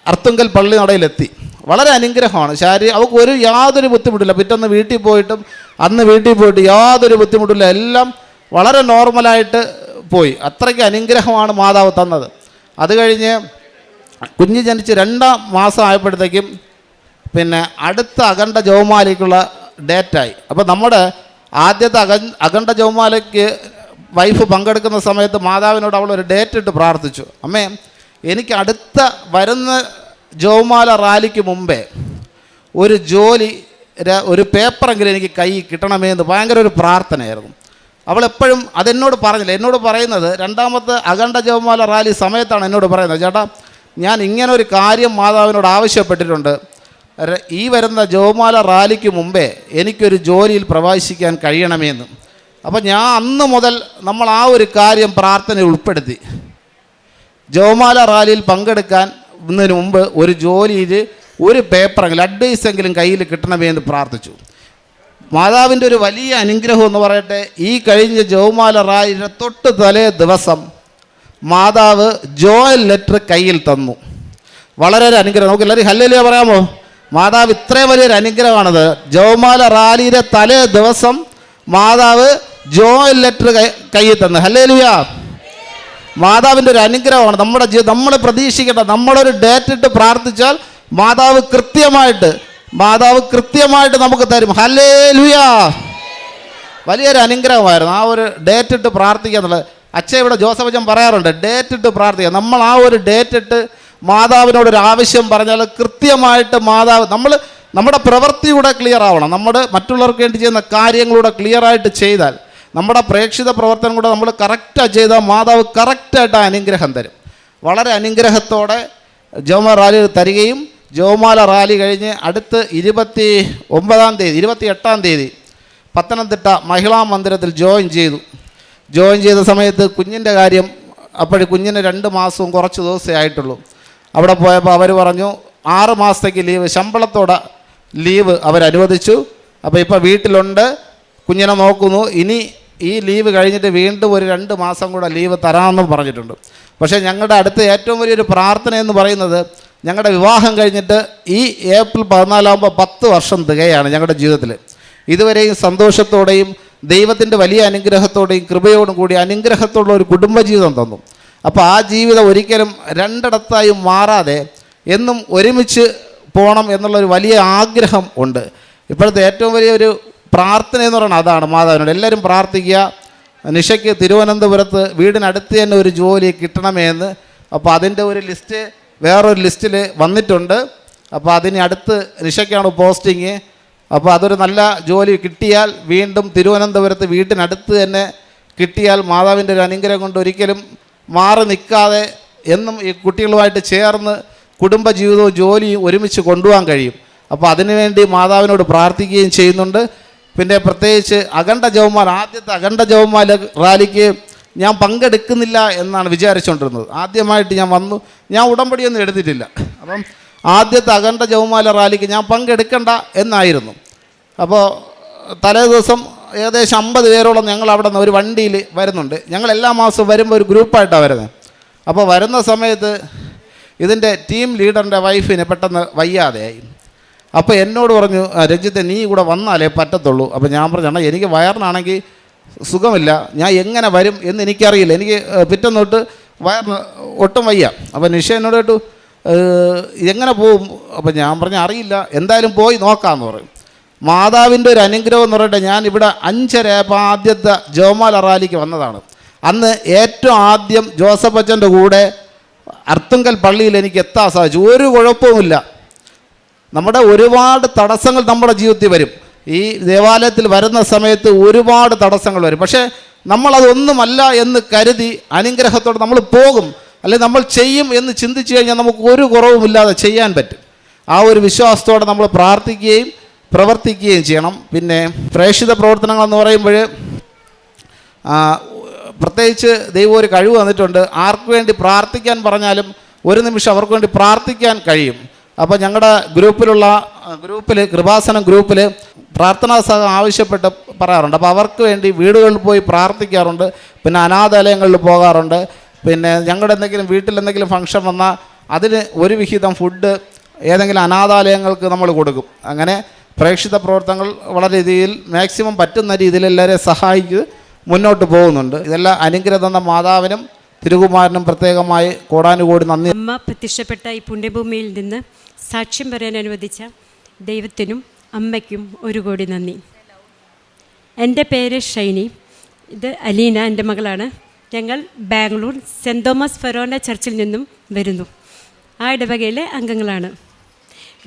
അർത്തുങ്കൽ പള്ളി നടയിലെത്തി. വളരെ അനുഗ്രഹമാണ്. അവൾക്ക് യാതൊരു ബുദ്ധിമുട്ടില്ല. പിറ്റേന്ന് വീട്ടിൽ പോയിട്ട് യാതൊരു ബുദ്ധിമുട്ടില്ല. എല്ലാം വളരെ നോർമലായിട്ട് പോയി. അത്രയ്ക്ക് അനുഗ്രഹമാണ് മാതാവ് തന്നത്. അത് കഴിഞ്ഞ് കുഞ്ഞ് ജനിച്ച് 2-ാം മാസം ആയപ്പോഴത്തേക്കും പിന്നെ അടുത്ത അഖണ്ഡ ജപമാലയ്ക്കുള്ള ഡേറ്റായി. അപ്പോൾ നമ്മുടെ ആദ്യത്തെ അഖണ്ഡ ജപമാലയ്ക്ക് വൈഫ് പങ്കെടുക്കുന്ന സമയത്ത് മാതാവിനോട് അവൾ ഒരു ഡേറ്റ് ഇട്ട് പ്രാർത്ഥിച്ചു, അമ്മേ എനിക്ക് അടുത്ത വരുന്ന ജപമാല റാലിക്ക് മുമ്പേ ഒരു ജോലി, ഒരു പേപ്പറെങ്കിലും എനിക്ക് കൈ കിട്ടണമേ എന്ന് ഭയങ്കര ഒരു പ്രാർത്ഥനയായിരുന്നു. അവളെപ്പോഴും അതെന്നോട് പറഞ്ഞില്ല. എന്നോട് പറയുന്നത് 2ാമത്തെ അഖണ്ഡ ജപമാല റാലി സമയത്താണ് എന്നോട് പറയുന്നത്, ചേട്ടാ ഞാൻ ഇങ്ങനെ ഒരു കാര്യം മാതാവിനോട് ആവശ്യപ്പെട്ടിട്ടുണ്ട്, ഈ വരുന്ന ജപമാല റാലിക്ക് മുമ്പേ എനിക്കൊരു ജോലിയിൽ പ്രവേശിക്കാൻ കഴിയണമെന്ന്. അപ്പോൾ ഞാൻ അന്ന് മുതൽ നമ്മൾ ആ ഒരു കാര്യം പ്രാർത്ഥനയിൽ ഉൾപ്പെടുത്തി. ജപമാല റാലിയിൽ പങ്കെടുക്കുന്നതിന് മുമ്പ് ഒരു ജോലിയിൽ ഒരു പേപ്പറെങ്കിലും അഡ്വൈസെങ്കിലും കയ്യിൽ കിട്ടണമേ എന്ന് പ്രാർത്ഥിച്ചു. മാതാവിൻ്റെ ഒരു വലിയ അനുഗ്രഹം എന്ന് പറയട്ടെ, ഈ കഴിഞ്ഞ ജപമാല റാലിയുടെ തൊട്ട് തലേ ദിവസം മാതാവ് ജോയൽ ലെറ്റർ കയ്യിൽ തന്നു. വളരെ ഒരു അനുഗ്രഹം. നമുക്ക് എല്ലാവരും ഹല്ലേലൂയ പറയാമോ? മാതാവ് ഇത്രയും വലിയൊരു അനുഗ്രഹമാണത്. ജപമാല റാലിയുടെ തലേ ദിവസം മാതാവ് ജോയൽ ലെറ്റർ കയ്യിൽ തന്നു. ഹല്ലേലൂയ. മാതാവിൻ്റെ ഒരു അനുഗ്രഹമാണ്. നമ്മൾ പ്രതീക്ഷിക്കേണ്ട, നമ്മളൊരു ഡേറ്റ് ഇട്ട് പ്രാർത്ഥിച്ചാൽ മാതാവ് കൃത്യമായിട്ട് നമുക്ക് തരും. ഹല്ലേലൂയ. വലിയൊരു അനുഗ്രഹമായിരുന്നു ആ ഒരു ഡേറ്റ് ഇട്ട് പ്രാർത്ഥിക്കുക എന്നുള്ളത്. അച്ഛൻ ഇവിടെ ജോസഫ് അച്ഛൻ പറയാറുണ്ട്, ഡേറ്റ് ഇട്ട് പ്രാർത്ഥിക്കുക. നമ്മൾ ആ ഒരു ഡേറ്റ് ഇട്ട് മാതാവിനോടൊരു ആവശ്യം പറഞ്ഞാൽ കൃത്യമായിട്ട് മാതാവ്, നമ്മുടെ പ്രവൃത്തിയുടെ ക്ലിയർ ആവണം. മറ്റുള്ളവർക്ക് വേണ്ടി ചെയ്യുന്ന കാര്യങ്ങളുടെ ക്ലിയറായിട്ട് ചെയ്താൽ, നമ്മുടെ പ്രേക്ഷിത പ്രവർത്തനം കൂടെ നമ്മൾ കറക്റ്റായി ചെയ്താൽ മാതാവ് കറക്റ്റായിട്ട് ആ അനുഗ്രഹം തരും. വളരെ അനുഗ്രഹത്തോടെ ജപമാല റാലി തരികയും ജപമാല റാലി കഴിഞ്ഞ് അടുത്ത് 28-ാം തീയതി പത്തനംതിട്ട മഹിളാ മന്ദിരത്തിൽ ജോയിൻ ചെയ്ത സമയത്ത് കുഞ്ഞിൻ്റെ കാര്യം, അപ്പോഴും കുഞ്ഞിന് 2 മാസവും കുറച്ച് ദിവസമേ ആയിട്ടുള്ളൂ. അവിടെ പോയപ്പോൾ അവർ പറഞ്ഞു 6 മാസത്തേക്ക് ലീവ്, ശമ്പളത്തോടെ ലീവ് അവരനുവദിച്ചു. അപ്പോൾ ഇപ്പോൾ വീട്ടിലുണ്ട്, കുഞ്ഞിനെ നോക്കുന്നു. ഇനി ഈ ലീവ് കഴിഞ്ഞിട്ട് വീണ്ടും ഒരു 2 മാസം കൂടെ ലീവ് തരാമെന്നും പറഞ്ഞിട്ടുണ്ട്. പക്ഷേ ഞങ്ങളുടെ അടുത്ത ഏറ്റവും വലിയൊരു പ്രാർത്ഥന എന്ന് പറയുന്നത്, ഞങ്ങളുടെ വിവാഹം കഴിഞ്ഞിട്ട് ഈ ഏപ്രിൽ 14 10 വർഷം തികയാണ് ഞങ്ങളുടെ ജീവിതത്തിൽ. ഇതുവരെയും സന്തോഷത്തോടെയും ദൈവത്തിൻ്റെ വലിയ അനുഗ്രഹത്തോടെയും കൃപയോടും കൂടി അനുഗ്രഹത്തോടുള്ള ഒരു കുടുംബജീവിതം തന്നു. അപ്പോൾ ആ ജീവിതം ഒരിക്കലും രണ്ടിടത്തായി മാറാതെ എന്നും ഒരുമിച്ച് പോകണം എന്നുള്ളൊരു വലിയ ആഗ്രഹം ഉണ്ട്. ഇപ്പോഴത്തെ ഏറ്റവും വലിയൊരു പ്രാർത്ഥന എന്ന് പറയുന്നത് അതാണ്, മാതാവിനോട് എല്ലാവരും പ്രാർത്ഥിക്കുക, നിഷയ്ക്ക് തിരുവനന്തപുരത്ത് വീടിനടുത്ത് തന്നെ ഒരു ജോലി കിട്ടണമേ എന്ന്. അപ്പോൾ അതിൻ്റെ ഒരു ലിസ്റ്റ് വേറൊരു ലിസ്റ്റിൽ വന്നിട്ടുണ്ട്. അപ്പോൾ അതിന് അടുത്ത് നിഷയ്ക്കാണ് പോസ്റ്റിങ്. അപ്പോൾ അതൊരു നല്ല ജോലി കിട്ടിയാൽ വീണ്ടും തിരുവനന്തപുരത്ത് വീട്ടിനടുത്ത് തന്നെ കിട്ടിയാൽ മാതാവിൻ്റെ ഒരു അനുഗ്രഹം കൊണ്ട് ഒരിക്കലും മാറി നിൽക്കാതെ എന്നും ഈ കുട്ടികളുമായിട്ട് ചേർന്ന് കുടുംബജീവിതവും ജോലിയും ഒരുമിച്ച് കൊണ്ടുപോകാൻ കഴിയും. അപ്പോൾ അതിനുവേണ്ടി മാതാവിനോട് പ്രാർത്ഥിക്കുകയും ചെയ്യുന്നുണ്ട്. പിന്നെ പ്രത്യേകിച്ച് അഖണ്ഡ ജപമാല, ആദ്യത്തെ അഖണ്ഡ ജപമാല റാലിക്ക് ഞാൻ പങ്കെടുക്കുന്നില്ല എന്നാണ് വിചാരിച്ചുകൊണ്ടിരുന്നത്. ആദ്യമായിട്ട് ഞാൻ വന്നു, ഞാൻ ഉടമ്പടിയൊന്നും എടുത്തിട്ടില്ല. അപ്പം ആദ്യത്തെ അഖണ്ഡ ജപമാല റാലിക്ക് ഞാൻ പങ്കെടുക്കണ്ട എന്നായിരുന്നു. അപ്പോൾ തലേ ദിവസം ഏകദേശം 50 പേരോളം ഞങ്ങൾ അവിടെ നിന്ന് ഒരു വണ്ടിയിൽ വരുന്നുണ്ട്. ഞങ്ങൾ എല്ലാ മാസവും വരുമ്പോൾ ഒരു ഗ്രൂപ്പായിട്ടാണ് വരുന്നത്. അപ്പോൾ വരുന്ന സമയത്ത് ഇതിൻ്റെ ടീം ലീഡറിൻ്റെ വൈഫിന് പെട്ടെന്ന് വയ്യാതെയായി. അപ്പോൾ എന്നോട് പറഞ്ഞു, രഞ്ജിത്തെ നീ കൂടെ വന്നാലേ പറ്റത്തുള്ളൂ. അപ്പോൾ ഞാൻ പറഞ്ഞു, എനിക്ക് വയറിനാണെങ്കിൽ സുഖമില്ല, ഞാൻ എങ്ങനെ വരും എന്ന് എനിക്കറിയില്ല, എനിക്ക് പിറ്റേന്ന് തൊട്ട് വയറിന് ഒട്ടും വയ്യ. അപ്പോൾ നിഷ എന്നോട് കേട്ടു എങ്ങനെ പോവും? അപ്പോൾ ഞാൻ പറഞ്ഞു അറിയില്ല, എന്തായാലും പോയി നോക്കാമെന്ന് പറയും. മാതാവിൻ്റെ ഒരു അനുഗ്രഹം എന്ന് പറയട്ടെ, ഞാൻ ഇവിടെ 5:30 ആദ്യത്തെ ജപമാല റാലിക്ക് വന്നതാണ്. അന്ന് ഏറ്റവും ആദ്യം ജോസഫ് അച്ഛൻ്റെ കൂടെ അർത്തുങ്കൽ പള്ളിയിൽ എനിക്ക് എത്താൻ സാധിച്ചു. ഒരു കുഴപ്പവുമില്ല. നമ്മുടെ ഒരുപാട് തടസ്സങ്ങൾ നമ്മുടെ ജീവിതത്തിൽ വരും. ഈ ദേവാലയത്തിൽ വരുന്ന സമയത്ത് ഒരുപാട് തടസ്സങ്ങൾ വരും. പക്ഷേ നമ്മളതൊന്നുമല്ല എന്ന് കരുതി അനുഗ്രഹത്തോടെ നമ്മൾ പോകും, അല്ലെങ്കിൽ നമ്മൾ ചെയ്യും എന്ന് ചിന്തിച്ചു കഴിഞ്ഞാൽ നമുക്ക് ഒരു കുറവുമില്ലാതെ ചെയ്യാൻ പറ്റും. ആ ഒരു വിശ്വാസത്തോടെ നമ്മൾ പ്രാർത്ഥിക്കുകയും പ്രവർത്തിക്കുകയും ചെയ്യണം. പിന്നെ പ്രേക്ഷിത പ്രവർത്തനങ്ങളെന്ന് പറയുമ്പോൾ പ്രത്യേകിച്ച് ദൈവം ഒരു കഴിവ് തന്നിട്ടുണ്ട്. ആർക്ക് വേണ്ടി പ്രാർത്ഥിക്കാൻ പറഞ്ഞാലും ഒരു നിമിഷം അവർക്ക് വേണ്ടി പ്രാർത്ഥിക്കാൻ കഴിയും. അപ്പോൾ ഞങ്ങളുടെ ഗ്രൂപ്പിൽ കൃപാസനം ഗ്രൂപ്പിൽ പ്രാർത്ഥനാ സഹം ആവശ്യപ്പെട്ട് പറയാറുണ്ട്. അപ്പോൾ അവർക്ക് വേണ്ടി വീടുകളിൽ പോയി പ്രാർത്ഥിക്കാറുണ്ട്. പിന്നെ അനാഥാലയങ്ങളിൽ പോകാറുണ്ട്. പിന്നെ ഞങ്ങളുടെ എന്തെങ്കിലും വീട്ടിൽ എന്തെങ്കിലും ഫംഗ്ഷൻ വന്നാൽ അതിന് ഒരു വിഹിതം ഫുഡ് ഏതെങ്കിലും അനാഥാലയങ്ങൾക്ക് നമ്മൾ കൊടുക്കും. അങ്ങനെ പ്രേക്ഷിത പ്രവർത്തനങ്ങൾ വളരെ രീതിയിൽ മാക്സിമം പറ്റുന്ന രീതിയിൽ എല്ലാവരെയും സഹായിച്ച് മുന്നോട്ട് പോകുന്നുണ്ട്. ഇതെല്ലാം അനുഗ്രഹം തന്ന മാതാവിനും തിരുകുമാരനും പ്രത്യേകമായി കോടാനുകോടി നന്ദി. അമ്മ പ്രത്യക്ഷപ്പെട്ട ഈ പുണ്യഭൂമിയിൽ നിന്ന് സാക്ഷ്യം പറയാൻ അനുവദിച്ച ദൈവത്തിനും അമ്മയ്ക്കും ഒരു കോടി നന്ദി. എൻ്റെ പേര് ഷൈനി, ഇത് അലീന എൻ്റെ മകളാണ്. ഞങ്ങൾ ബാംഗ്ലൂർ സെൻറ് തോമസ് ഫെറോന ചർച്ചിൽ നിന്നും വരുന്നു. ആ ഇടവകയിലെ അംഗങ്ങളാണ്.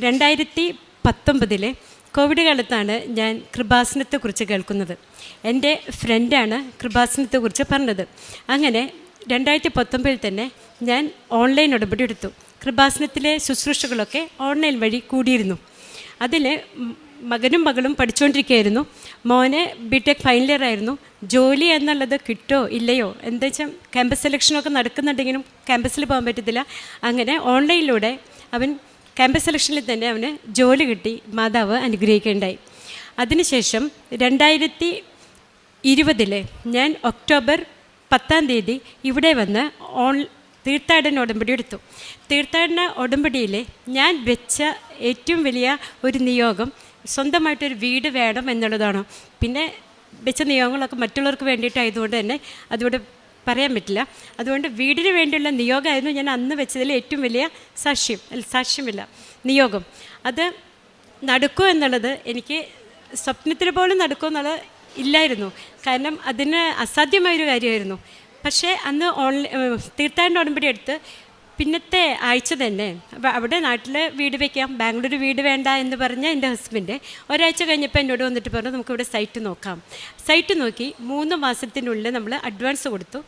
2019 കോവിഡ് കാലത്താണ് ഞാൻ കൃപാസനത്തെക്കുറിച്ച് കേൾക്കുന്നത്. എൻ്റെ ഫ്രണ്ടാണ് കൃപാസനത്തെക്കുറിച്ച് പറഞ്ഞത്. അങ്ങനെ 2019 തന്നെ ഞാൻ ഓൺലൈൻ ഉടമ്പടി എടുത്തു. കൃപാസനത്തിലെ ശുശ്രൂഷകളൊക്കെ ഓൺലൈൻ വഴി കൂടിയിരുന്നു. അതിൽ മകനും മകളും പഠിച്ചുകൊണ്ടിരിക്കുകയായിരുന്നു. മോനെ BTech ഫൈനൽ ഇയർ ആയിരുന്നു. ജോലി എന്നുള്ളത് കിട്ടോ ഇല്ലയോ, എന്താ വെച്ചാൽ ക്യാമ്പസ് സെലക്ഷനൊക്കെ നടക്കുന്നുണ്ടെങ്കിലും ക്യാമ്പസിൽ പോകാൻ പറ്റത്തില്ല. അങ്ങനെ ഓൺലൈനിലൂടെ അവൻ ക്യാമ്പസ് സെലക്ഷനിൽ തന്നെ അവന് ജോലി കിട്ടി. മാതാവ് അനുഗ്രഹിക്കുകയുണ്ടായി. അതിനുശേഷം 2020 ഞാൻ ഒക്ടോബർ 10 ഇവിടെ വന്ന് തീർത്ഥാടന ഉടമ്പടി എടുത്തു. തീർത്ഥാടന ഉടമ്പടിയിൽ ഞാൻ വെച്ച ഏറ്റവും വലിയ ഒരു നിയോഗം സ്വന്തമായിട്ടൊരു വീട് വേണം എന്നുള്ളതാണ്. പിന്നെ വെച്ച നിയോഗങ്ങളൊക്കെ മറ്റുള്ളവർക്ക് വേണ്ടിയിട്ടായതുകൊണ്ട് തന്നെ അതുകൊണ്ട് പറയാൻ പറ്റില്ല. അതുകൊണ്ട് വീടിന് വേണ്ടിയുള്ള നിയോഗമായിരുന്നു ഞാൻ അന്ന് വെച്ചതിൽ ഏറ്റവും വലിയ നിയോഗം. അത് നടക്കുമോ എന്നുള്ളത് എനിക്ക് സ്വപ്നത്തിൽ പോലും നടക്കുമോ എന്നുള്ളത് ഇല്ലായിരുന്നു. കാരണം അതിന് അസാധ്യമായൊരു കാര്യമായിരുന്നു. പക്ഷേ അന്ന് തീർത്ഥാടന ഉടമ്പടി എടുത്ത് പിന്നത്തെ ആഴ്ച തന്നെ അവിടെ നാട്ടിൽ വീട് വയ്ക്കാം, ബാംഗ്ലൂർ വീട് വേണ്ട എന്ന് പറഞ്ഞ എൻ്റെ ഹസ്ബൻഡ് ഒരാഴ്ച കഴിഞ്ഞപ്പോൾ എന്നോട് വന്നിട്ട് പറഞ്ഞു നമുക്കിവിടെ സൈറ്റ് നോക്കാം. സൈറ്റ് നോക്കി 3 മാസത്തിനുള്ളിൽ നമ്മൾ അഡ്വാൻസ് കൊടുത്തു.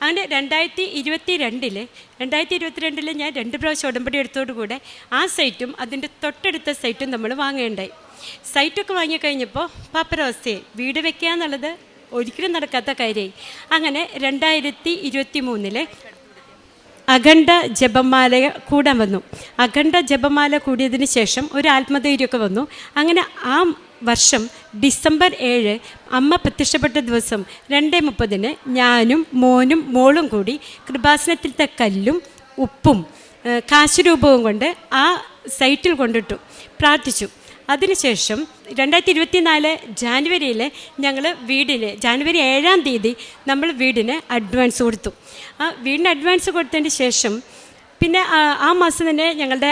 അങ്ങനെ 2022 ഞാൻ 2 പ്രാവശ്യം ഉടമ്പടി എടുത്തോടുകൂടെ ആ സൈറ്റും അതിൻ്റെ തൊട്ടടുത്ത സൈറ്റും നമ്മൾ വാങ്ങേണ്ടായി. സൈറ്റൊക്കെ വാങ്ങിക്കഴിഞ്ഞപ്പോൾ പാപ്പരവസ്ഥയായി. വീട് വയ്ക്കുക എന്നുള്ളത് ഒരിക്കലും നടക്കാത്ത കാര്യമായി. അങ്ങനെ 2023 അഖണ്ഡ ജപമാല കൂടാൻ വന്നു. അഖണ്ഡ ജപമാല കൂടിയതിന് ശേഷം ഒരു ആത്മധൈര്യമൊക്കെ വന്നു. അങ്ങനെ ആ വർഷം ഡിസംബർ 7 അമ്മ പ്രത്യക്ഷപ്പെട്ട ദിവസം 2:30 ഞാനും മോനും മോളും കൂടി കൃപാസനത്തിലത്തെ കല്ലും ഉപ്പും കാശുരൂപവും കൊണ്ട് ആ സൈറ്റിൽ കൊണ്ടിട്ടു, പ്രാർത്ഥിച്ചു. അതിനുശേഷം 2024 ജാനുവരിയിൽ ഞങ്ങൾ ജാനുവരി 7-ാം തീയതി നമ്മൾ വീടിന് അഡ്വാൻസ് കൊടുത്തു. ആ വീടിന് അഡ്വാൻസ് കൊടുത്തതിന് ശേഷം പിന്നെ ആ മാസം തന്നെ ഞങ്ങളുടെ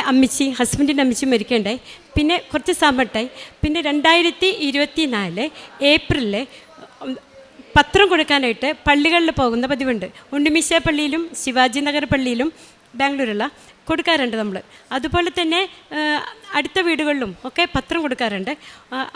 ഹസ്ബൻഡിൻ്റെ അമ്മച്ചി മരിക്കേണ്ടായി. പിന്നെ കുറച്ച് സമയത്തായി. പിന്നെ 2024 ഏപ്രിലിൽ പത്രം കൊടുക്കാനായിട്ട് പള്ളികളിൽ പോകുന്ന പതിവുണ്ട്. ഉണ്ണിമിശ പള്ളിയിലും ശിവാജി നഗർ പള്ളിയിലും ബാംഗ്ലൂരുള്ള കൊടുക്കാറുണ്ട് നമ്മൾ. അതുപോലെ തന്നെ അടുത്ത വീടുകളിലും ഒക്കെ പത്രം കൊടുക്കാറുണ്ട്.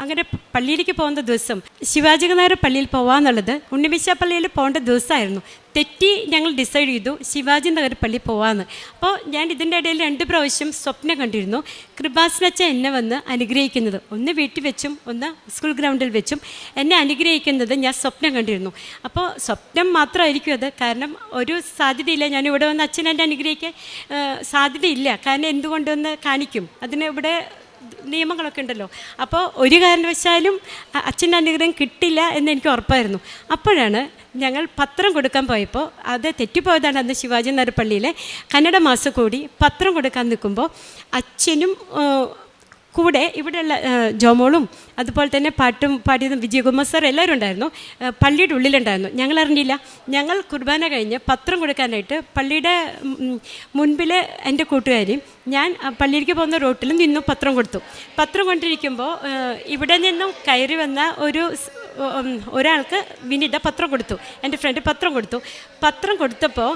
അങ്ങനെ പള്ളിയിലേക്ക് പോകുന്ന ദിവസം ശിവാജി നഗർ പള്ളിയിൽ പോകാമെന്നുള്ളത് ഉണ്ണിമിശ പള്ളിയിൽ പോകേണ്ട ദിവസമായിരുന്നു. തെറ്റി ഞങ്ങൾ ഡിസൈഡ് ചെയ്തു ശിവാജി നഗർ പള്ളി പോകാമെന്ന്. അപ്പോൾ ഞാൻ ഇതിൻ്റെ ഇടയിൽ 2 പ്രാവശ്യം സ്വപ്നം കണ്ടിരുന്നു കൃപാസനച്ച എന്നെ വന്ന് അനുഗ്രഹിക്കുന്നത്. ഒന്ന് വീട്ടിൽ വെച്ചും ഒന്ന് സ്കൂൾ ഗ്രൗണ്ടിൽ വെച്ചും എന്നെ അനുഗ്രഹിക്കുന്നത് ഞാൻ സ്വപ്നം കണ്ടിരുന്നു. അപ്പോൾ സ്വപ്നം മാത്രമായിരിക്കും അത്, കാരണം ഒരു സാധ്യതയില്ല ഞാൻ ഇവിടെ വന്ന് അച്ഛൻ എന്നെ അനുഗ്രഹിക്കാൻ സാധ്യതയില്ല. കാരണം എന്തുകൊണ്ടൊന്ന് കാണിക്കും, അതിന് ഇവിടെ നിയമങ്ങളൊക്കെ ഉണ്ടല്ലോ. അപ്പോൾ ഒരു കാരണവശാലും അച്ഛൻ്റെ അനുഗ്രഹം കിട്ടില്ല എന്ന് എനിക്ക് ഉറപ്പായിരുന്നു. അപ്പോഴാണ് ഞങ്ങൾ പത്രം കൊടുക്കാൻ പോയപ്പോൾ, അത് തെറ്റിപ്പോയതാണ്, അന്ന് ശിവാജി നഗർ പള്ളിയിലെ കന്നഡ മാസം കൂടി പത്രം കൊടുക്കാൻ നിൽക്കുമ്പോൾ അച്ഛനും കൂടെ ഇവിടെയുള്ള ജോമോളും അതുപോലെ തന്നെ പാട്ടും പാടിയതും വിജയകുമാർ സാർ എല്ലാവരും ഉണ്ടായിരുന്നു. പള്ളിയുടെ ഉള്ളിലുണ്ടായിരുന്നു. ഞങ്ങൾ അറിഞ്ഞില്ല. ഞങ്ങൾ കുർബാന കഴിഞ്ഞ് പത്രം കൊടുക്കാനായിട്ട് പള്ളിയുടെ മുൻപിൽ എൻ്റെ കൂട്ടുകാരിയും ഞാൻ പള്ളിയിലേക്ക് പോകുന്ന റോട്ടിൽ നിന്നു പത്രം കൊടുത്തു. പത്രം കൊണ്ടിരിക്കുമ്പോൾ ഇവിടെ നിന്നും കയറി വന്ന ഒരാൾക്ക് വിനീത പത്രം കൊടുത്തു. എൻ്റെ ഫ്രണ്ട് പത്രം കൊടുത്തു. പത്രം കൊടുത്തപ്പോൾ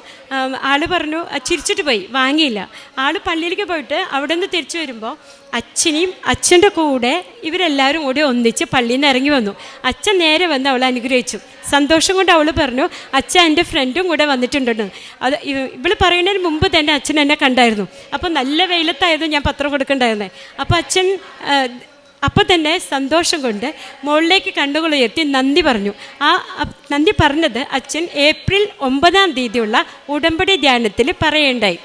ആൾ പറഞ്ഞു, ചിരിച്ചിട്ട് പോയി, വാങ്ങിയില്ല. ആൾ പള്ളിയിലേക്ക് പോയിട്ട് അവിടെ നിന്ന് തിരിച്ചു വരുമ്പോൾ അച്ഛനെയും അച്ഛൻ്റെ കൂടെ ഇവരെല്ലാവരും കൂടി ഒന്നിച്ച് പള്ളിയിൽ നിന്ന് ഇറങ്ങി വന്നു. അച്ഛൻ നേരെ വന്ന് അവളെ അനുഗ്രഹിച്ചു. സന്തോഷം കൊണ്ട് അവൾ പറഞ്ഞു, അച്ഛൻ എൻ്റെ ഫ്രണ്ടും കൂടെ വന്നിട്ടുണ്ടെന്ന്. അത് ഇവൾ പറയുന്നതിന് മുമ്പ് തന്നെ അച്ഛൻ എന്നെ കണ്ടായിരുന്നു. അപ്പോൾ നല്ല വെയിലത്തായിരുന്നു ഞാൻ പത്രം കൊടുക്കണ്ടായിരുന്നത്. അപ്പോൾ അച്ഛൻ അപ്പോൾ തന്നെ സന്തോഷം കൊണ്ട് മുകളിലേക്ക് കണ്ണുകൾ ഉയർത്തി നന്ദി പറഞ്ഞു. ആ നന്ദി പറഞ്ഞത് അച്ഛൻ ഏപ്രിൽ 9-ാം തീയതിയുള്ള ഉടമ്പടി ധ്യാനത്തിൽ പറയുണ്ടായി.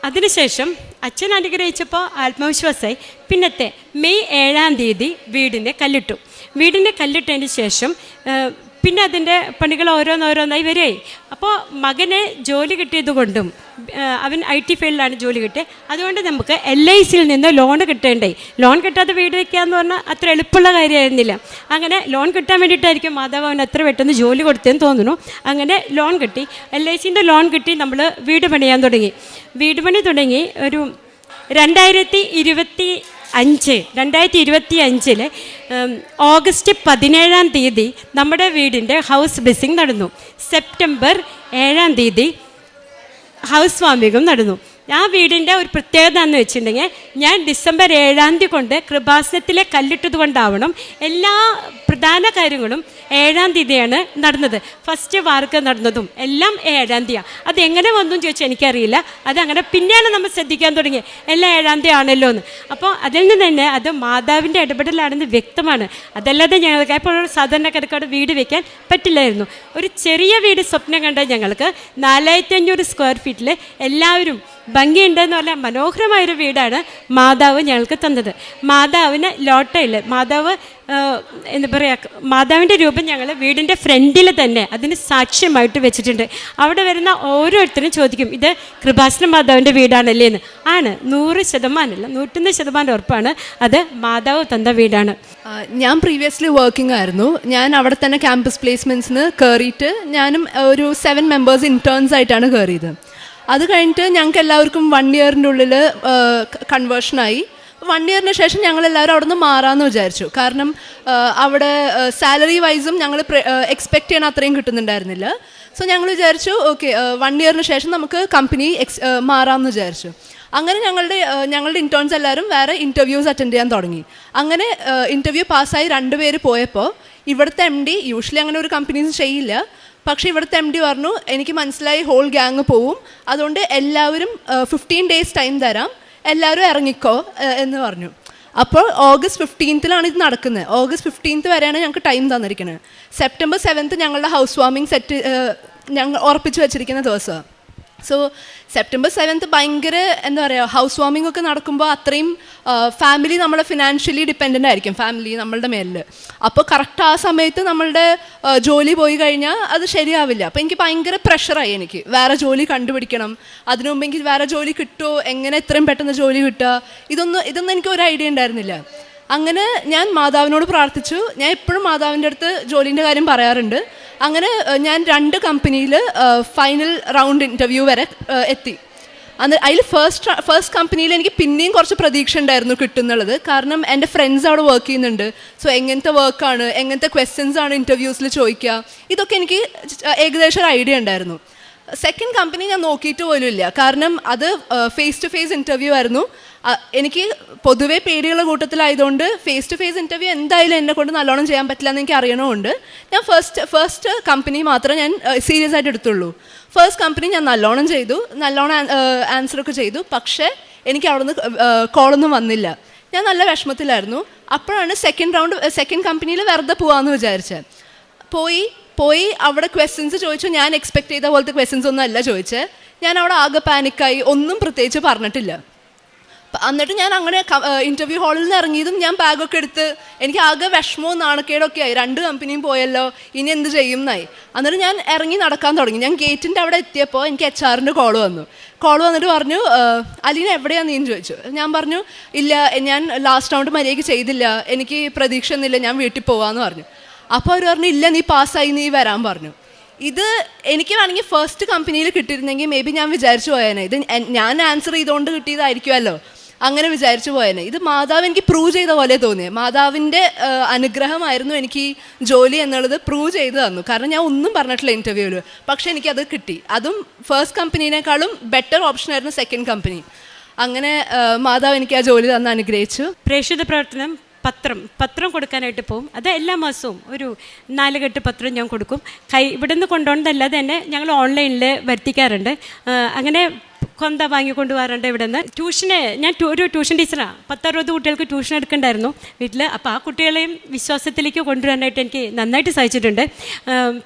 അതിനുശേഷം അച്ഛൻ അനുഗ്രഹിച്ചപ്പോൾ ആത്മവിശ്വാസമായി. പിന്നത്തെ മെയ് 7-ാം തീയതി വീടിന് കല്ലിട്ടു. വീടിന് കല്ലിട്ടതിന് ശേഷം പിന്നെ അതിൻ്റെ പണികൾ ഓരോന്നോരോന്നായി വരികയായി. അപ്പോൾ മകന് ജോലി കിട്ടിയത് കൊണ്ടും അവൻ IT ഫീൽഡിലാണ് ജോലി കിട്ടിയത്. അതുകൊണ്ട് നമുക്ക് LICയിൽ നിന്ന് ലോൺ കിട്ടേണ്ടായി. ലോൺ കിട്ടാതെ വീട് വയ്ക്കാമെന്ന് പറഞ്ഞാൽ അത്ര എളുപ്പമുള്ള കാര്യമായിരുന്നില്ല. അങ്ങനെ ലോൺ കിട്ടാൻ വേണ്ടിയിട്ടായിരിക്കും മാതാവ് അവൻ അത്ര പെട്ടെന്ന് ജോലി കൊടുത്തതെന്ന് തോന്നുന്നു. അങ്ങനെ ലോൺ കിട്ടി, LICൻ്റെ ലോൺ കിട്ടി. നമ്മൾ വീട് പണിയാൻ തുടങ്ങി. വീട് പണി തുടങ്ങി ഒരു 2025 ഓഗസ്റ്റ് 17-ാം തീയതി നമ്മുടെ വീടിൻ്റെ ഹൗസ് ബ്ലെസ്സിങ് നടന്നു. സെപ്റ്റംബർ 7-ാം തീയതി ഹൗസ് വാമികം നടന്നു. ആ വീടിൻ്റെ ഒരു പ്രത്യേകത എന്ന് വെച്ചിട്ടുണ്ടെങ്കിൽ, ഞാൻ ഡിസംബർ 7-ാം തീയതി കൊണ്ട് കൃപാസനത്തിലെ കല്ലിട്ടത് കൊണ്ടാവണം എല്ലാ പ്രധാന കാര്യങ്ങളും 7-ാം തീയതിയാണ് നടന്നത്. ഫസ്റ്റ് വാർക്ക് നടന്നതും എല്ലാം 7-ാം തീയതിയാണ്. അതെങ്ങനെ വന്നു എന്ന് ചോദിച്ചാൽ എനിക്കറിയില്ല. അതങ്ങനെ പിന്നെയാണ് നമ്മൾ ശ്രദ്ധിക്കാൻ തുടങ്ങിയത്, എല്ലാം 7-ാം തീയതി ആണല്ലോ എന്ന്. അപ്പോൾ അതിൽ നിന്ന് തന്നെ അത് മാതാവിൻ്റെ ഇടപെടലാണെന്ന് വ്യക്തമാണ്. അതല്ലാതെ ഞങ്ങൾക്ക് ഇപ്പോൾ സാധാരണക്കാർക്ക് അവിടെ വീട് വയ്ക്കാൻ പറ്റില്ലായിരുന്നു. ഒരു ചെറിയ വീട് സ്വപ്നം കണ്ട ഞങ്ങൾക്ക് 4500 സ്ക്വയർ ഫീറ്റിൽ എല്ലാവരും ഭംഗിയുണ്ടെന്ന് പറഞ്ഞാൽ മനോഹരമായൊരു വീടാണ് മാതാവ് ഞങ്ങൾക്ക് തന്നത്. മാതാവിന് ലോട്ടയിൽ മാതാവ് എന്താ പറയുക, മാതാവിൻ്റെ രൂപം ഞങ്ങൾ വീടിൻ്റെ ഫ്രണ്ടിൽ തന്നെ അതിന് സാക്ഷ്യമായിട്ട് വെച്ചിട്ടുണ്ട്. അവിടെ വരുന്ന ഓരോരുത്തരും ചോദിക്കും, ഇത് കൃപാസന മാതാവിൻ്റെ വീടാണല്ലേ എന്ന്. ആണ്, 100% 101% ഉറപ്പാണ്, അത് മാതാവ് തന്ന വീടാണ്. ഞാൻ പ്രീവിയസ്ലി വർക്കിംഗ് ആയിരുന്നു. ഞാൻ അവിടെ തന്നെ ക്യാമ്പസ് പ്ലേസ്മെൻറ്റ്സിന് കയറിയിട്ട് ഞാനും ഒരു 7 മെമ്പേഴ്സ് ഇൻറ്റേൺസ് ആയിട്ടാണ് കയറിയത്. അത് കഴിഞ്ഞിട്ട് ഞങ്ങൾക്ക് എല്ലാവർക്കും 1 ഇയറിൻ്റെ ഉള്ളിൽ കൺവേർഷനായി. 1 ഇയറിന് ശേഷം ഞങ്ങളെല്ലാവരും അവിടെ നിന്ന് മാറാമെന്ന് വിചാരിച്ചു. കാരണം അവിടെ സാലറി വൈസും ഞങ്ങൾ എക്സ്പെക്റ്റ് ചെയ്യണ അത്രയും കിട്ടുന്നുണ്ടായിരുന്നില്ല. സോ ഞങ്ങൾ വിചാരിച്ചു ഓക്കെ 1 ഇയറിന് ശേഷം നമുക്ക് കമ്പനി മാറാമെന്ന് വിചാരിച്ചു. അങ്ങനെ ഞങ്ങളുടെ ഇൻറ്റേൺസ് എല്ലാവരും വേറെ ഇൻ്റർവ്യൂസ് അറ്റൻഡ് ചെയ്യാൻ തുടങ്ങി. അങ്ങനെ ഇൻ്റർവ്യൂ പാസ്സായി 2 പേര് പോയപ്പോൾ ഇവിടുത്തെ MD, യൂഷ്വലി അങ്ങനെ ഒരു കമ്പനീസ് ചെയ്യില്ല, പക്ഷേ ഇവിടുത്തെ MD പറഞ്ഞു, എനിക്ക് മനസ്സിലായി ഹോൾ ഗ്യാങ് പോവും, അതുകൊണ്ട് എല്ലാവരും 15 days ടൈം തരാം, എല്ലാവരും ഇറങ്ങിക്കോ എന്ന് പറഞ്ഞു. അപ്പോൾ ഓഗസ്റ്റ് 15th ഇത് നടക്കുന്നത്. ഓഗസ്റ്റ് 15th വരെയാണ് ഞങ്ങൾക്ക് ടൈം തന്നിരിക്കുന്നത്. സെപ്റ്റംബർ 7th ഞങ്ങളുടെ ഹൗസ് വാമിങ് ഞങ്ങൾ ഉറപ്പിച്ച് വെച്ചിരിക്കുന്ന ദിവസമാണ്. സോ സെപ്റ്റംബർ 7th ഭയങ്കര എന്താ പറയുക, ഹൗസ് വാമിംഗ് ഒക്കെ നടക്കുമ്പോൾ അത്രയും ഫാമിലി നമ്മളെ ഫിനാൻഷ്യലി ഡിപ്പെൻഡൻ്റ് ആയിരിക്കും, ഫാമിലി നമ്മളുടെ മേലിൽ. അപ്പോൾ കറക്റ്റ് ആ സമയത്ത് നമ്മളുടെ ജോലി പോയി കഴിഞ്ഞാൽ അത് ശരിയാവില്ല. അപ്പോൾ എനിക്ക് ഭയങ്കര പ്രഷറായി, എനിക്ക് വേറെ ജോലി കണ്ടുപിടിക്കണം, അതിനു മുമ്പ് എനിക്ക് വേറെ ജോലി കിട്ടുമോ, എങ്ങനെ എത്രയും പെട്ടെന്ന് ജോലി കിട്ടുക, ഇതൊന്നും എനിക്ക് ഒരു ഐഡിയ ഉണ്ടായിരുന്നില്ല. അങ്ങനെ ഞാൻ മാതാവിനോട് പ്രാർത്ഥിച്ചു. ഞാൻ എപ്പോഴും മാതാവിൻ്റെ അടുത്ത് ജോലീൻ്റെ കാര്യം പറയാറുണ്ട്. അങ്ങനെ ഞാൻ 2 കമ്പനിയിൽ ഫൈനൽ റൗണ്ട് ഇൻ്റർവ്യൂ വരെ എത്തി. അതിൽ ഫസ്റ്റ് കമ്പനിയിൽ എനിക്ക് പിന്നെയും കുറച്ച് പ്രതീക്ഷ ഉണ്ടായിരുന്നു കിട്ടുന്നുള്ളത്. കാരണം എൻ്റെ ഫ്രണ്ട്സ് അവിടെ വർക്ക് ചെയ്യുന്നുണ്ട്. സോ എങ്ങനത്തെ വർക്കാണ്, എങ്ങനത്തെ ക്വസ്റ്റ്യൻസ് ആണ് ഇൻ്റർവ്യൂസിൽ ചോദിക്കുക, ഇതൊക്കെ എനിക്ക് ഏകദേശം ഒരു ഐഡിയ ഉണ്ടായിരുന്നു. സെക്കൻഡ് കമ്പനി ഞാൻ നോക്കിയിട്ട് പോലും ഇല്ല, കാരണം അത് ഫേസ് ടു ഫേസ് ഇൻ്റർവ്യൂ ആയിരുന്നു. എനിക്ക് പൊതുവേ പേടിയുള്ള കൂട്ടത്തിലായതുകൊണ്ട് ഫേസ് ടു ഫേസ് ഇൻ്റർവ്യൂ എന്തായാലും എന്നെ കൊണ്ട് നല്ലോണം ചെയ്യാൻ പറ്റില്ല എന്ന് എനിക്ക് അറിയണമുണ്ട്. ഞാൻ ഫസ്റ്റ് കമ്പനി മാത്രമേ ഞാൻ സീരിയസ് ആയിട്ട് എടുത്തുള്ളൂ. ഫസ്റ്റ് കമ്പനി ഞാൻ നല്ലോണം ചെയ്തു, നല്ലോണം ആൻസറൊക്കെ ചെയ്തു. പക്ഷേ എനിക്ക് അവിടുന്ന് കോളൊന്നും വന്നില്ല. ഞാൻ നല്ല വിഷമത്തിലായിരുന്നു. അപ്പോഴാണ് സെക്കൻഡ് കമ്പനിയിൽ വെറുതെ പോകാമെന്ന് വിചാരിച്ചത്. പോയി അവിടെ ക്വസ്റ്റ്യൻസ് ചോദിച്ചു. ഞാൻ എക്സ്പെക്ട് ചെയ്ത പോലത്തെ ക്വസ്റ്റ്യൻസ് ഒന്നും അല്ല ചോദിച്ചത്. ഞാൻ അവിടെ ആകെ പാനിക്കായി, ഒന്നും പ്രത്യേകിച്ച് പറഞ്ഞിട്ടില്ല. എന്നിട്ട് ഞാൻ അങ്ങനെ ഇൻ്റർവ്യൂ ഹാളിൽ നിന്ന് ഇറങ്ങിയതും ഞാൻ ബാഗൊക്കെ എടുത്ത് എനിക്ക് ആകെ വിഷമവും നാണക്കേടൊക്കെ ആയി. 2 കമ്പനിയും പോയല്ലോ, ഇനി എന്ത് ചെയ്യും എന്നായി. എന്നിട്ട് ഞാൻ ഇറങ്ങി നടക്കാൻ തുടങ്ങി. ഞാൻ ഗേറ്റിൻ്റെ അവിടെ എത്തിയപ്പോൾ എനിക്ക് HR-ൻ്റെ കോൾ വന്നിട്ട് പറഞ്ഞു, അലീന എവിടെയാണ് നീ ചോദിച്ചു. ഞാൻ പറഞ്ഞു, ഇല്ല ഞാൻ ലാസ്റ്റ് റൗണ്ട് മര്യാദയ്ക്ക് ചെയ്തില്ല, എനിക്ക് പ്രതീക്ഷ ഒന്നുമില്ല, ഞാൻ വീട്ടിൽ പോവാമെന്ന് പറഞ്ഞു. അപ്പോൾ അവർ പറഞ്ഞു, ഇല്ല നീ പാസ്സായി, നീ വരാൻ പറഞ്ഞു. ഇത് എനിക്ക് വേണമെങ്കിൽ ഫസ്റ്റ് കമ്പനിയിൽ കിട്ടിയിരുന്നെങ്കിൽ മേ ബി ഞാൻ വിചാരിച്ചു പോയേനെ, ഇത് ഞാൻ ആൻസർ ചെയ്തുകൊണ്ട് കിട്ടിയതായിരിക്കുമല്ലോ, അങ്ങനെ വിചാരിച്ചു പോയേനെ. ഇത് മാതാവ് എനിക്ക് പ്രൂവ് ചെയ്ത പോലെ തോന്നിയത്. മാതാവിൻ്റെ അനുഗ്രഹമായിരുന്നു എനിക്ക് ജോലി എന്നുള്ളത് പ്രൂവ് ചെയ്ത് തന്നു. കാരണം ഞാൻ ഒന്നും പറഞ്ഞിട്ടില്ല ഇൻ്റർവ്യൂവിൽ, പക്ഷെ എനിക്കത് കിട്ടി. അതും ഫസ്റ്റ് കമ്പനീനേക്കാളും ബെറ്റർ ഓപ്ഷനായിരുന്നു സെക്കൻഡ് കമ്പനി. അങ്ങനെ മാതാവ് എനിക്ക് ആ ജോലി തന്ന് അനുഗ്രഹിച്ചു. പ്രേക്ഷിത പ്രവർത്തനം പത്രം കൊടുക്കാനായിട്ട് പോകും. അത് എല്ലാ മാസവും ഒരു 4 കെട്ട് പത്രം ഞാൻ കൊടുക്കും. ഇവിടെ നിന്ന് കൊണ്ടുപോകുന്നതല്ലാതെ തന്നെ ഞങ്ങൾ ഓൺലൈനിൽ വരുത്തിക്കാറുണ്ട്. അങ്ങനെ കൊന്ത വാങ്ങിക്കൊണ്ട് പോകാറുണ്ട്. ഇവിടെ നിന്ന് ഞാൻ ഒരു ട്യൂഷൻ ടീച്ചറാണ്. 10-60 കുട്ടികൾക്ക് ട്യൂഷൻ എടുക്കണ്ടായിരുന്നു വീട്ടിൽ. അപ്പോൾ ആ കുട്ടികളെയും വിശ്വാസത്തിലേക്ക് കൊണ്ടുവരാനായിട്ട് എനിക്ക് നന്നായിട്ട് സാധിച്ചിട്ടുണ്ട്.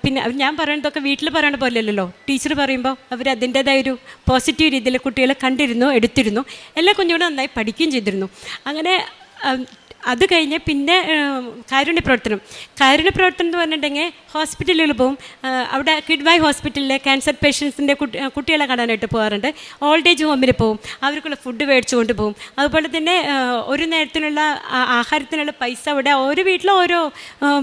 പിന്നെ ഞാൻ പറയുന്നതൊക്കെ വീട്ടിൽ പറയണ പോലെയല്ലല്ലോ, ടീച്ചർ പറയുമ്പോൾ അവർ അതിൻ്റേതായൊരു പോസിറ്റീവ് രീതിയിൽ കുട്ടികളെ കണ്ടിരുന്നു, എടുത്തിരുന്നു. എല്ലാ കുഞ്ഞുങ്ങളും നന്നായി പഠിക്കുകയും ചെയ്തിരുന്നു. അങ്ങനെ അത് കഴിഞ്ഞ് പിന്നെ കാരുണ്യപ്രവർത്തനം എന്ന് പറഞ്ഞിട്ടുണ്ടെങ്കിൽ ഹോസ്പിറ്റലുകളിൽ പോകും. അവിടെ കിഡ്വായ് ഹോസ്പിറ്റലിലെ ക്യാൻസർ പേഷ്യൻസിൻ്റെ കുട്ടികളെ കാണാനായിട്ട് പോകാറുണ്ട്. ഓൾഡ് ഏജ് ഹോമിൽ പോകും, അവർക്കുള്ള ഫുഡ് മേടിച്ചുകൊണ്ട് പോകും. അതുപോലെ തന്നെ ഒരു നേരത്തിനുള്ള ആഹാരത്തിനുള്ള പൈസ അവിടെ ഓരോ വീട്ടിലും ഓരോ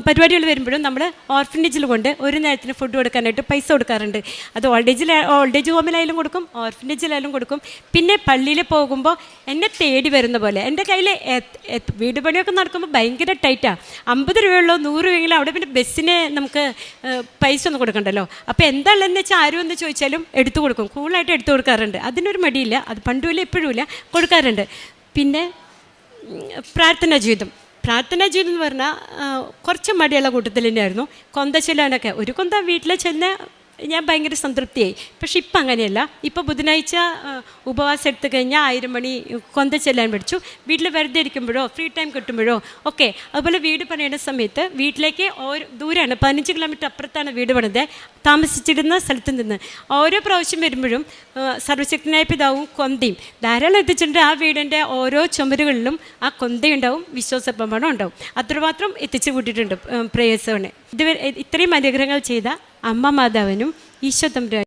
പരിപാടികൾ വരുമ്പോഴും നമ്മൾ ഓർഫനേജിൽ കൊണ്ട് ഒരു നേരത്തിന് ഫുഡ് കൊടുക്കാനായിട്ട് പൈസ കൊടുക്കാറുണ്ട്. അത് ഓൾഡ് ഏജ് ഹോമിലായാലും കൊടുക്കും, ഓർഫനേജിലായാലും കൊടുക്കും. പിന്നെ പള്ളിയിൽ പോകുമ്പോൾ എന്നെ തേടി വരുന്ന പോലെ എൻ്റെ കയ്യിൽ വീട് പണിയൊക്കെ നടക്കുമ്പോൾ ഭയങ്കര ടൈറ്റാണ്. 50 രൂപയുള്ളൂ, 100 രൂപയെങ്കിലും അവിടെ പിന്നെ ബസ്സിന് നമുക്ക് പൈസ ഒന്നും കൊടുക്കണ്ടല്ലോ. അപ്പോൾ എന്താണെന്ന് വെച്ചാൽ ആരും എന്ന് ചോദിച്ചാലും എടുത്തു കൊടുക്കും, കൂളായിട്ട് എടുത്തു കൊടുക്കാറുണ്ട്. അതിനൊരു മടിയില്ല, അത് പണ്ടുമില്ല ഇപ്പോഴുമില്ല, കൊടുക്കാറുണ്ട്. പിന്നെ പ്രാർത്ഥനാ ജീവിതം എന്ന് പറഞ്ഞാൽ കുറച്ച് മടിയുള്ള കൂട്ടത്തിൽ തന്നെയായിരുന്നു. കൊന്ത ചെല്ലാനൊക്കെ ഒരു കൊന്ത വീട്ടിൽ ചെന്ന് ഞാൻ ഭയങ്കര സംതൃപ്തിയായി. പക്ഷെ ഇപ്പം അങ്ങനെയല്ല. ഇപ്പോൾ ബുധനാഴ്ച ഉപവാസം എടുത്തു കഴിഞ്ഞാൽ 1000 മണി കൊന്ത ചെല്ലാൻ പഠിച്ചു. വീട്ടിൽ വെറുതെ ഇരിക്കുമ്പോഴോ ഫ്രീ ടൈം കിട്ടുമ്പോഴോ ഒക്കെ. അതുപോലെ വീട് പണിയുന്ന സമയത്ത് വീട്ടിലേക്ക് ദൂരമാണ്, 15 കിലോമീറ്റർ അപ്പുറത്താണ് വീട് പണിത്. താമസിച്ചിരുന്ന സ്ഥലത്ത് നിന്ന് ഓരോ പ്രാവശ്യം വരുമ്പോഴും സർവശക്തനായ പിതാവും കൊന്തയും ധാരാളം എത്തിച്ചിട്ടുണ്ട്. ആ വീടിൻ്റെ ഓരോ ചുമരുകളിലും ആ കൊന്തയുണ്ടാവും, വിശ്വാസപ്രമാണം ഉണ്ടാവും. അത്രമാത്രം എത്തിച്ചു കൂട്ടിയിട്ടുണ്ട് പ്രേയേഴ്സോനെ. ഇതുവരെ ഇത്രയും അനുഗ്രഹങ്ങൾ ചെയ്ത അമ്മ മാതാവിനും ഈശോ തമ്പുരാനും